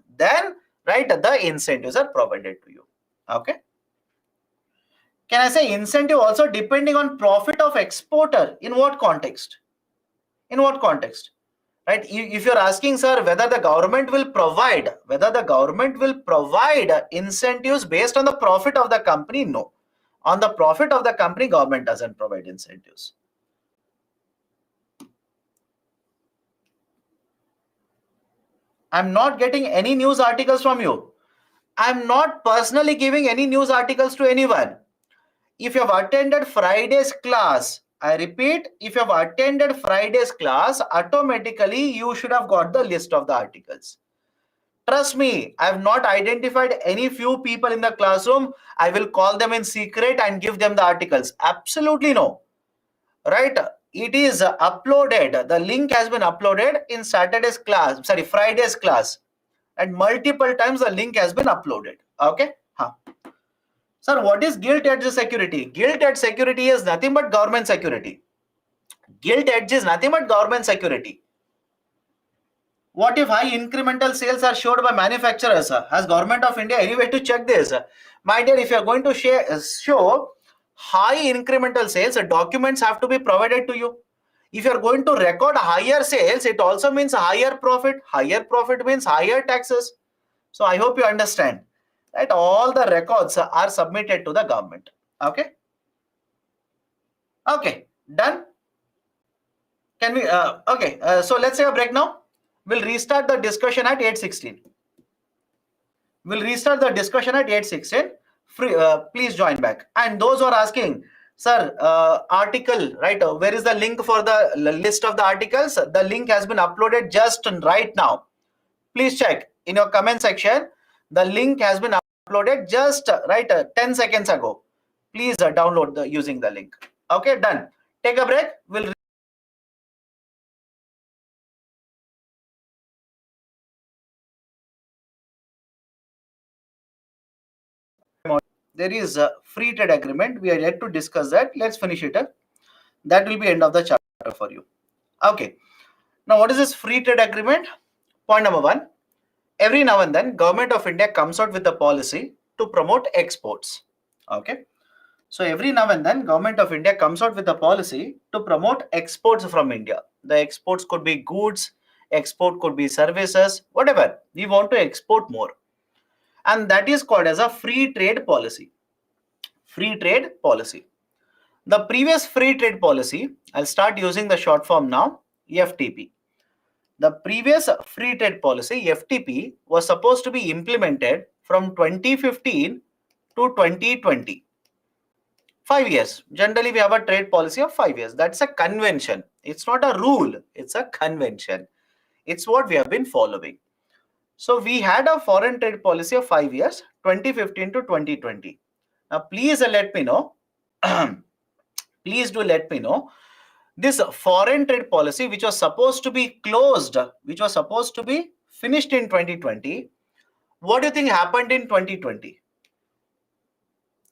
right, the incentives are provided to you. Okay. Can I say incentive also depending on profit of exporter? In what context? Right? If you're asking, sir, whether the government will provide incentives based on the profit of the company, no. On the profit of the company, government doesn't provide incentives. I'm not getting any news articles from you. I'm not personally giving any news articles to anyone. If you have attended Friday's class, I repeat, if you have attended Friday's class, automatically you should have got the list of the articles. Trust me, I have not identified any few people in the classroom. I will call them in secret and give them the articles. Absolutely no. Right? It is uploaded. The link has been uploaded in Friday's class. And multiple times the link has been uploaded. Okay? Sir, what is gilt-edged security? Gilt-edged security is nothing but government security. Gilt-edged is nothing but government security. What if high incremental sales are showed by manufacturers? Has Government of India any way to check this? My dear, if you are going to show high incremental sales, documents have to be provided to you. If you are going to record higher sales, it also means higher profit. Higher profit means higher taxes. So I hope you understand that all the records are submitted to the government. Okay. Okay. Done. Can we? Okay. So let's take a break now. We'll restart the discussion at 8:16. We'll restart the discussion at 8:16. Please join back. And those who are asking, sir, article, right? Where is the link for the list of the articles? The link has been uploaded just right now. Please check in your comment section. The link has been uploaded just 10 seconds ago. Please download using the link. Okay, done. Take a break. We'll there is a free trade agreement. We are yet to discuss that. Let's finish it up. That will be end of the chapter for you. Okay. Now, what is this free trade agreement? Point number one. Every now and then, Government of India comes out with a policy to promote exports. Okay. So every now and then, Government of India comes out with a policy to promote exports from India. The exports could be goods, export could be services, whatever. We want to export more. And that is called as a free trade policy. Free trade policy. The previous free trade policy, I'll start using the short form now, FTP. The previous free trade policy, FTP, was supposed to be implemented from 2015 to 2020. 5 years. Generally, we have a trade policy of 5 years. That's a convention. It's not a rule. It's a convention. It's what we have been following. So we had a foreign trade policy of 5 years, 2015 to 2020. Now, please let me know. Please do let me know. This foreign trade policy, which was supposed to be closed, which was supposed to be finished in 2020, what do you think happened in 2020?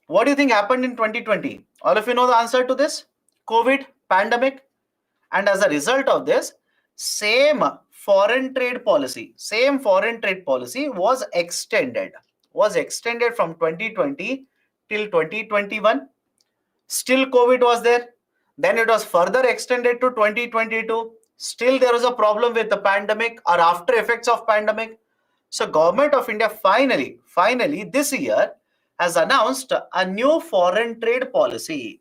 What do you think happened in 2020? All of you know the answer to this? COVID, pandemic. And as a result of this, same foreign trade policy was extended from 2020 till 2021. Still COVID was there. Then it was further extended to 2022. Still there was a problem with the pandemic or after effects of pandemic. So Government of India finally this year has announced a new foreign trade policy.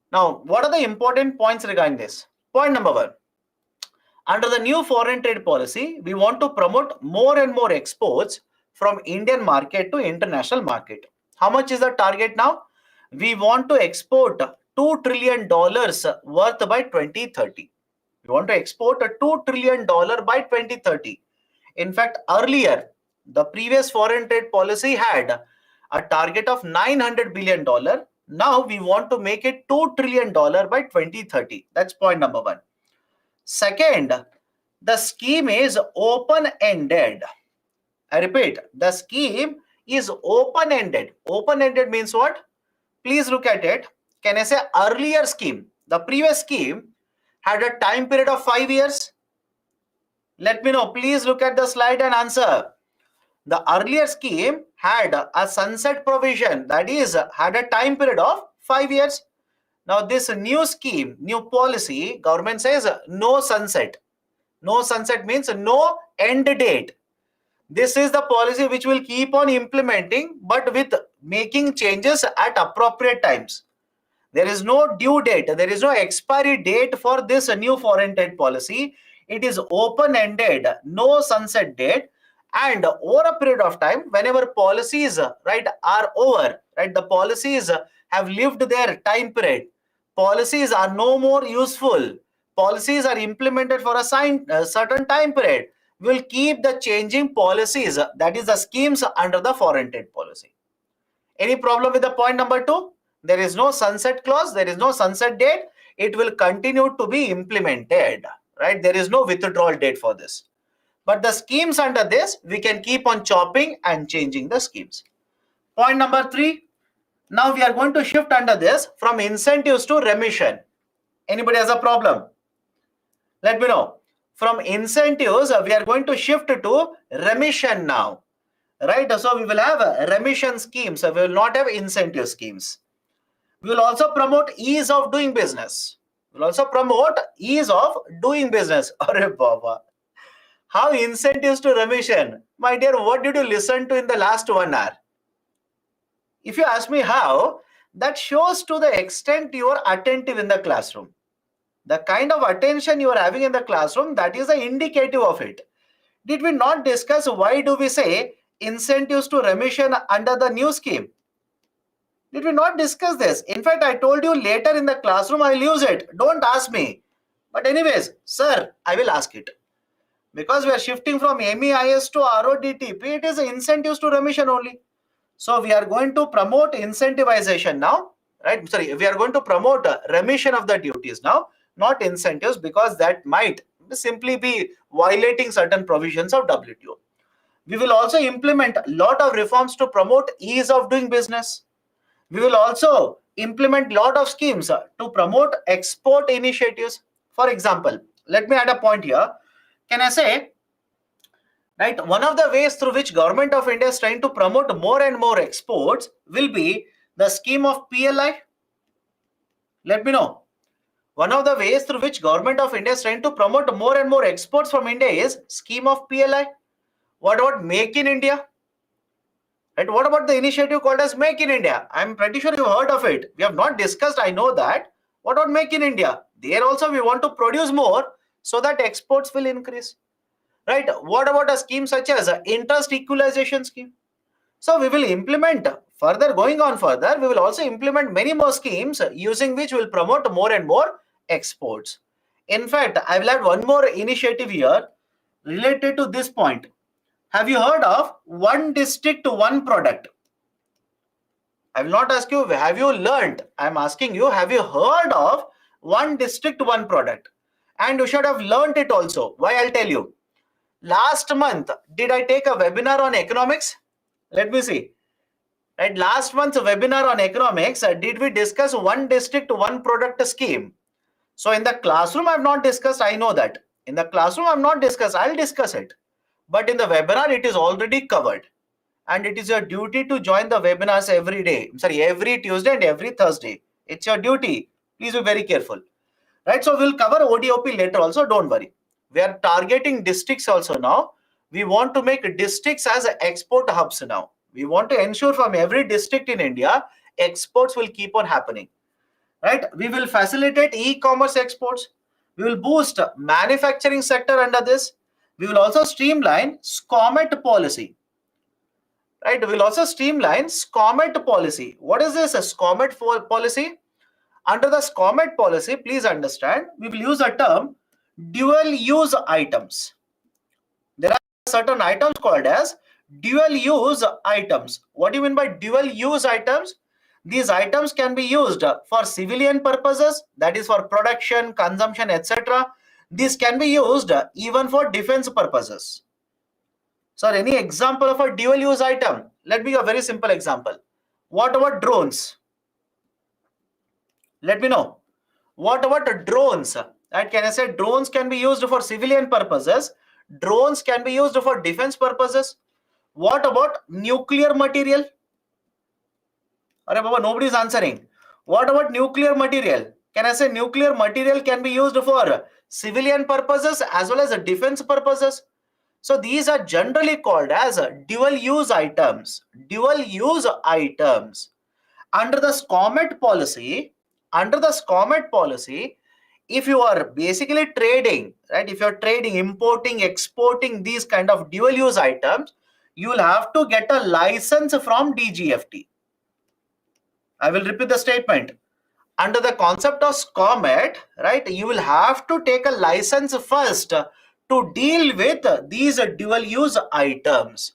Now, what are the important points regarding this? Point number one. Under the new foreign trade policy, we want to promote more and more exports from Indian market to international market. How much is the target now? We want to export $2 trillion worth by 2030. We want to export a $2 trillion by 2030. In fact, earlier, the previous foreign trade policy had a target of $900 billion. Now we want to make it $2 trillion by 2030. That's point number one. Second, the scheme is open-ended. I repeat, the scheme is open-ended. Open-ended means what? Please look at it. Can I say earlier scheme? The previous scheme had a time period of 5 years. Let me know. Please look at the slide and answer. The earlier scheme had a sunset provision, that is, had a time period of 5 years. Now this new scheme, new policy, government says no sunset. No sunset means no end date. This is the policy which will keep on implementing, but with making changes at appropriate times. There is no due date. There is no expiry date for this new foreign trade policy. It is open-ended, no sunset date. And over a period of time, whenever policies are over, the policies have lived their time period, policies are no more useful, policies are implemented for a certain time period, we will keep the changing policies, that is the schemes under the foreign trade policy. Any problem with the point number two? There is no sunset clause, there is no sunset date. It will continue to be implemented, right? There is no withdrawal date for this. But the schemes under this, we can keep on chopping and changing the schemes. Point number three. Now we are going to shift under this from incentives to remission. Anybody has a problem? Let me know. From incentives, we are going to shift to remission now. Right? So we will have remission schemes. We will not have incentive schemes. We will also promote ease of doing business. We will also promote ease of doing business. Arre Baba. How incentives to remission? My dear, what did you listen to in the last 1 hour? If you ask me how, that shows to the extent you are attentive in the classroom. The kind of attention you are having in the classroom, that is the indicative of it. Did we not discuss why do we say incentives to remission under the new scheme? Did we not discuss this? In fact, I told you later in the classroom I will use it. Don't ask me. But anyways, sir, I will ask it. Because we are shifting from MEIS to RODTP, it is incentives to remission only. So we are going to promote incentivization now, right? Sorry, we are going to promote remission of the duties now, not incentives, because that might simply be violating certain provisions of WTO. We will also implement a lot of reforms to promote ease of doing business. We will also implement lot of schemes to promote export initiatives. For example, let me add a point here. Can I say, right, one of the ways through which Government of India is trying to promote more and more exports will be the scheme of PLI? Let me know. One of the ways through which Government of India is trying to promote more and more exports from India is scheme of PLI. What about Make in India? Right? What about the initiative called as Make in India? I'm pretty sure you've heard of it. We have not discussed, I know that. What about Make in India? There also we want to produce more so that exports will increase. Right? What about a scheme such as interest equalization scheme? So we will implement further, going on further, we will also implement many more schemes using which we will promote more and more exports. In fact, I will add one more initiative here related to this point. Have you heard of one district, one product? I will not ask you, have you learned? I am asking you, have you heard of one district, one product? And you should have learned it also. Why? I'll tell you. Last month, did I take a webinar on economics? Let me see. Right, last month's webinar on economics, did we discuss one district, one product scheme? So in the classroom, I have not discussed, I know that. In the classroom, I have not discussed, I'll discuss it. But in the webinar, it is already covered. And it is your duty to join the webinars every day. Sorry, every Tuesday and every Thursday. It's your duty. Please be very careful. Right, so we'll cover ODOP later also, don't worry. We are targeting districts also now. We want to make districts as export hubs now. We want to ensure from every district in India, exports will keep on happening. Right? We will facilitate e-commerce exports. We will boost manufacturing sector under this. We will also streamline SCOMET policy. Right? We will also streamline SCOMET policy. What is this, a SCOMET policy? Under the SCOMET policy, please understand, we will use a term dual use items. There are certain items called as dual use items. What do you mean by dual use items? These items can be used for civilian purposes, that is for production, consumption, etc. These can be used even for defense purposes. So any example of a dual use item? Let me give a very simple example. What about drones? Let me know. What about drones? Right? Can I say drones can be used for civilian purposes? Drones can be used for defense purposes. What about nuclear material? Arre Baba, nobody is answering. What about nuclear material? Can I say nuclear material can be used for civilian purposes as well as defense purposes? So these are generally called as dual use items. Dual use items. Under the SCOMET policy, if you are basically trading, right? If you're trading, importing, exporting these kind of dual use items, you will have to get a license from DGFT. I will repeat the statement. Under the concept of SCOMET, right, you will have to take a license first to deal with these dual use items.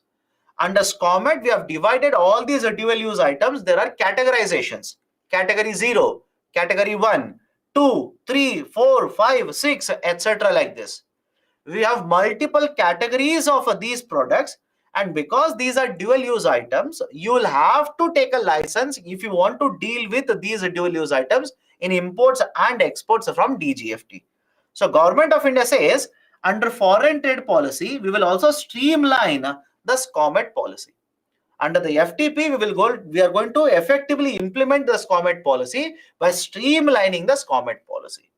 Under SCOMET, we have divided all these dual use items. There are categorizations. Category 0, Category 1, 2, 3, 4, 5, 6, etc. like this. We have multiple categories of these products, and because these are dual use items, you will have to take a license if you want to deal with these dual use items in imports and exports from DGFT. So Government of India says under foreign trade policy, we will also streamline the SCOMET policy. Under the FTP, we are going to effectively implement the SCOMET policy by streamlining the SCOMET policy.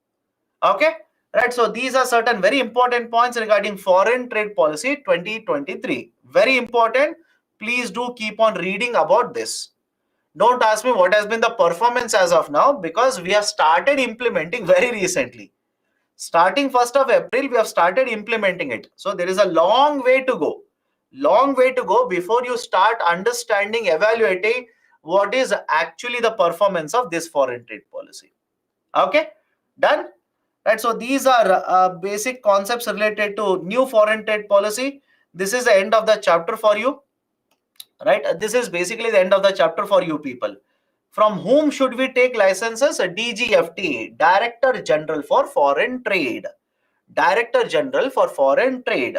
Okay, right. So these are certain very important points regarding foreign trade policy 2023. Very important. Please do keep on reading about this. Don't ask me what has been the performance as of now, because we have started implementing very recently. Starting 1st of April, we have started implementing it. So there is a long way to go. Long way to go before you start understanding, evaluating what is actually the performance of this foreign trade policy. Okay, done? Right, so these are basic concepts related to new foreign trade policy. This is the end of the chapter for you. Right, this is basically the end of the chapter for you people. From whom should we take licenses? DGFT, Director General for Foreign Trade. Director General for Foreign Trade.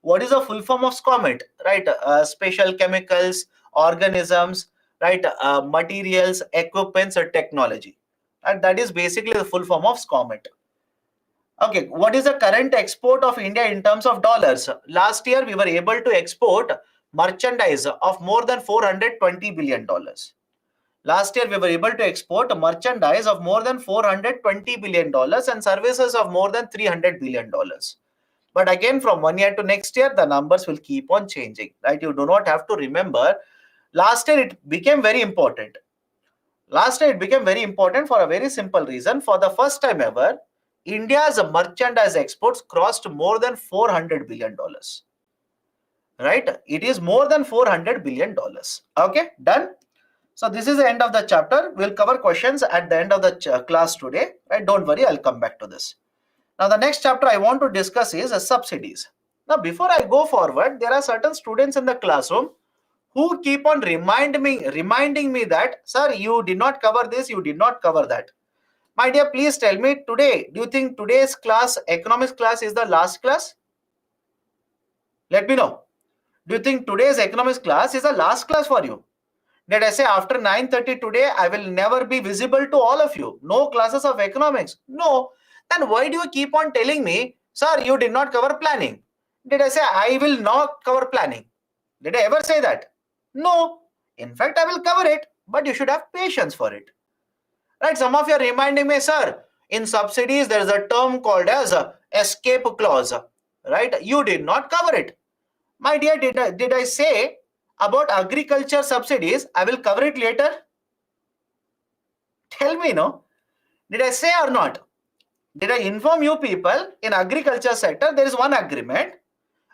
What is the full form of SCOMET? Right, special chemicals, organisms, right, materials, equipments, or technology. And that is basically the full form of SCOMET. Okay, what is the current export of India in terms of dollars? Last year, we were able to export merchandise of more than $420 billion. Last year, we were able to export merchandise of more than $420 billion and services of more than $300 billion. But again, from one year to next year, the numbers will keep on changing, right? You do not have to remember. Last year, it became very important. Last year, it became very important for a very simple reason. For the first time ever, India's merchandise exports crossed more than $400 billion. Right? It is more than $400 billion. Okay, done? So this is the end of the chapter. We'll cover questions at the end of the class today. Right? Don't worry, I'll come back to this. Now, the next chapter I want to discuss is subsidies. Now, before I go forward, there are certain students in the classroom who keep on reminding me that, sir, you did not cover this, you did not cover that. My dear, please tell me today, do you think today's class, economics class, is the last class? Let me know. Do you think today's economics class is the last class for you? Did I say after 9:30 today, I will never be visible to all of you? No classes of economics? No. Then why do you keep on telling me, sir, you did not cover planning? Did I say I will not cover planning? Did I ever say that? No. In fact, I will cover it, but you should have patience for it. Right, some of you are reminding me, sir, in subsidies, there is a term called as a escape clause. Right, you did not cover it. My dear, did I say about agriculture subsidies, I will cover it later? Tell me, no? Did I say or not? Did I inform you people in agriculture sector, there is one agreement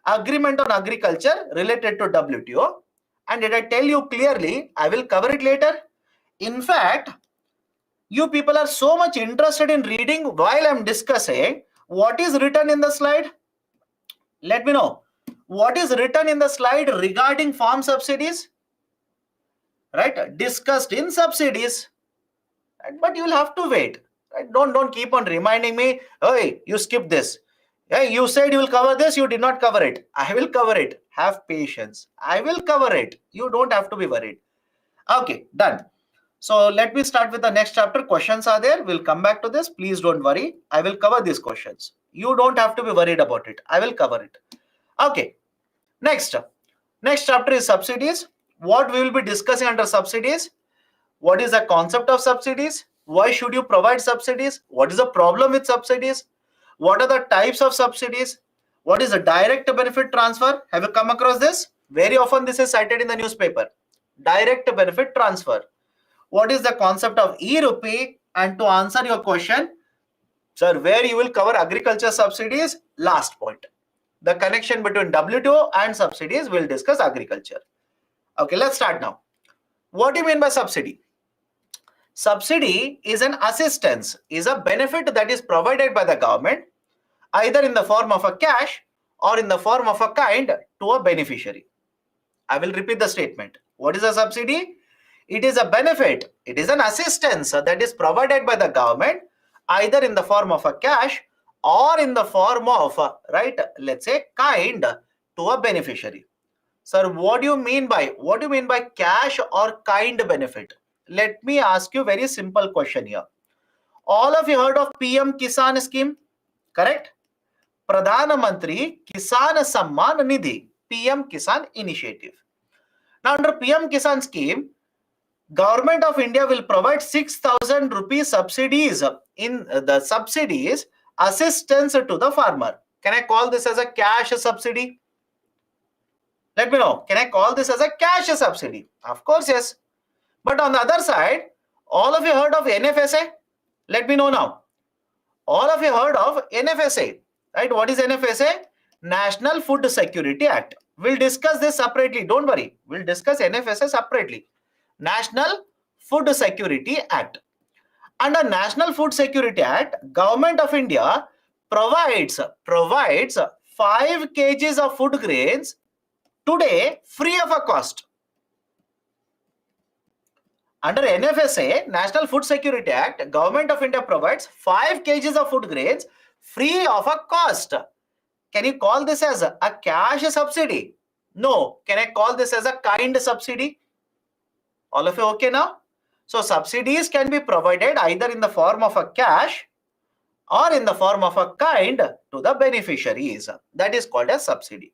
on agriculture related to WTO. And did I tell you clearly, I will cover it later? In fact, you people are so much interested in reading while I'm discussing. What is written in the slide? Let me know. What is written in the slide regarding farm subsidies? Right? Discussed in subsidies. Right? But you'll have to wait. Right? Don't keep on reminding me, hey, you skipped this. Hey, you said you will cover this, you did not cover it. I will cover it. Have patience. I will cover it. You don't have to be worried. Okay, done. So let me start with the next chapter. Questions are there. We'll come back to this. Please don't worry. I will cover these questions. You don't have to be worried about it. I will cover it. Okay. Next chapter is subsidies. What we will be discussing under subsidies? What is the concept of subsidies? Why should you provide subsidies? What is the problem with subsidies? What are the types of subsidies? What is a direct benefit transfer? Have you come across this? Very often this is cited in the newspaper. Direct benefit transfer. What is the concept of e-rupee? And to answer your question, sir, where you will cover agriculture subsidies, last point. The connection between WTO and subsidies, we'll discuss agriculture. Okay, let's start now. What do you mean by subsidy? Subsidy is an assistance, is a benefit that is provided by the government, either in the form of a cash or in the form of a kind to a beneficiary. I will repeat the statement. What is a subsidy? It is a benefit, it is an assistance that is provided by the government, either in the form of a cash or in the form of, right, let's say, kind to a beneficiary. Sir, what do you mean by cash or kind benefit? Let me ask you a very simple question here. All of you heard of PM Kisan scheme? Correct? Pradhan Mantri Kisan Samman Nidhi, PM Kisan Initiative. Now under PM Kisan scheme, Government of India will provide 6,000 rupees subsidies in the subsidies assistance to the farmer. Can I call this as a cash subsidy? Let me know. Can I call this as a cash subsidy? Of course, yes. But on the other side, all of you heard of NFSA? Let me know now. All of you heard of NFSA, right? What is NFSA? National Food Security Act. We'll discuss this separately. Don't worry. We'll discuss NFSA separately. National Food Security Act. Under National Food Security Act, Government of India provides 5 kgs of food grains today free of a cost. Under NFSA, National Food Security Act, Government of India provides 5 kgs of food grains free of a cost. Can you call this as a cash subsidy? No. Can I call this as a kind subsidy? All of you okay now? So subsidies can be provided either in the form of a cash or in the form of a kind to the beneficiaries. That is called as subsidy.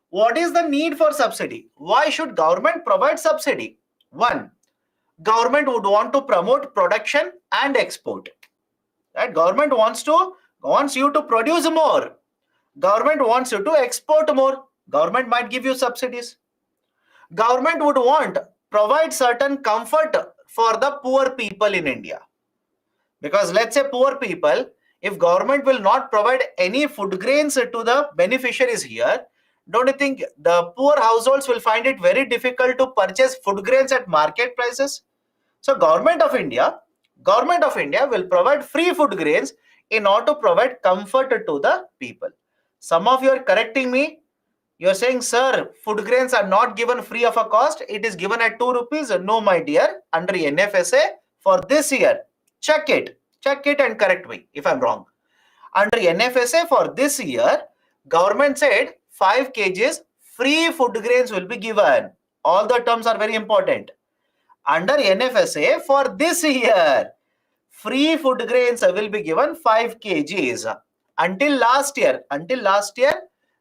What is the need for subsidy? Why should government provide subsidy? One, government would want to promote production and export. Right? Government wants you to produce more. Government wants you to export more. Government might give you subsidies. Government would provide certain comfort for the poor people in India. Because let's say poor people, if government will not provide any food grains to the beneficiaries here, don't you think the poor households will find it very difficult to purchase food grains at market prices? So Government of India will provide free food grains in order to provide comfort to the people. Some of you are correcting me. You are saying, sir, food grains are not given free of a cost. It is given at 2 rupees. No, my dear, under NFSA for this year. Check it and correct me if I'm wrong. Under NFSA for this year, government said 5 kgs free food grains will be given. All the terms are very important. Under NFSA for this year, free food grains will be given 5 kgs. Until last year,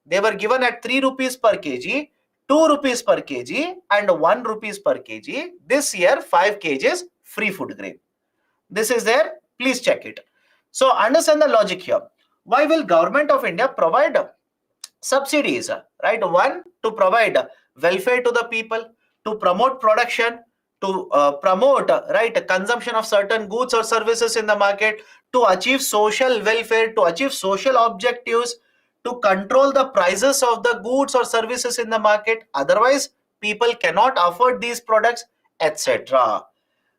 they were given at 3 rupees per kg, 2 rupees per kg and 1 rupees per kg. This year 5 kgs free food grain. This is there. Please check it. So understand the logic here. Why will Government of India provide subsidies? Right? One, to provide welfare to the people, to promote production, to promote consumption of certain goods or services in the market, to achieve social welfare, to achieve social objectives, to control the prices of the goods or services in the market. Otherwise, people cannot afford these products, etc.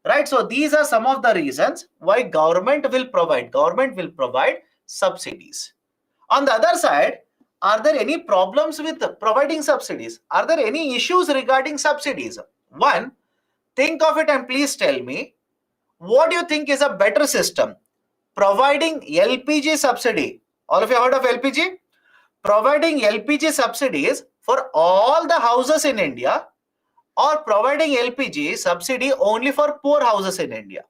Right? So these are some of the reasons why government will provide subsidies. On the other side, are there any problems with providing subsidies? Are there any issues regarding subsidies? One, think of it and please tell me, what do you think is a better system? Providing LPG subsidy. All of you heard of LPG? Providing LPG subsidies for all the houses in India, or providing LPG subsidy only for poor houses in India?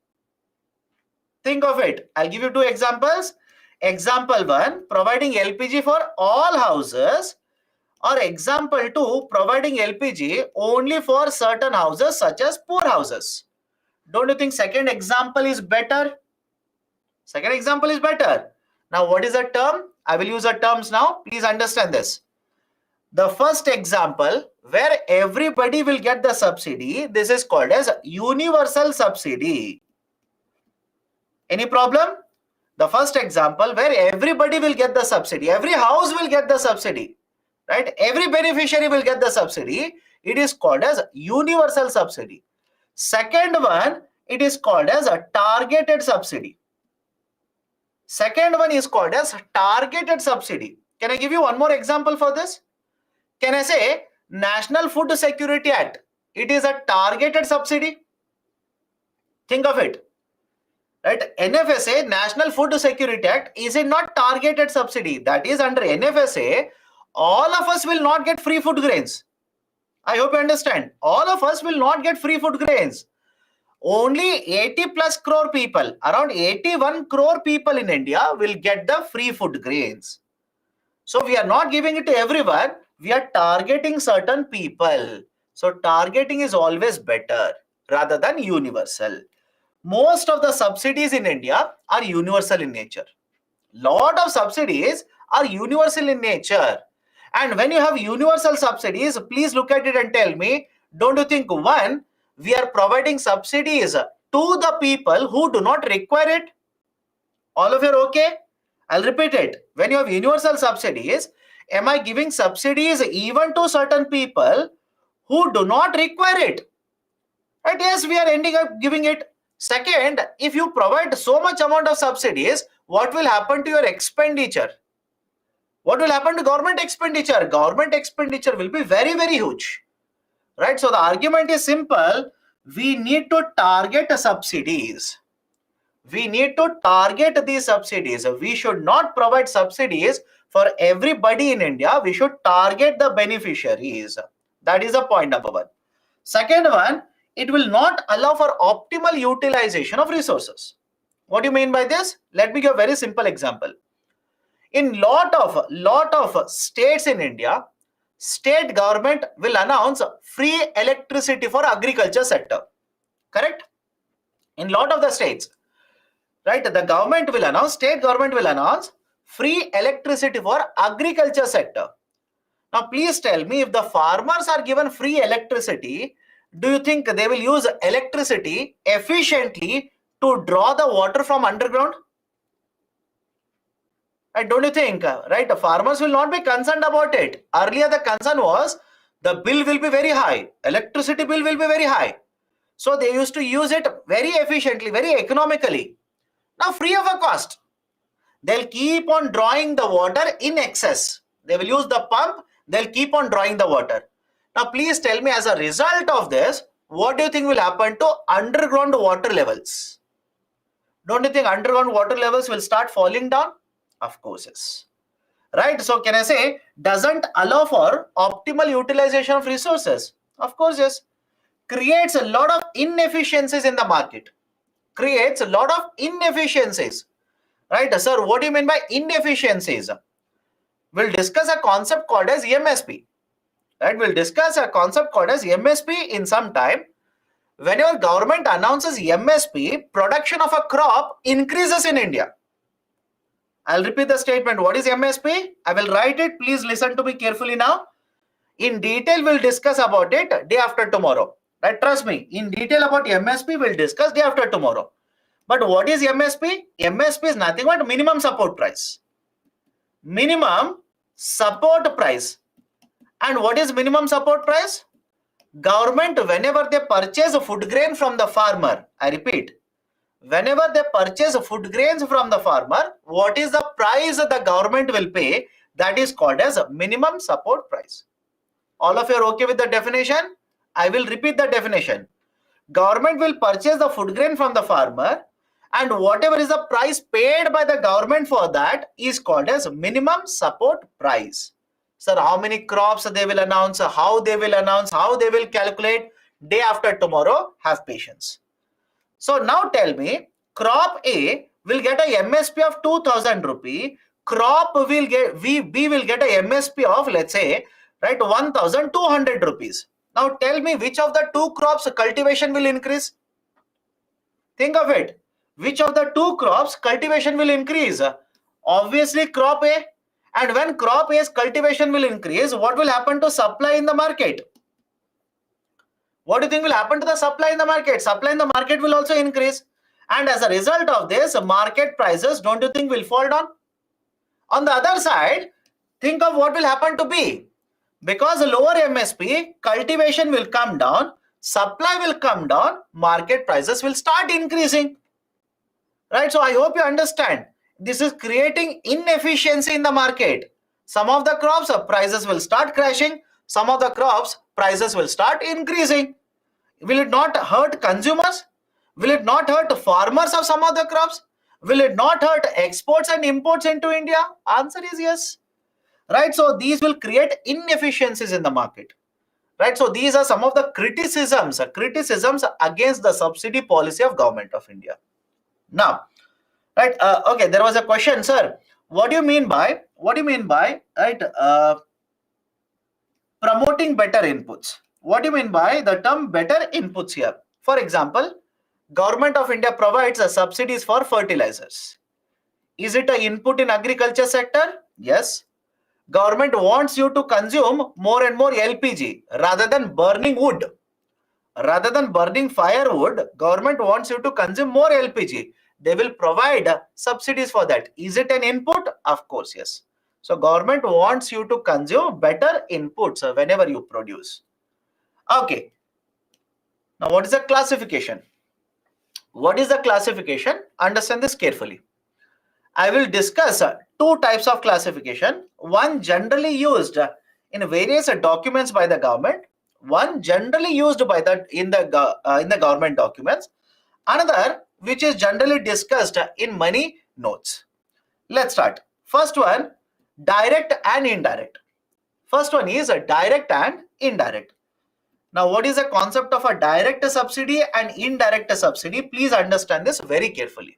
Think of it. I'll give you 2 examples. Example 1, providing LPG for all houses, or example 2, providing LPG only for certain houses such as poor houses. Don't you think second example is better? Second example is better. Now what is a term? I will use the terms now. Please understand this. The first example, where everybody will get the subsidy, this is called as universal subsidy. Any problem? The first example, where everybody will get the subsidy, every house will get the subsidy, right? Every beneficiary will get the subsidy. It is called as universal subsidy. Second one, it is called as a targeted subsidy. Second one is called as targeted subsidy. Can I give you one more example for this? Can I say National Food Security Act? It is a targeted subsidy. Think of it. Right? NFSA, National Food Security Act, is it not targeted subsidy? That is, under NFSA, all of us will not get free food grains. I hope you understand. All of us will not get free food grains. only 80 plus crore people, around 81 crore people in India will get the free food grains. So we are not giving it to everyone. We are targeting certain people. So targeting is always better rather than universal. Most of the subsidies in India are universal in nature. Lot of subsidies are universal in nature. And when you have universal subsidies, please look at it and tell me, don't you think, one, we are providing subsidies to the people who do not require it? All of you are okay? I'll repeat it. When you have universal subsidies, am I giving subsidies even to certain people who do not require it? Right? Yes, we are ending up giving it. Second, if you provide so much amount of subsidies, what will happen to your expenditure? What will happen to government expenditure? Government expenditure will be very, very huge. Right? So the argument is simple. We need to target subsidies. We need to target these subsidies. We should not provide subsidies for everybody in India. We should target the beneficiaries. That is the point number one. Second one, it will not allow for optimal utilization of resources. What do you mean by this? Let me give a very simple example. In lot of states in India, state government will announce free electricity for agriculture sector. Correct? In lot of the states, right, the government will announce, state government will announce free electricity for agriculture sector. Now please tell me, if the farmers are given free electricity, do you think they will use electricity efficiently to draw the water from underground? Right, don't you think? Right, the farmers will not be concerned about it. Earlier the concern was the bill will be very high, electricity bill will be very high. So they used to use it very efficiently, very economically. Now free of a cost. They'll keep on drawing the water in excess. They will use the pump, they'll keep on drawing the water. Now please tell me, as a result of this, what do you think will happen to underground water levels? Don't you think underground water levels will start falling down? Of course, yes. Right? So can I say, doesn't allow for optimal utilization of resources? Of course, yes. Creates a lot of inefficiencies in the market. Creates a lot of inefficiencies. Right? Sir, what do you mean by inefficiencies? We'll discuss a concept called as MSP. Right? We'll discuss a concept called as MSP in some time. Whenever government announces MSP, production of a crop increases in India. I'll repeat the statement. What is MSP? I will write it. Please listen to me carefully now. In detail, we'll discuss about it day after tomorrow. Right? Trust me. In detail about MSP, we'll discuss day after tomorrow. But what is MSP? MSP is nothing but minimum support price. Minimum support price. And what is minimum support price? Government, whenever they purchase a food grain from the farmer, I repeat, whenever they purchase food grains from the farmer, what is the price the government will pay? That is called as minimum support price. All of you are okay with the definition? I will repeat the definition. Government will purchase the food grain from the farmer, and whatever is the price paid by the government for that is called as minimum support price. Sir, how many crops they will announce, how they will announce, how they will calculate, day after tomorrow, have patience. So now tell me, crop A will get a MSP of 2000 rupee. Crop will get, B will get a MSP of, let's say, right, 1200 rupees. Now tell me, which of the two crops cultivation will increase? Think of it. Which of the two crops cultivation will increase? Obviously crop A. And when crop A's cultivation will increase, what will happen to supply in the market? What do you think will happen to the supply in the market? Supply in the market will also increase. And as a result of this, market prices, don't you think, will fall down? On the other side, think of what will happen to B. Because lower MSP, cultivation will come down, supply will come down, market prices will start increasing. Right? So I hope you understand. This is creating inefficiency in the market. Some of the crops prices will start crashing. Some of the crops prices will start increasing. Will it not hurt consumers? Will it not hurt farmers of some of the crops? Will it not hurt exports and imports into India? Answer is yes. Right? So these will create inefficiencies in the market. right? So these are some of the criticisms against the subsidy policy of government of India. Now, right? Okay, there was a question, sir. What do you mean by right? Promoting better inputs. What do you mean by the term better inputs here? For example, Government of India provides subsidies for fertilizers. Is it an input in agriculture sector? Yes. Government wants you to consume more and more LPG rather than burning wood. Rather than burning firewood, government wants you to consume more LPG. They will provide subsidies for that. Is it an input? Of course, yes. So government wants you to consume better inputs whenever you produce. Okay. Now what is the classification? What is the classification? Understand this carefully. I will discuss two types of classification. One generally used in various documents by the government. One generally used by in the government documents. Another which is generally discussed in money notes. Let's start. First one, direct and indirect. First one is a direct and indirect. Now, what is the concept of a direct subsidy and indirect subsidy? Please understand this very carefully.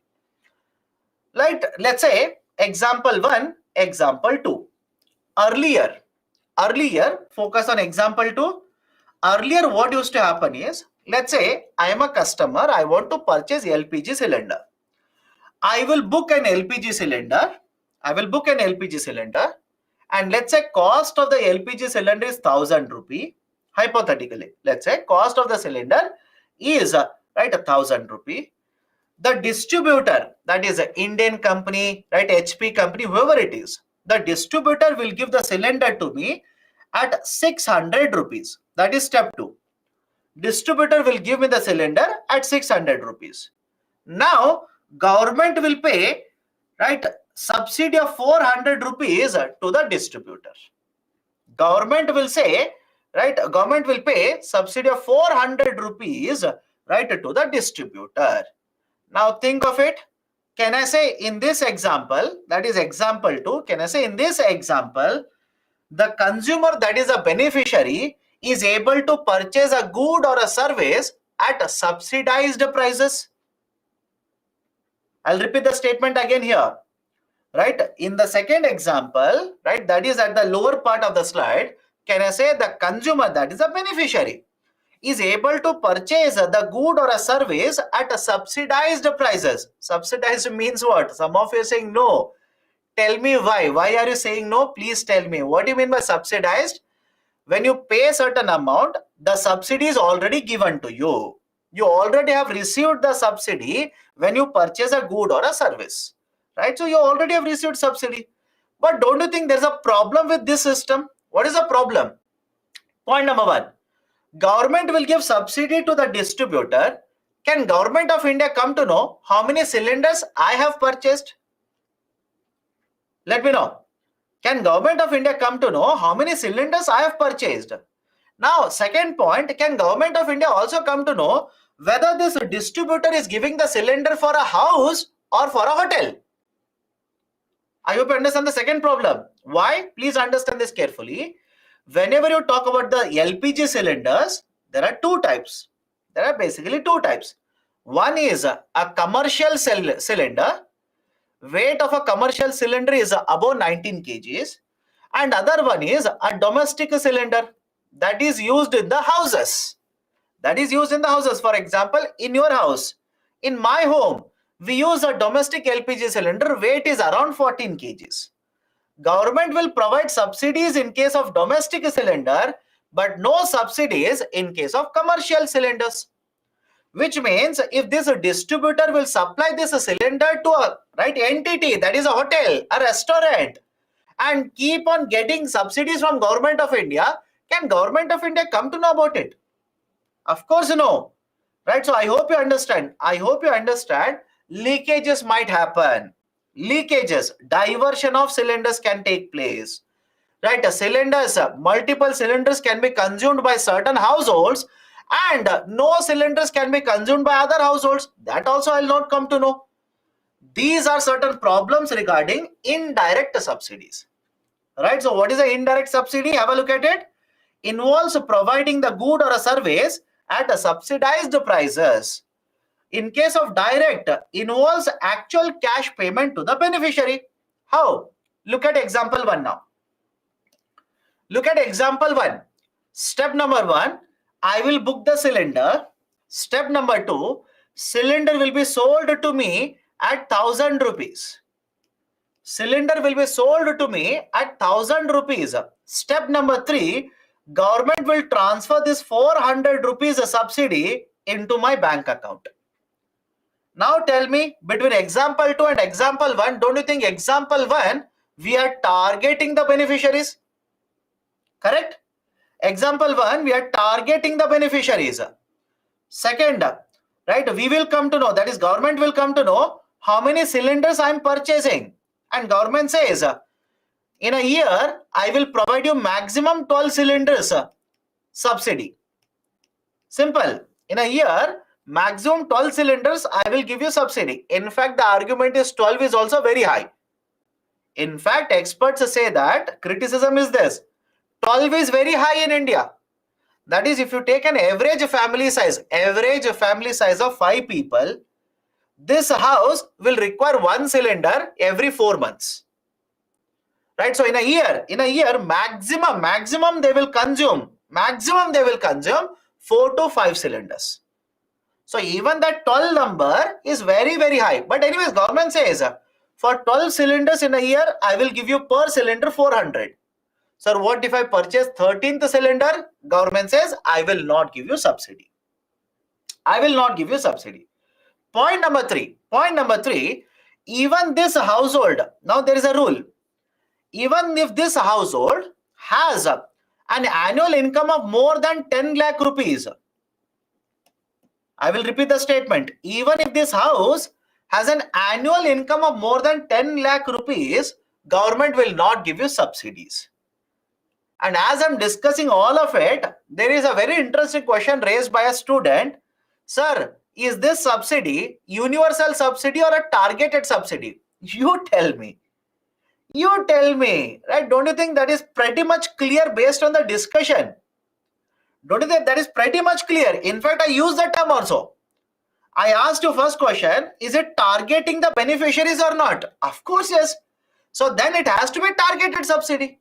Right? Let's say example 1, example 2. Earlier, focus on example 2. Earlier, what used to happen is, let's say I am a customer, I want to purchase LPG cylinder. I will book an LPG cylinder. And let's say cost of the LPG cylinder is 1,000 rupee. Hypothetically, let's say cost of the cylinder is right 1,000 rupee. The distributor, that is an Indian company, right, HP company, whoever it is, the distributor will give the cylinder to me at 600 rupees. That is step 2. Distributor will give me the cylinder at 600 rupees. Now, government will pay, right, subsidy of 400 rupees to the distributor. Government will say, right, government will pay subsidy of 400 rupees, right, to the distributor. Now think of it. Can I say in this example, that is example 2, can I say in this example, the consumer, that is a beneficiary, is able to purchase a good or a service at subsidized prices? I'll repeat the statement again here. Right? In the second example, right, that is at the lower part of the slide, can I say the consumer, that is a beneficiary, is able to purchase the good or a service at a subsidized prices? Subsidized means what? Some of you are saying no. Tell me why. Why are you saying no? Please tell me. What do you mean by subsidized? When you pay a certain amount, the subsidy is already given to you. You already have received the subsidy when you purchase a good or a service. Right? So you already have received subsidy. But don't you think there's a problem with this system? What is the problem? Point number 1. Government will give subsidy to the distributor. Can Government of India come to know how many cylinders I have purchased? Let me know. Can Government of India come to know how many cylinders I have purchased? Now, second point, can Government of India also come to know whether this distributor is giving the cylinder for a house or for a hotel? I hope you understand the second problem. Why? Please understand this carefully. Whenever you talk about the LPG cylinders, there are two types. There are basically two types. One is a commercial cylinder. Weight of a commercial cylinder is above 19 kgs. And other one is a domestic cylinder that is used in the houses. For example, in your house, in my home, we use a domestic LPG cylinder. Weight is around 14 kgs. Government will provide subsidies in case of domestic cylinder, but no subsidies in case of commercial cylinders. Which means if this distributor will supply this cylinder to a right entity, that is a hotel, a restaurant, and keep on getting subsidies from Government of India, can Government of India come to know about it? Of course no. Right? So I hope you understand. Leakages might happen. Leakages, diversion of cylinders can take place. Right? Multiple cylinders can be consumed by certain households, and no cylinders can be consumed by other households. That also I'll not come to know. These are certain problems regarding indirect subsidies. Right? So what is the indirect subsidy? Have a look at it. involves providing the good or a service at a subsidized prices. In case of direct, involves actual cash payment to the beneficiary. How? Look at example 1 now. Look at example 1. Step number 1, I will book the cylinder. Step number 2, cylinder will be sold to me at 1000 rupees. Cylinder will be sold to me at 1000 rupees. Step number 3, government will transfer this 400 rupees subsidy into my bank account. Now tell me, between example 2 and example 1, don't you think example 1, we are targeting the beneficiaries? Correct? Example 1, we are targeting the beneficiaries. Second, right, we will come to know, that is government will come to know how many cylinders I am purchasing. And government says, in a year, I will provide you maximum 12 cylinders subsidy. Simple. In a year, maximum 12 cylinders, I will give you subsidy. In fact, the argument is 12 is also very high. In fact, experts say that criticism is this: 12 is very high in India. That is, if you take an average family size of 5 people, this house will require 1 cylinder every 4 months. Right? So in a year, maximum they will consume 4 to 5 cylinders. So even that 12 number is very, very high. But anyways, government says, for 12 cylinders in a year, I will give you per cylinder 400. Sir, what if I purchase 13th cylinder? Government says, I will not give you subsidy. I will not give you subsidy. Point number 3, even this household, now there is a rule. Even if this household has an annual income of more than 10 lakh rupees, I will repeat the statement. Even if this house has an annual income of more than 10 lakh rupees, government will not give you subsidies. And as I'm discussing all of it, there is a very interesting question raised by a student. Sir, is this subsidy universal subsidy or a targeted subsidy? You tell me. Right? Don't you think that is pretty much clear based on the discussion? Don't you think that is pretty much clear? In fact, I use the term also. I asked you first question, is it targeting the beneficiaries or not? Of course, yes. So then it has to be targeted subsidy.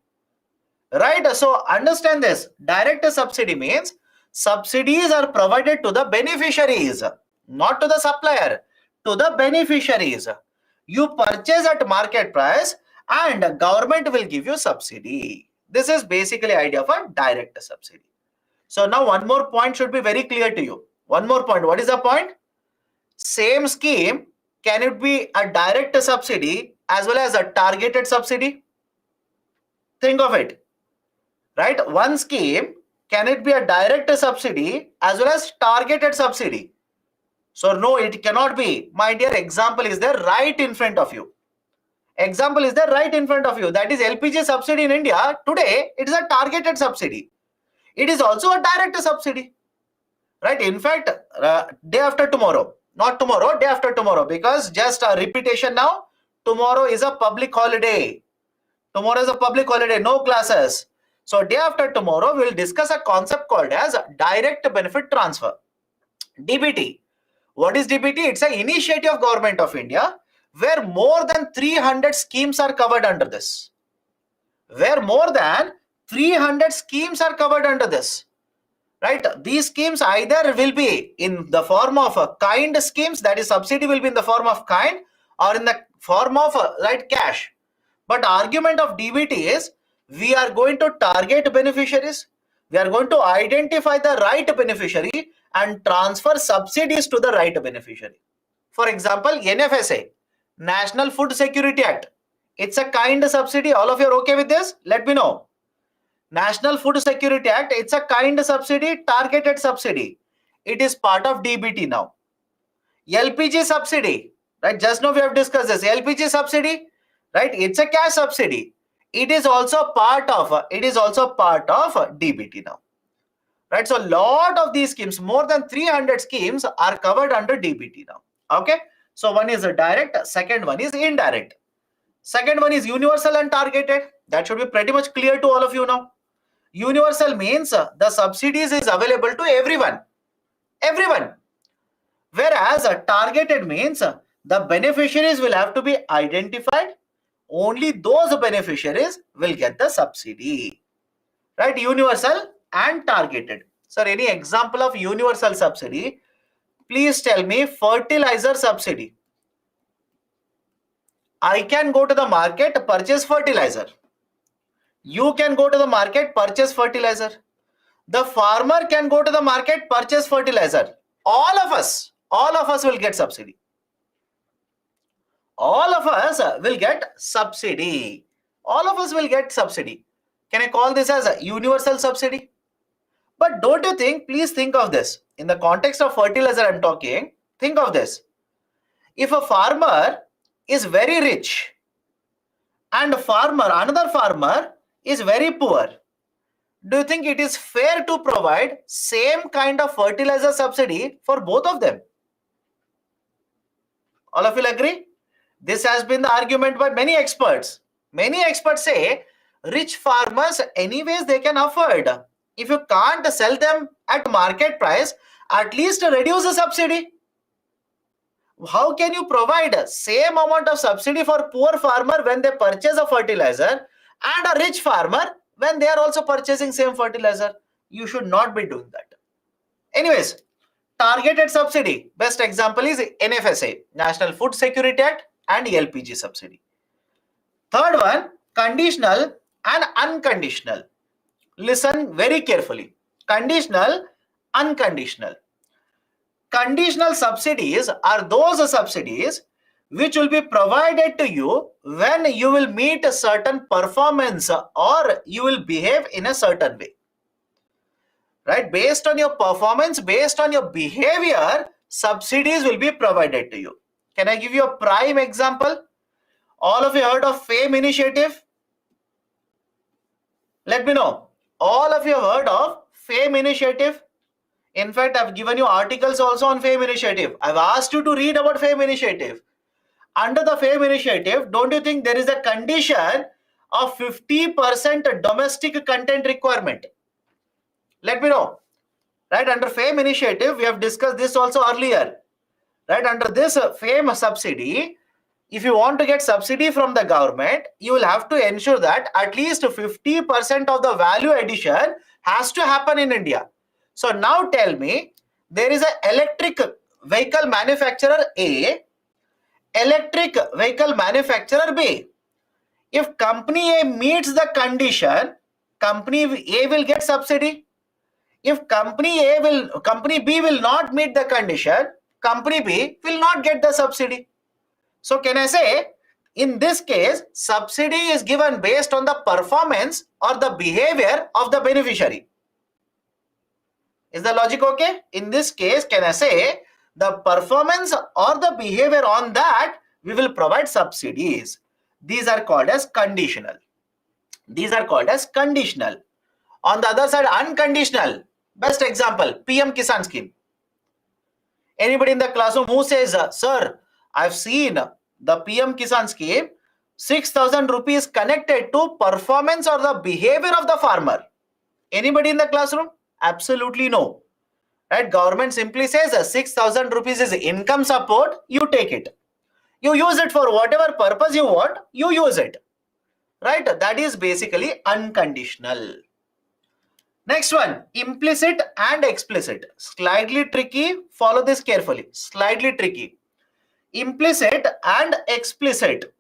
Right? So understand this. Direct subsidy means subsidies are provided to the beneficiaries, not to the supplier, to the beneficiaries. You purchase at market price and government will give you subsidy. This is basically idea of a direct subsidy. So now one more point should be very clear to you. One more point. What is the point? Same scheme, can it be a direct subsidy as well as a targeted subsidy? Think of it. Right? One scheme, can it be a direct subsidy as well as targeted subsidy? So no, it cannot be. My dear, example is there right in front of you. Example is there right in front of you. That is LPG subsidy in India. Today, it is a targeted subsidy. It is also a direct subsidy. Right? In fact, day after tomorrow, not tomorrow, day after tomorrow, because just a repetition now, tomorrow is a public holiday. Tomorrow is a public holiday, no classes. So day after tomorrow, we will discuss a concept called as direct benefit transfer. DBT. What is DBT? It's an initiative of Government of India where more than 300 schemes are covered under this. Where more than 300 schemes are covered under this. Right? These schemes either will be in the form of kind schemes, that is subsidy will be in the form of kind or in the form of cash. But argument of DBT is we are going to target beneficiaries. We are going to identify the right beneficiary and transfer subsidies to the right beneficiary. For example, NFSA, National Food Security Act. It's a kind subsidy. All of you are okay with this? Let me know. National Food Security Act, it's a kind subsidy, targeted subsidy. It is part of DBT now. LPG subsidy, right? Just now we have discussed this. LPG subsidy, right? It's a cash subsidy. It is also part of DBT now. Right? So a lot of these schemes, more than 300 schemes are covered under DBT now. Okay. So one is a direct, second one is indirect. Second one is universal and targeted. That should be pretty much clear to all of you now. Universal means the subsidies is available to everyone. Everyone. Whereas targeted means the beneficiaries will have to be identified. Only those beneficiaries will get the subsidy. Right? Universal and targeted. Sir, any example of universal subsidy? Please tell me. Fertilizer subsidy. I can go to the market, purchase fertilizer. You can go to the market, purchase fertilizer. The farmer can go to the market, purchase fertilizer. All of us will get subsidy. All of us will get subsidy. All of us will get subsidy. Can I call this as a universal subsidy? But don't you think, please think of this. In the context of fertilizer I'm talking, think of this. If a farmer is very rich and another farmer is very poor, do you think it is fair to provide same kind of fertilizer subsidy for both of them? All of you will agree? This has been the argument by many experts. Many experts say rich farmers anyways they can afford. If you can't sell them at market price, at least reduce the subsidy. How can you provide same amount of subsidy for poor farmer when they purchase a fertilizer and a rich farmer when they are also purchasing same fertilizer? You should not be doing that. Anyways, targeted subsidy. Best example is NFSA, National Food Security Act, and LPG subsidy. Third one, conditional and unconditional. Listen very carefully. Conditional, unconditional. Conditional subsidies are those subsidies which will be provided to you when you will meet a certain performance or you will behave in a certain way. Right? Based on your performance, based on your behavior, subsidies will be provided to you. Can I give you a prime example? All of you heard of FAME initiative? Let me know. All of you have heard of FAME initiative? In fact, I've given you articles also on FAME initiative. I've asked you to read about FAME initiative. Under the FAME initiative, don't you think there is a condition of 50% domestic content requirement? Let me know. Right, under FAME initiative, we have discussed this also earlier. Right, under this FAME subsidy, if you want to get subsidy from the government, you will have to ensure that at least 50% of the value addition has to happen in India. So now tell me, there is an electric vehicle manufacturer A, electric vehicle manufacturer B. If company A meets the condition, company A will get subsidy. If company B will not meet the condition, company B will not get the subsidy. So can I say, in this case, subsidy is given based on the performance or the behavior of the beneficiary. Is the logic okay? In this case, can I say, the performance or the behavior on that, we will provide subsidies. These are called as conditional. These are called as conditional. On the other side, unconditional. Best example, PM Kisan scheme. Anybody in the classroom who says, sir, I've seen the PM Kisan scheme, 6,000 rupees connected to performance or the behavior of the farmer. Anybody in the classroom? Absolutely no. Right? Government simply says 6,000 rupees is income support, you take it. You use it for whatever purpose you want, you use it. Right? That is basically unconditional. Next one, implicit and explicit. Slightly tricky. Follow this carefully. Slightly tricky. Implicit and explicit.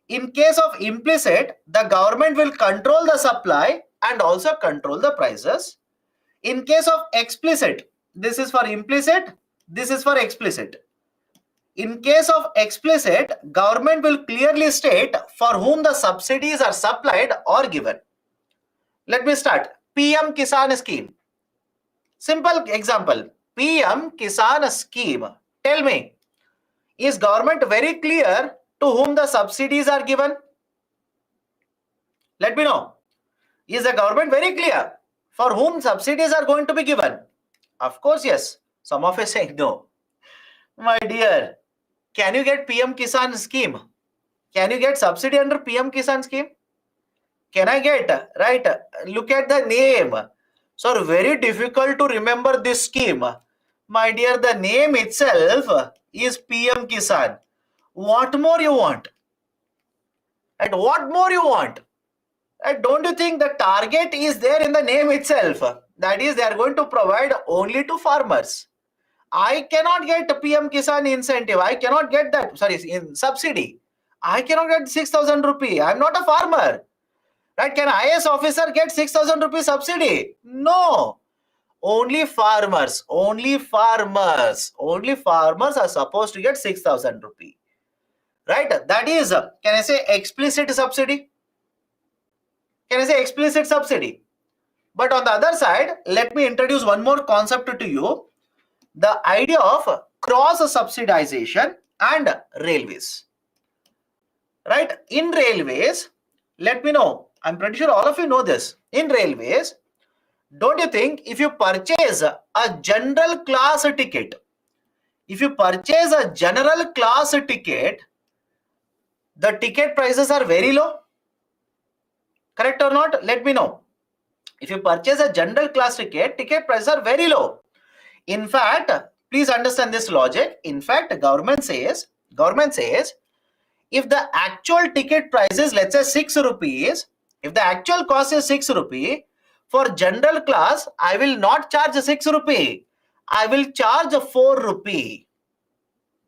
In case of implicit, the government will control the supply and also control the prices. In case of explicit, this is for implicit, this is for explicit. In case of explicit, government will clearly state for whom the subsidies are supplied or given. Let me start. PM Kisan scheme. Simple example. PM Kisan scheme. Tell me, is government very clear to whom the subsidies are given? Let me know. Is the government very clear for whom subsidies are going to be given? Of course, yes. Some of us saying no. My dear, can you get PM Kisan scheme? Can you get subsidy under PM Kisan scheme? Can I get, right? Look at the name. So very difficult to remember this scheme. My dear, the name itself is PM Kisan. What more you want? And what more you want? And don't you think the target is there in the name itself? That is, they are going to provide only to farmers. I cannot get PM Kisan incentive. I cannot get that. Sorry, in subsidy. I cannot get 6,000 rupee. I'm not a farmer. Right? Can IAS officer get 6,000 rupee subsidy? No. Only farmers. Only farmers. Only farmers are supposed to get 6,000 rupee. Right? That is, can I say explicit subsidy? Can I say explicit subsidy? But on the other side, let me introduce one more concept to you. The idea of cross subsidization and railways. Right? In railways, let me know. I'm pretty sure all of you know this. In railways, don't you think if you purchase a general class ticket, the ticket prices are very low? Correct or not? Let me know. If you purchase a general class ticket prices are very low. In fact, please understand this logic. In fact, government says, if the actual ticket price is, let's say, 6 rupees, if the actual cost is 6 rupee, for general class, I will not charge 6 rupee. I will charge 4 rupee.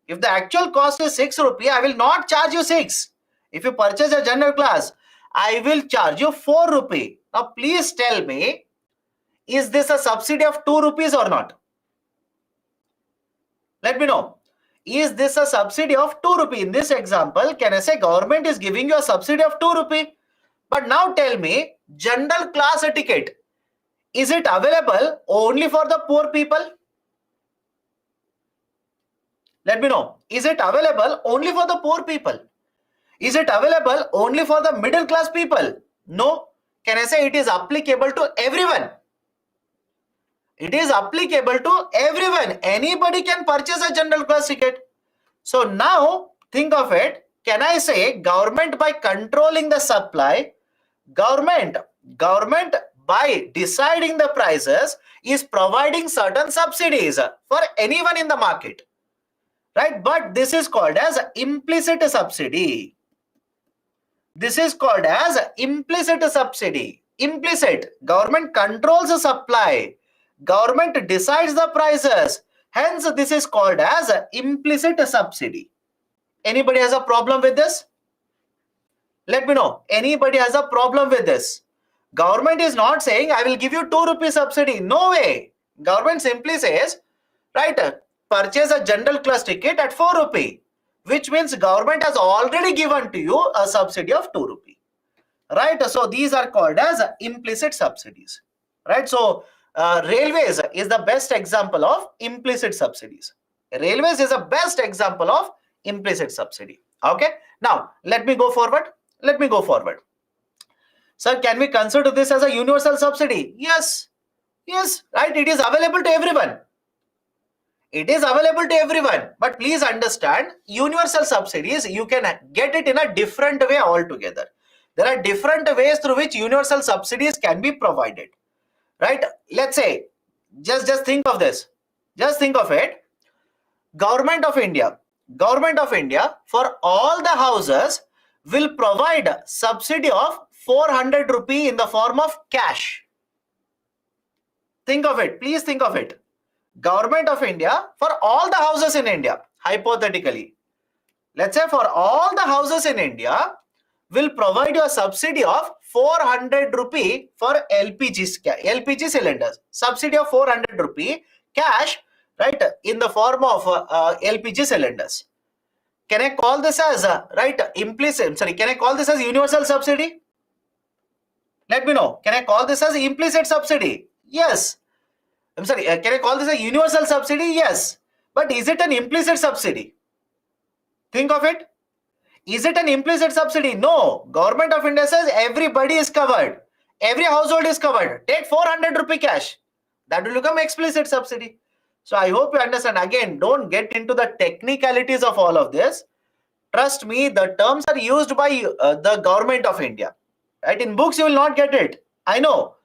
If the actual cost is 6 rupee, I will not charge you 6. If you purchase a general class, I will charge you 4 rupee. Now, please tell me, is this a subsidy of 2 rupees or not? Let me know. Is this a subsidy of 2 rupee? In this example, can I say government is giving you a subsidy of 2 rupee? But now tell me, general class ticket, is it available only for the poor people? Let me know. Is it available only for the poor people? Is it available only for the middle class people? No. Can I say it is applicable to everyone? It is applicable to everyone. Anybody can purchase a general class ticket. So now think of it. Can I say government, by controlling the supply, government by deciding the prices, is providing certain subsidies for anyone in the market, right? But this is called as implicit subsidy. This is called as implicit subsidy. Implicit, government controls the supply, government decides the prices, hence this is called as implicit subsidy. Anybody has a problem with this? Let me know. Anybody has a problem with this? Government is not saying I will give you 2 rupee subsidy. No way. Government simply says, right, purchase a general class ticket at 4 rupee, which means government has already given to you a subsidy of 2 rupee. Right? So these are called as implicit subsidies. Right? So railways is the best example of implicit subsidies. Railways is the best example of implicit subsidy. Okay. Now let me go forward. Sir, can we consider this as a universal subsidy? Yes. Yes. Right. It is available to everyone. It is available to everyone. But please understand, universal subsidies, you can get it in a different way altogether. There are different ways through which universal subsidies can be provided. Right? Let's say, just think of this. Just think of it. Government of India for all the houses will provide subsidy of 400 rupee in the form of cash. Think of it. Please think of it. Government of India for all the houses in India, hypothetically, let's say for all the houses in India, will provide you a subsidy of 400 rupee for LPG cylinders. Subsidy of 400 rupee cash, right, in the form of LPG cylinders. Can I call this as can I call this as universal subsidy? Let me know. Can I call this as implicit subsidy? Yes. Can I call this a universal subsidy? Yes. But is it an implicit subsidy? Think of it. Is it an implicit subsidy? No. Government of India says everybody is covered. Every household is covered. Take 400 rupee cash. That will become explicit subsidy. So I hope you understand. Again, don't get into the technicalities of all of this. Trust me, the terms are used by the government of India. right? In books, you will not get it. I know.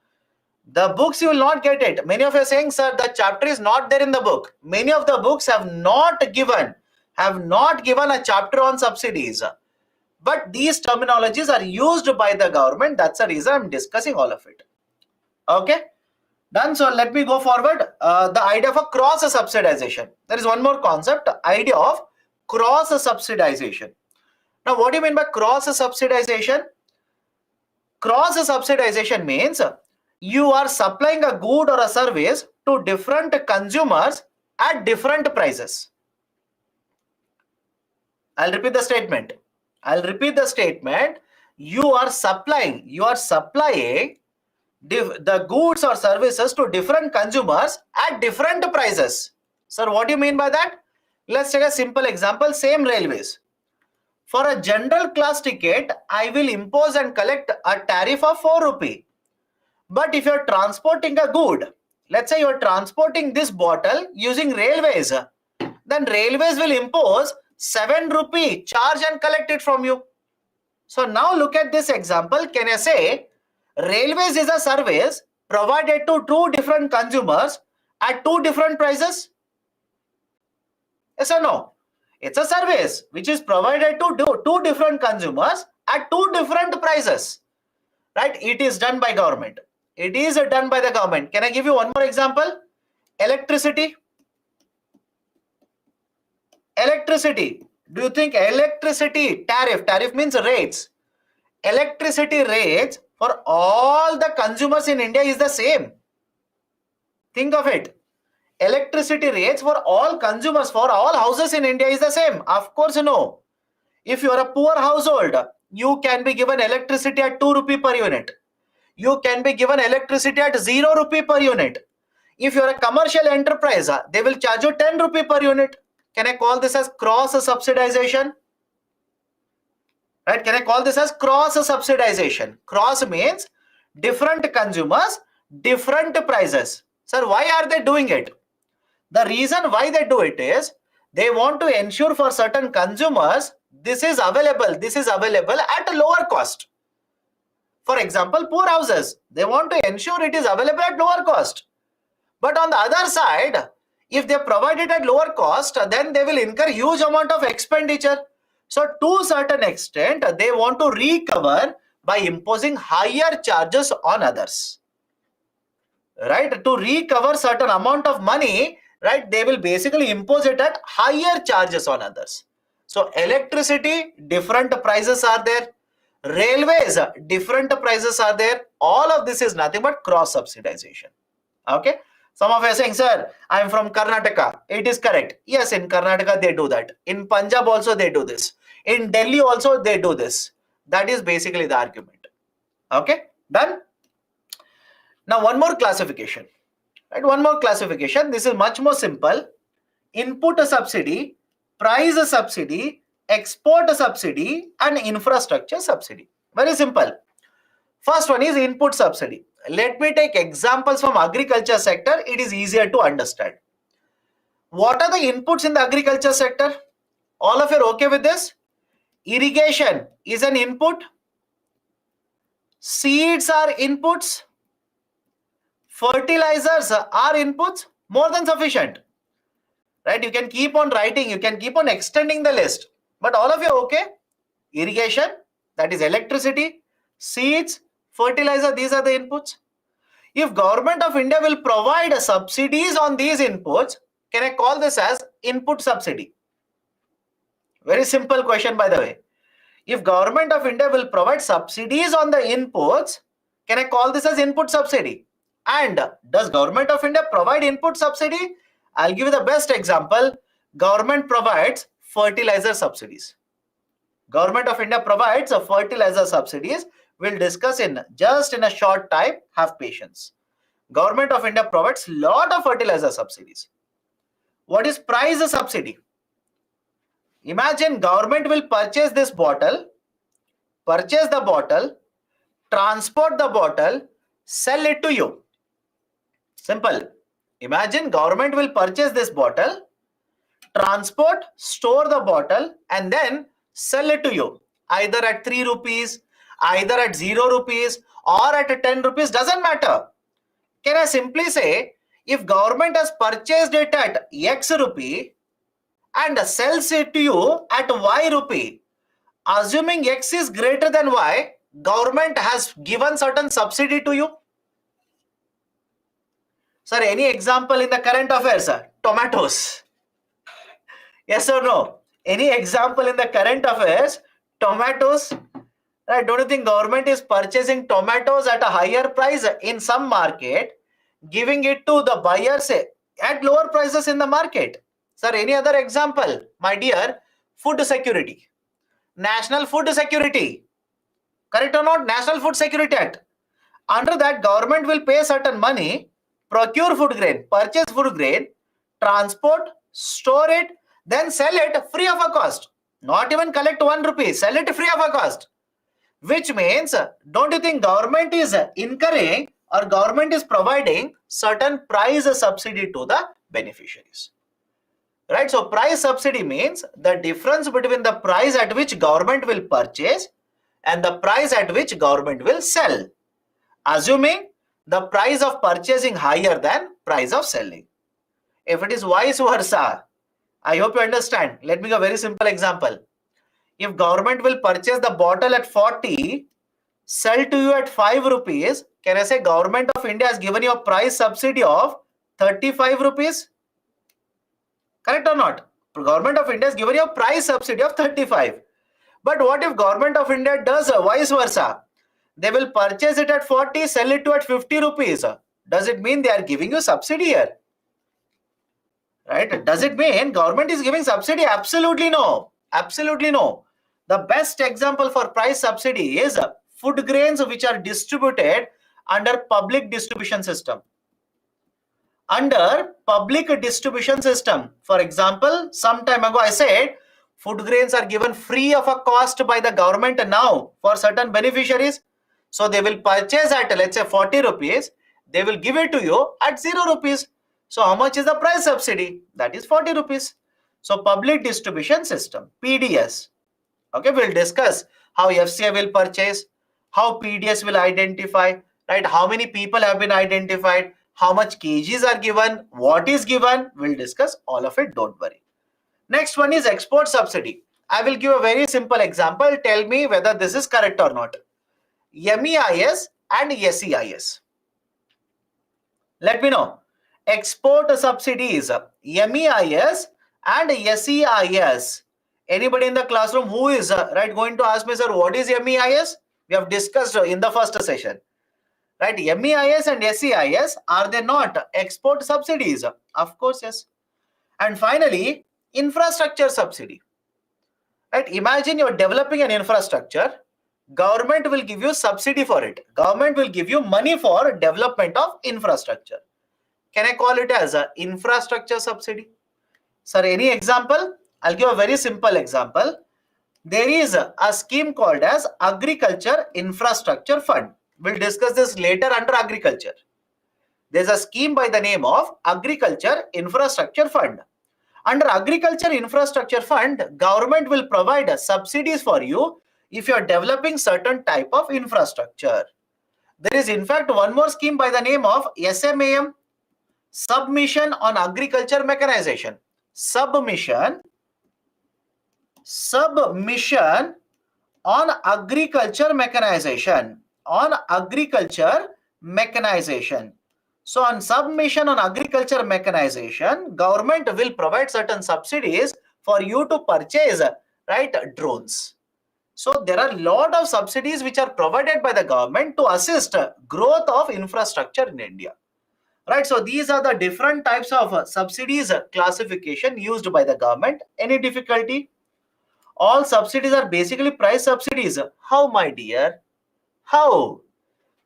The books, you will not get it. Many of you are saying, sir, the chapter is not there in the book. Many of the books have not given a chapter on subsidies. But these terminologies are used by the government. That's the reason I'm discussing all of it. Okay, done. So let me go forward. The idea of a cross subsidization. There is one more concept, idea of cross subsidization. Now, what do you mean by cross subsidization? Cross subsidization means you are supplying a good or a service to different consumers at different prices. I'll repeat the statement. You are supplying the goods or services to different consumers at different prices. Sir, what do you mean by that? Let's take a simple example. Same railways. For a general class ticket, I will impose and collect a tariff of 4 rupee. But if you're transporting a good, let's say you're transporting this bottle using railways, then railways will impose 7 rupee charge and collect it from you. So now look at this example. Can I say railways is a service provided to two different consumers at two different prices? Yes or no? It's a service which is provided to two different consumers at two different prices. Right? It is done by government. It is done by the government. Can I give you one more example? Electricity. Electricity. Do you think electricity tariff means rates? Electricity rates for all the consumers in India is the same. Think of it. Electricity rates for all consumers, for all houses in India is the same? Of course, no. If you are a poor household, you can be given electricity at 2 rupee per unit. You can be given electricity at 0 rupee per unit. If you are a commercial enterprise, they will charge you 10 rupee per unit. Can I call this as cross subsidization? Right? Can I call this as cross subsidization? Cross means different consumers, different prices. Sir, why are they doing it? The reason why they do it is they want to ensure for certain consumers this is available at a lower cost. For example, poor houses, they want to ensure it is available at lower cost. But on the other side, if they provide it at lower cost, then they will incur huge amount of expenditure. So to a certain extent, they want to recover by imposing higher charges on others. Right? To recover certain amount of money, right, they will basically impose it at higher charges on others. So electricity, different prices are there. Railways, different prices are there. All of this is nothing but cross subsidization. Okay. Some of you are saying, sir, I am from Karnataka. It is correct. Yes, in Karnataka they do that. In Punjab also they do this. In Delhi also they do this. That is basically the argument. Okay, done. Now one more classification. Right, one more classification. This is much more simple. Input subsidy, price subsidy, export subsidy, and infrastructure subsidy. Very simple. First one is input subsidy. Let me take examples from agriculture sector. It is easier to understand. What are the inputs in the agriculture sector? All of you are okay with this? Irrigation is an input. Seeds are inputs. Fertilizers are inputs. More than sufficient. Right? You can keep on writing. You can keep on extending the list. But all of you are okay? Irrigation, that is electricity, seeds, fertilizer, these are the inputs. If Government of India will provide subsidies on these inputs, can I call this as input subsidy? Very simple question, by the way. If Government of India will provide subsidies on the inputs, can I call this as input subsidy? And does Government of India provide input subsidy? I'll give you the best example. Government provides fertilizer subsidies. Government of India provides fertilizer subsidies. We'll discuss in a short time. Have patience. Government of India provides lot of fertilizer subsidies. What is price subsidy? Imagine government will purchase this bottle, purchase the bottle, transport the bottle, sell it to you. Simple. Imagine government will purchase this bottle, transport, store the bottle, and then sell it to you either at 3 rupees, either at 0 rupees or at 10 rupees, doesn't matter. Can I simply say, if government has purchased it at X rupee and sells it to you at Y rupee, assuming X is greater than Y, government has given certain subsidy to you. Sir, any example in the current affairs? Tomatoes. Yes or no? Any example in the current affairs? Tomatoes. Right? Don't you think government is purchasing tomatoes at a higher price in some market, giving it to the buyers at lower prices in the market? Sir, any other example? My dear, food security. National Food Security. Correct or not? National Food Security Act. Under that, government will pay certain money, procure food grain, purchase food grain, transport, store it, then sell it free of a cost. Not even collect 1 rupee, sell it free of a cost. Which means, don't you think government is incurring or government is providing certain price subsidy to the beneficiaries? Right? So price subsidy means the difference between the price at which government will purchase and the price at which government will sell, assuming the price of purchasing higher than price of selling. If it is vice versa, I hope you understand. Let me give a very simple example. If government will purchase the bottle at 40, sell to you at 5 rupees, can I say government of India has given you a price subsidy of 35 rupees? Correct or not? Government of India has given you a price subsidy of 35. But what if government of India does vice versa? They will purchase it at 40, sell it to at 50 rupees. Does it mean they are giving you subsidy here? Right? Does it mean government is giving subsidy? Absolutely no. Absolutely no. The best example for price subsidy is food grains which are distributed under public distribution system. Under public distribution system, for example, some time ago I said food grains are given free of a cost by the government now for certain beneficiaries. So they will purchase at, let's say, 40 rupees. They will give it to you at 0 rupees. So how much is the price subsidy? That is 40 rupees. So public distribution system, PDS. Okay, we'll discuss how FCI will purchase, how PDS will identify, right? How many people have been identified, how much kgs are given, what is given. We'll discuss all of it, don't worry. Next one is export subsidy. I will give a very simple example. Tell me whether this is correct or not. MEIS and SEIS. Let me know. Export subsidies, MEIS and SEIS. Anybody in the classroom who is right going to ask me, sir, what is MEIS? We have discussed in the first session. Right? MEIS and SEIS, are they not export subsidies? Of course, yes. And finally, infrastructure subsidy. Right? Imagine you're developing an infrastructure. Government will give you subsidy for it. Government will give you money for development of infrastructure. Can I call it as an infrastructure subsidy? Sir, any example? I'll give a very simple example. There is a scheme called as Agriculture Infrastructure Fund. We'll discuss this later under agriculture. There's a scheme by the name of Agriculture Infrastructure Fund. Under Agriculture Infrastructure Fund, government will provide subsidies for you if you are developing certain type of infrastructure. There is in fact one more scheme by the name of SMAM, Submission on Agriculture Mechanization. Submission on agriculture mechanization. On agriculture mechanization. So on submission on agriculture mechanization, government will provide certain subsidies for you to purchase, right, drones. So there are a lot of subsidies which are provided by the government to assist growth of infrastructure in India. Right, so these are the different types of subsidies classification used by the government. Any difficulty? All subsidies are basically price subsidies. How, my dear? How?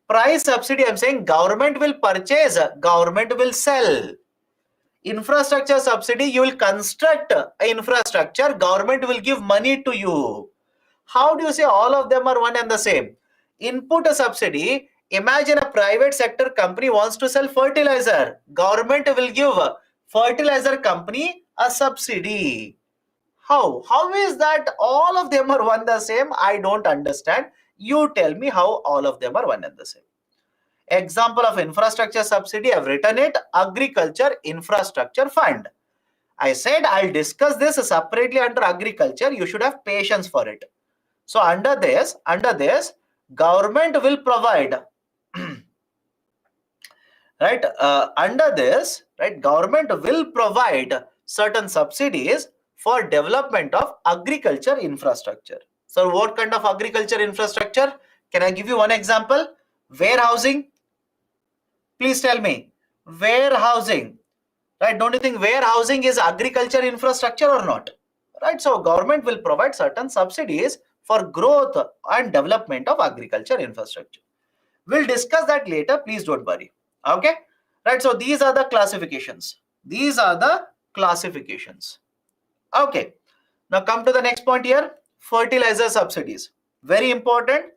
Price subsidy, I'm saying government will purchase, government will sell. Infrastructure subsidy, you will construct infrastructure, government will give money to you. How do you say all of them are one and the same? Input subsidy, imagine a private sector company wants to sell fertilizer. Government will give fertilizer company a subsidy. How? How is that all of them are one the same? I don't understand. You tell me how all of them are one and the same. Example of infrastructure subsidy, I've written it, Agriculture Infrastructure Fund. I said I'll discuss this separately under agriculture. You should have patience for it. So under this, government will provide, right? Under this, right, government will provide certain subsidies for development of agriculture infrastructure. So what kind of agriculture infrastructure? Can I give you one example? Warehousing. Please tell me. Warehousing. Right? Don't you think warehousing is agriculture infrastructure or not? Right? So government will provide certain subsidies for growth and development of agriculture infrastructure. We'll discuss that later. Please don't worry. Okay? Right? So these are the classifications. These are the classifications. Okay. Now come to the next point here. Fertilizer subsidies. Very important.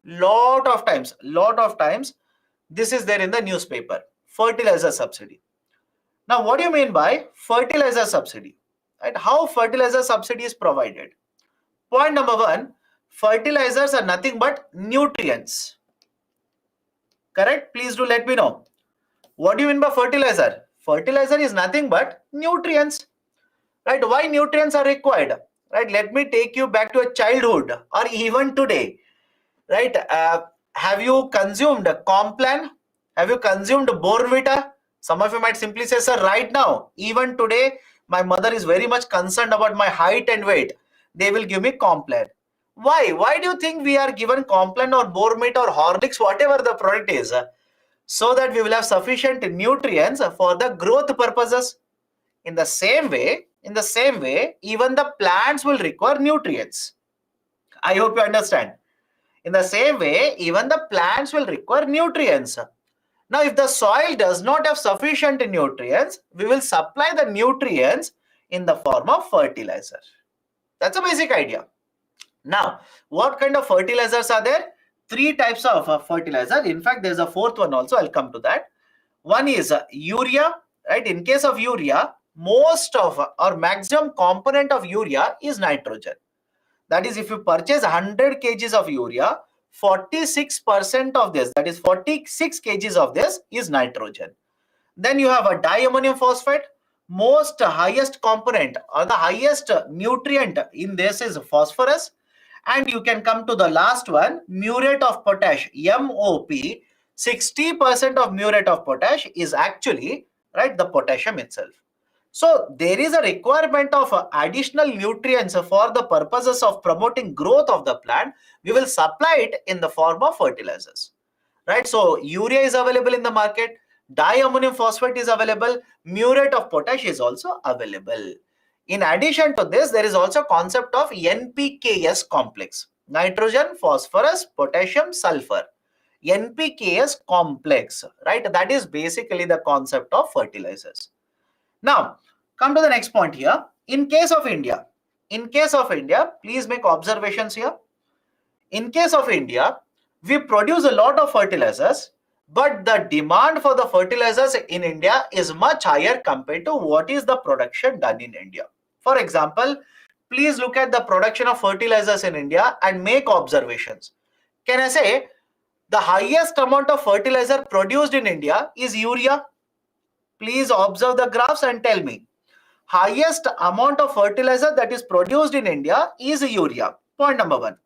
Lot of times, this is there in the newspaper. Fertilizer subsidy. Now, what do you mean by fertilizer subsidy? Right? How fertilizer subsidy is provided? Point number one, fertilizers are nothing but nutrients. Correct? Please do let me know. What do you mean by fertilizer? Fertilizer is nothing but nutrients. Right? Why nutrients are required? Right? Let me take you back to a childhood or even today. Right? Have you consumed Complan? Have you consumed Bournvita? Some of you might simply say, sir, right now, even today, my mother is very much concerned about my height and weight. They will give me Complan. Why? Why do you think we are given Complan or Bournvita or Horlicks, whatever the product is, so that we will have sufficient nutrients for the growth purposes? In the same way, even the plants will require nutrients. I hope you understand. In the same way, even the plants will require nutrients. Now, if the soil does not have sufficient nutrients, we will supply the nutrients in the form of fertilizer. That's a basic idea. Now, what kind of fertilizers are there? Three types of fertilizer. In fact, there's a fourth one also. I'll come to that. One is urea. Right? In case of urea, most of or maximum component of urea is nitrogen. That is, if you purchase 100 kgs of urea, 46% of this, that is 46 kgs of this is nitrogen. Then you have a diammonium phosphate. Most highest component or the highest nutrient in this is phosphorus. And you can come to the last one, muriate of potash, MOP. 60% of muriate of potash is actually, right, the potassium itself. So there is a requirement of additional nutrients for the purposes of promoting growth of the plant. We will supply it in the form of fertilizers, right? So urea is available in the market, diammonium phosphate is available, muriate of potash is also available. In addition to this, there is also concept of NPKS complex, nitrogen, phosphorus, potassium, sulfur. NPKS complex, right? That is basically the concept of fertilizers. Now, come to the next point here. In case of India, please make observations here. In case of India, we produce a lot of fertilizers, but the demand for the fertilizers in India is much higher compared to what is the production done in India. For example, please look at the production of fertilizers in India and make observations. Can I say the highest amount of fertilizer produced in India is urea? Please observe the graphs and tell me. Highest amount of fertilizer that is produced in India is urea. Point number one.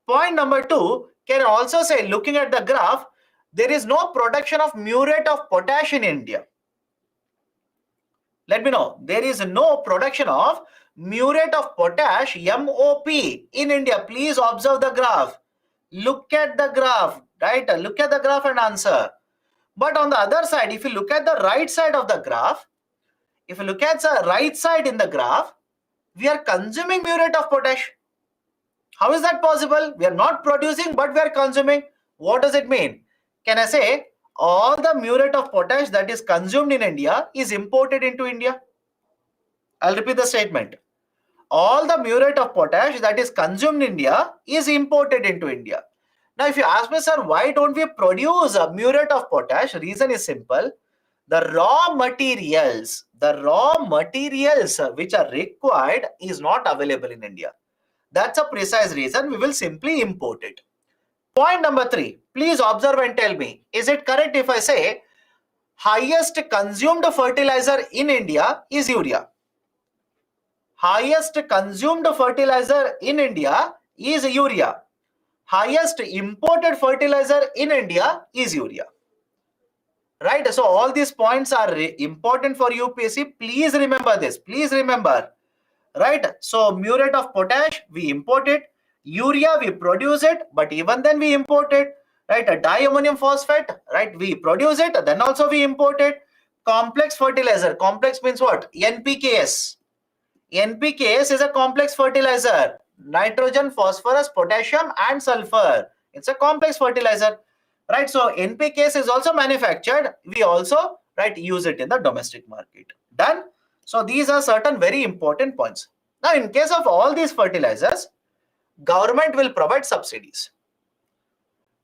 Point number two, can I also say, looking at the graph, there is no production of muriate of potash in India. Let me know. There is no production of muriate of potash, MOP, in India. Please observe the graph. Look at the graph, right? Look at the graph and answer. But on the other side, if you look at the right side of the graph, if you look at the right side in the graph, we are consuming muriate of potash. How is that possible? We are not producing, but we are consuming. What does it mean? Can I say all the muriate of potash that is consumed in India is imported into India? I'll repeat the statement. All the muriate of potash that is consumed in India is imported into India. Now, if you ask me, sir, why don't we produce a muriate of potash? Reason is simple. The raw materials which are required is not available in India. That's a precise reason. We will simply import it. Point number 3. Please observe and tell me, is it correct if I say highest consumed fertilizer in India is urea? Highest consumed fertilizer in India is urea. Highest imported fertilizer in India is urea. Right? So all these points are important for UPSC. Please remember this. Please remember. Right? So muriate of potash, we import it. Urea, we produce it, but even then we import it. Right? A diammonium phosphate, right? We produce it, then also we import it. Complex fertilizer. Complex means what? NPKs. NPKs is a complex fertilizer. Nitrogen, phosphorus, potassium, and sulfur. It's a complex fertilizer. Right? So NPKs is also manufactured. We also, right, use it in the domestic market. Done? So these are certain very important points. Now, in case of all these fertilizers, government will provide subsidies.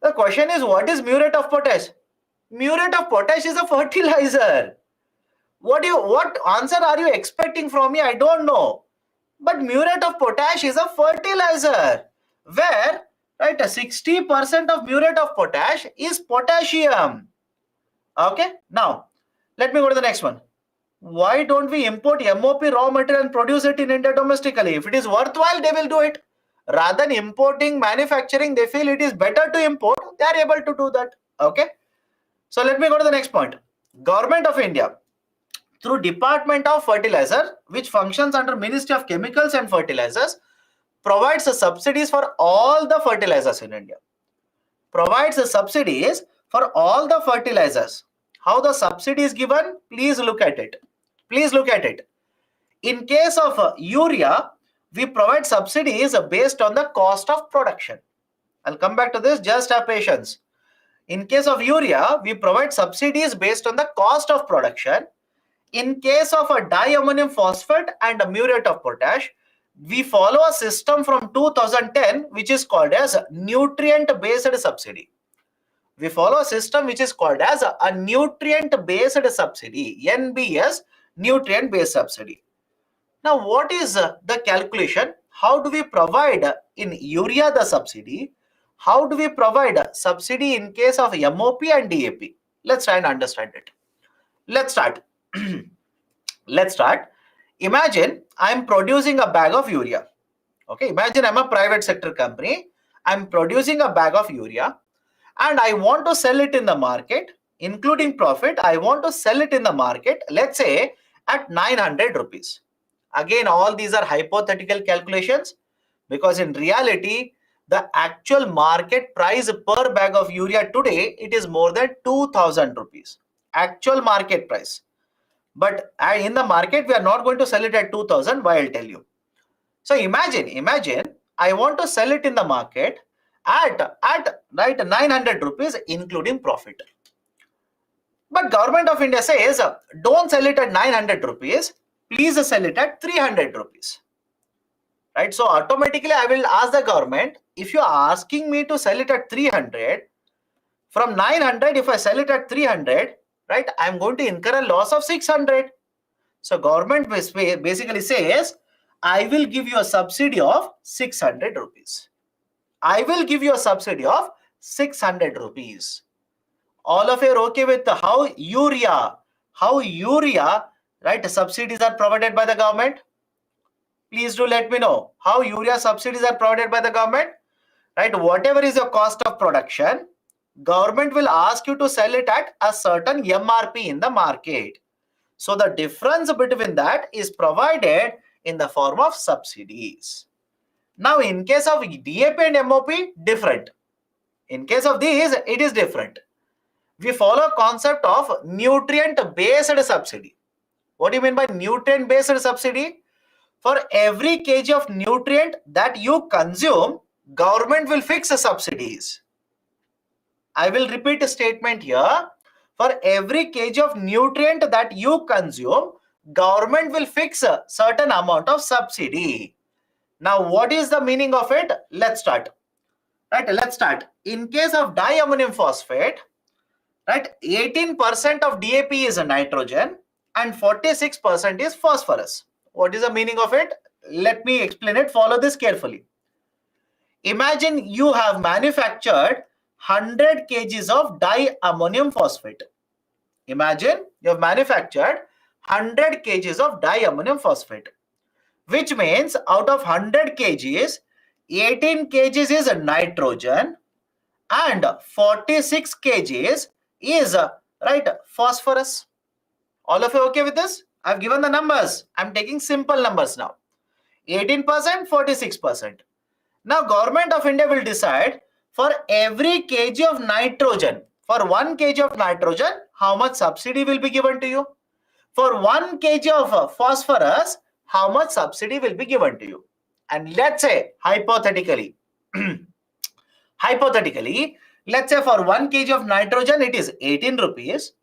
The question is, what is muriate of potash? Muriate of potash is a fertilizer. What answer are you expecting from me? I don't know. But muriate of potash is a fertilizer where, right, 60% of muriate of potash is potassium. Okay. Now, let me go to the next one. Why don't we import MOP raw material and produce it in India domestically? If it is worthwhile, they will do it. Rather than importing, manufacturing, they feel it is better to import. They are able to do that. Okay. So let me go to the next point. Government of India, through Department of Fertilizer, which functions under Ministry of Chemicals and Fertilizers, provides subsidies for all the fertilizers in India. Provides subsidies for all the fertilizers. How the subsidy is given? Please look at it. Please look at it. In case of urea, we provide subsidies based on the cost of production. I'll come back to this, just have patience. In case of urea, we provide subsidies based on the cost of production. In case of a diammonium phosphate and a muriate of potash, we follow a system from 2010 which is called as nutrient based subsidy. We follow a system which is called as a nutrient based subsidy, NBS, nutrient based subsidy. Now, what is the calculation? How do we provide in urea the subsidy? How do we provide subsidy in case of MOP and DAP? Let's try and understand it. Let's start. Let's start. Imagine I'm producing a bag of urea. Okay, imagine I'm a private sector company. I'm producing a bag of urea and I want to sell it in the market, including profit. I want to sell it in the market, let's say at 900 rupees. Again, all these are hypothetical calculations because in reality, the actual market price per bag of urea today, it is more than 2000 rupees. Actual market price. But in the market, we are not going to sell it at 2000. Why? I'll tell you. So imagine I want to sell it in the market at right 900 rupees, including profit. But Government of India says, don't sell it at 900 rupees. Please sell it at 300 rupees. Right? So automatically I will ask the government, if you are asking me to sell it at 300, from 900, if I sell it at 300, right, I'm going to incur a loss of 600. So government basically says, I will give you a subsidy of 600 rupees. I will give you a subsidy of 600 rupees. All of you are okay with how urea, right, subsidies are provided by the government? Please do let me know how urea subsidies are provided by the government. Right, whatever is your cost of production, government will ask you to sell it at a certain MRP in the market. So the difference between that is provided in the form of subsidies. Now, in case of DAP and MOP, different. In case of these, it is different. We follow concept of nutrient-based subsidy. What do you mean by nutrient-based subsidy? For every kg of nutrient that you consume, government will fix the subsidies. I will repeat a statement here. For every kg of nutrient that you consume, government will fix a certain amount of subsidy. Now, what is the meaning of it? Let's start. Right, let's start. In case of diammonium phosphate, right, 18% of DAP is a nitrogen and 46% is phosphorus. What is the meaning of it? Let me explain it. Follow this carefully. Imagine you have manufactured 100 kgs of diammonium phosphate. Imagine you have manufactured 100 kgs of diammonium phosphate, which means out of 100 kgs, 18 kgs is nitrogen and 46 kgs is phosphorus. All of you okay with this? I've given the numbers. I'm taking simple numbers now. 18%, 46%. Now government of India will decide for every kg of nitrogen, for 1 kg of nitrogen, how much subsidy will be given to you. For 1 kg of phosphorus, how much subsidy will be given to you. And let's say hypothetically, let's say for 1 kg of nitrogen, it is 18 rupees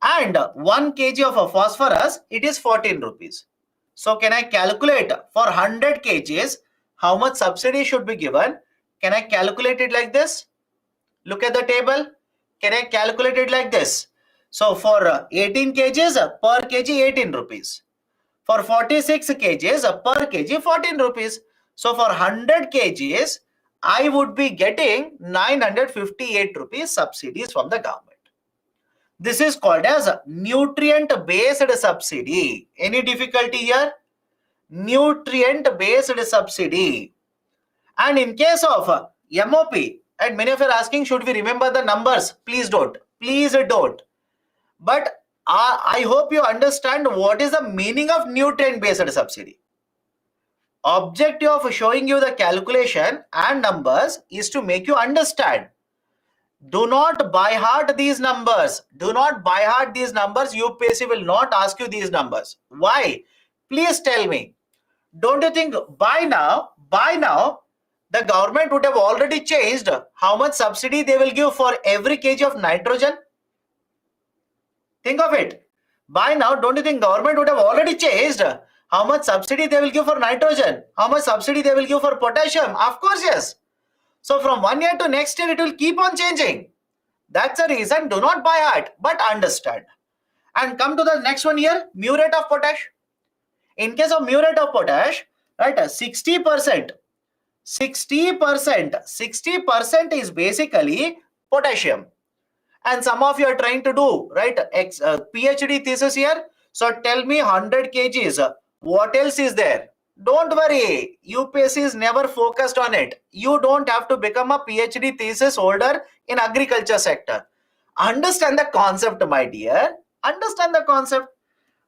and 1 kg of phosphorus, it is 14 rupees. So can I calculate for 100 kgs, how much subsidy should be given? Can I calculate it like this? Look at the table. Can I calculate it like this? So for 18 kgs per kg 18 rupees. For 46 kgs per kg 14 rupees. So for 100 kgs, I would be getting 958 rupees subsidies from the government. This is called as nutrient-based subsidy. Any difficulty here? Nutrient-based subsidy. And in case of MOP, and many of you are asking, should we remember the numbers? Please don't. Please don't. But I hope you understand what is the meaning of nutrient-based subsidy. Objective of showing you the calculation and numbers is to make you understand. Do not by heart these numbers. Do not by heart these numbers. UPSC will not ask you these numbers. Why? Please tell me. Don't you think by now, the government would have already changed how much subsidy they will give for every kg of nitrogen? Think of it. By now, don't you think government would have already changed how much subsidy they will give for nitrogen? How much subsidy they will give for potassium? Of course, yes. So from 1 year to next year, it will keep on changing. That's the reason. Do not by heart, but understand. And come to the next one here, muriate of potash. In case of muriate of potash, right, 60% is basically potassium. And some of you are trying to do, right, PhD thesis here. So tell me 100 kgs. What else is there? Don't worry. UPSC is never focused on it. You don't have to become a PhD thesis holder in agriculture sector. Understand the concept, my dear. Understand the concept.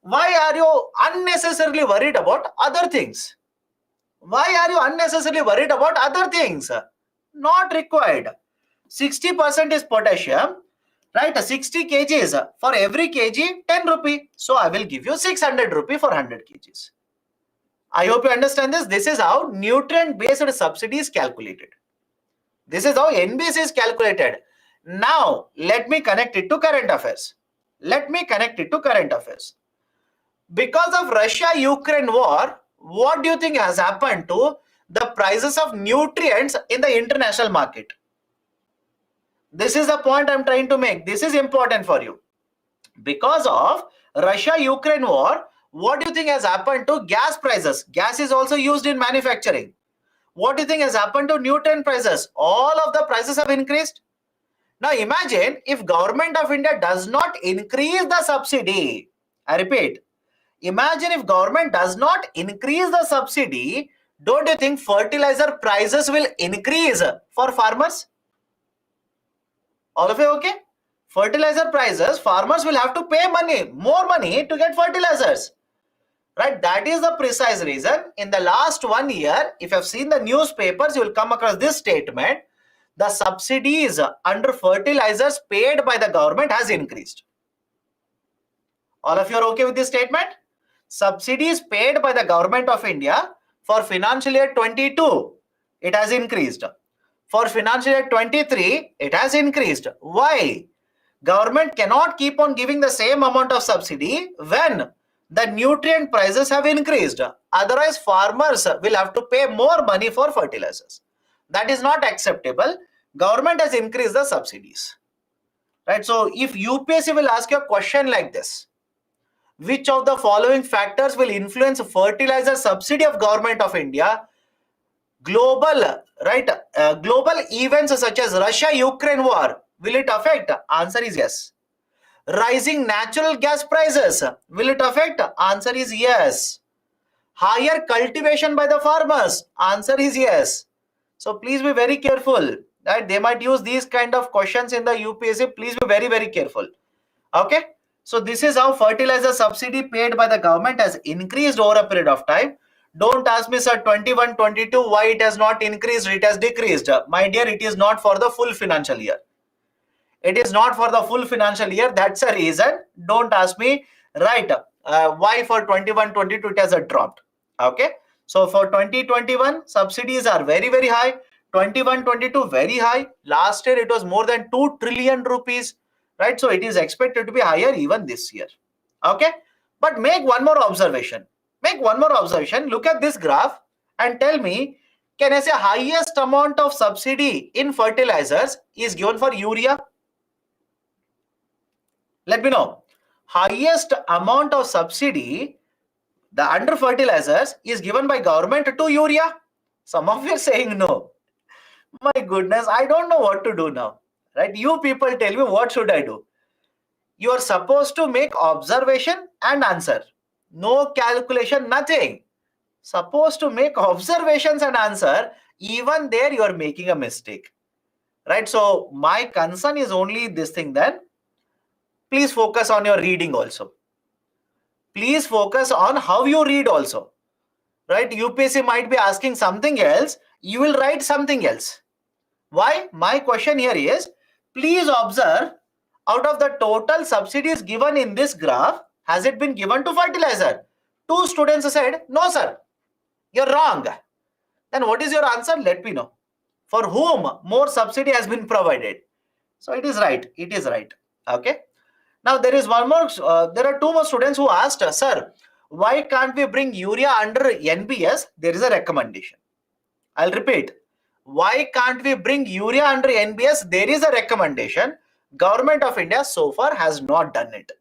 Why are you unnecessarily worried about other things? Why are you unnecessarily worried about other things? Not required. 60% is potassium, right? 60 kgs. For every kg, 10 rupee. So I will give you 600 rupee for 100 kgs. I hope you understand this. This is how nutrient-based subsidy is calculated. This is how NBS is calculated. Now, let me connect it to current affairs. Because of Russia-Ukraine war, what do you think has happened to the prices of nutrients in the international market? This is the point I'm trying to make. This is important for you. Because of Russia-Ukraine war, what do you think has happened to gas prices? Gas is also used in manufacturing. What do you think has happened to nutrient prices? All of the prices have increased. Now imagine if government of India does not increase the subsidy. I repeat, imagine if government does not increase the subsidy, don't you think fertilizer prices will increase for farmers? All of you okay? Fertilizer prices, farmers will have to pay money, more money to get fertilizers. Right? That is the precise reason. In the last 1 year, if you have seen the newspapers, you will come across this statement. The subsidies under fertilizers paid by the government has increased. All of you are okay with this statement? Subsidies paid by the government of India for financial year 22, it has increased. For financial year 23, it has increased. Why? Government cannot keep on giving the same amount of subsidy when the nutrient prices have increased. Otherwise, farmers will have to pay more money for fertilizers. That is not acceptable. Government has increased the subsidies. Right? So, if UPSC will ask you a question like this, which of the following factors will influence fertilizer subsidy of government of India? Global right? Global events such as Russia-Ukraine war, will it affect? Answer is yes. Rising natural gas prices, will it affect? Answer is yes. Higher cultivation by the farmers, answer is yes. So please be very careful, right? They might use these kind of questions in the UPSC. Please be very, very careful. Okay. So this is how fertilizer subsidy paid by the government has increased over a period of time. Don't ask me, sir, 21, 22, why it has not increased, it has decreased. My dear, it is not for the full financial year. It is not for the full financial year. That's a reason. Don't ask me, right? Why for 21, 22 it has dropped. Okay. So for 2021, subsidies are very, very high. 21, 22 very high. Last year it was more than 2 trillion rupees, right? So it is expected to be higher even this year. Okay. But make one more observation. Make one more observation. Look at this graph and tell me, can I say highest amount of subsidy in fertilizers is given for urea? Let me know. Highest amount of subsidy the under fertilizers is given by government to urea. Some of you are saying no. My goodness, I don't know what to do now. Right? You people tell me, what should I do? You are supposed to make observation and answer. No calculation, nothing. Supposed to make observations and answer. Even there you are making a mistake. Right? So my concern is only this thing then. Please focus on your reading also. Please focus on how you read also. Right? UPSC might be asking something else. You will write something else. Why? My question here is, please observe, out of the total subsidies given in this graph, has it been given to fertilizer? 2 students said, no sir, you're wrong. Then what is your answer? Let me know. For whom more subsidy has been provided? So it is right. It is right. Okay. Now there is one more, there are 2 more students who asked, sir, why can't we bring urea under NBS? There is a recommendation. I'll repeat. Why can't we bring urea under NBS? There is a recommendation. Government of India so far has not done it.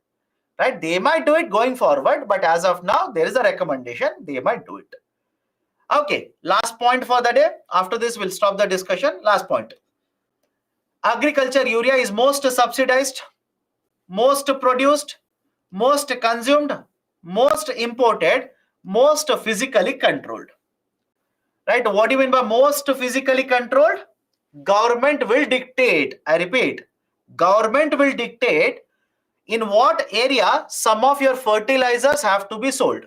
Right? They might do it going forward, but as of now, there is a recommendation. They might do it. Okay. Last point for the day. After this, we'll stop the discussion. Last point. Agriculture urea is most subsidized, most produced, most consumed, most imported, most physically controlled. Right? What do you mean by most physically controlled? Government will dictate, I repeat, government will dictate in what area some of your fertilizers have to be sold.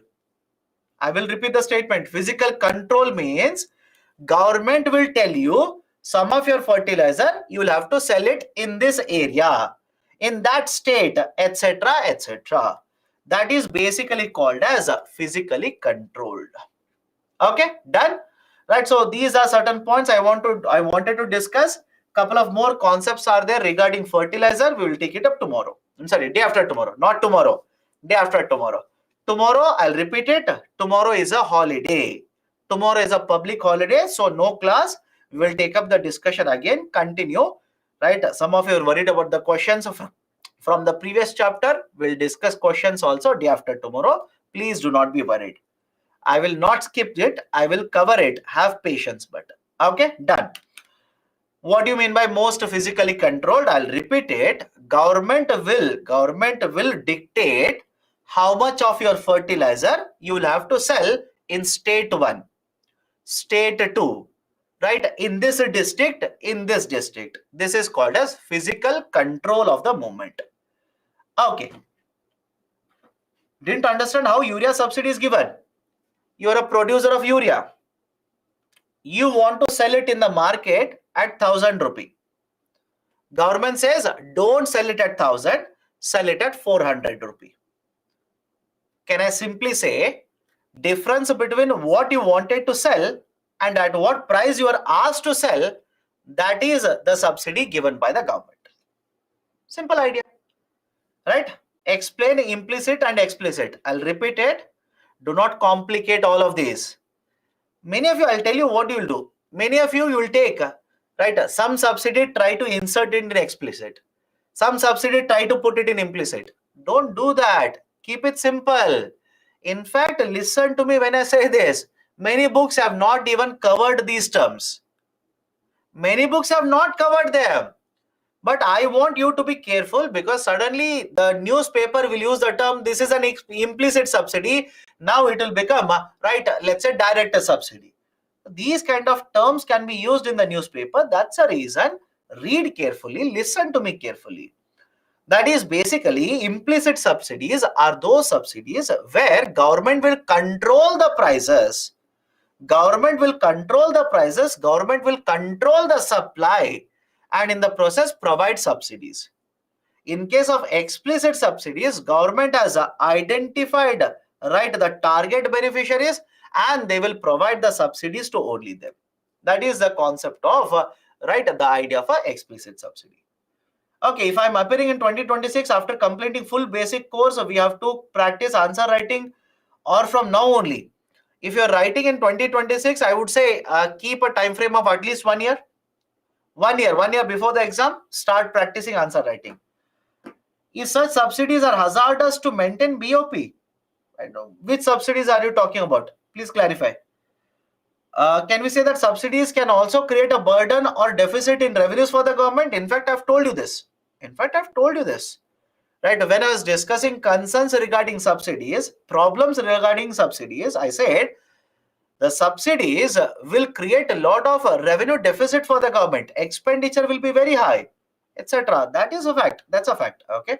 I will repeat the statement. Physical control means government will tell you some of your fertilizer, you will have to sell it in this area, in that state, etc., etc. That is basically called as physically controlled. Okay, done. Right. So these are certain points I wanted to discuss. Couple of more concepts are there regarding fertilizer. We will take it up tomorrow. I'm sorry, day after tomorrow, not tomorrow. Day after tomorrow. Tomorrow, I'll repeat it. Tomorrow is a holiday. Tomorrow is a public holiday, so no class. We will take up the discussion again. Continue. Right. Some of you are worried about the questions from the previous chapter. We'll discuss questions also day after tomorrow. Please do not be worried. I will not skip it. I will cover it. Have patience, but okay, done. What do you mean by most physically controlled? I'll repeat it. Government will dictate how much of your fertilizer you will have to sell in state 1, state 2, right? In this district, in this district. This is called as physical control of the movement. Okay. Didn't understand how urea subsidy is given? You are a producer of urea. You want to sell it in the market at 1,000 rupee. Government says, don't sell it at 1,000, sell it at 400 rupee. Can I simply say, difference between what you wanted to sell and at what price you are asked to sell, that is the subsidy given by the government. Simple idea, right? Explain implicit and explicit. I'll repeat it. Do not complicate all of these. Many of you, I'll tell you what you will do. Many of you will take, right, some subsidy, try to insert it in explicit. Some subsidy, try to put it in implicit. Don't do that. Keep it simple. In fact, listen to me when I say this. Many books have not even covered these terms. Many books have not covered them. But I want you to be careful, because suddenly the newspaper will use the term, this is an implicit subsidy. Now it will become, right, let's say direct subsidy. These kind of terms can be used in the newspaper. That's a reason. Read carefully, listen to me carefully. That is basically, implicit subsidies are those subsidies where government will control the prices. Government will control the prices, government will control the supply, and in the process provide subsidies. In case of explicit subsidies, government has identified, right, the target beneficiaries, and they will provide the subsidies to only them. That is the concept of, right, the idea of a explicit subsidy. Okay, if I'm appearing in 2026 after completing full basic course, we have to practice answer writing, or from now only. If you're writing in 2026, I would say keep a time frame of at least 1 year. 1 year, 1 year before the exam, start practicing answer writing. If such subsidies are hazardous to maintain BOP, I know which subsidies are you talking about? Please clarify. Can we say that subsidies can also create a burden or deficit in revenues for the government? In fact, I've told you this. Right, when I was discussing concerns regarding subsidies, problems regarding subsidies, I said the subsidies will create a lot of revenue deficit for the government. Expenditure will be very high, etc. That is a fact. That's a fact. Okay.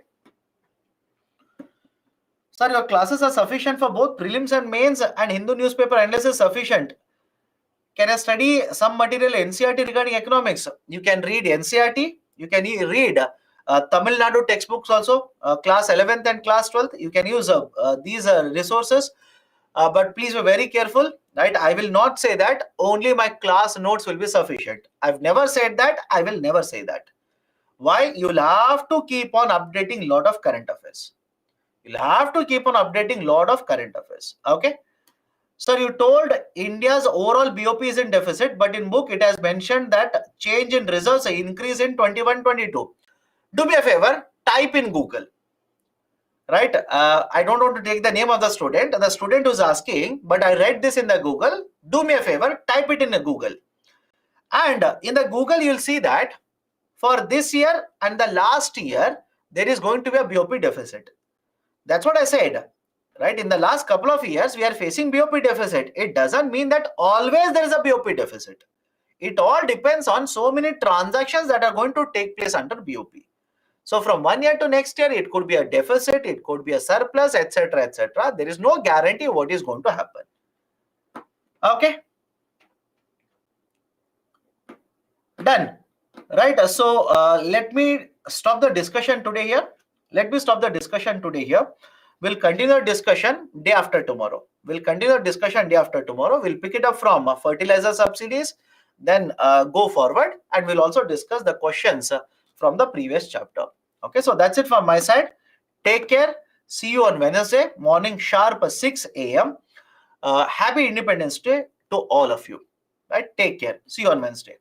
Sir, your classes are sufficient for both prelims and mains, and Hindu newspaper analysis is sufficient. Can I study some material NCERT regarding economics? You can read NCERT. You can read Tamil Nadu textbooks also, class 11th and class 12th. You can use these resources. But please be very careful, right? I will not say that only my class notes will be sufficient. I've never said that. I will never say that. Why? You'll have to keep on updating lot of current affairs. You'll have to keep on updating lot of current affairs. Okay. So you told India's overall BOP is in deficit, but in book it has mentioned that change in reserves increase in 21-22. Do me a favor, type in Google. Right? I don't want to take the name of the student who's asking, but I read this in the Google. Do me a favor, type it in the Google. And in the Google, you'll see that for this year and the last year, there is going to be a BOP deficit. That's what I said. Right? In the last couple of years, we are facing BOP deficit. It doesn't mean that always there is a BOP deficit. It all depends on so many transactions that are going to take place under BOP. So from 1 year to next year, it could be a deficit, it could be a surplus, etc., etc. There is no guarantee what is going to happen. Okay. Done. Right. So let me stop the discussion today here. We'll continue the discussion day after tomorrow. We'll pick it up from fertilizer subsidies, then go forward, and we'll also discuss the questions from the previous chapter. Okay, so that's it from my side. Take care. See you on Wednesday morning sharp 6 a.m. Happy Independence Day to all of you. Right? Take care. See you on Wednesday.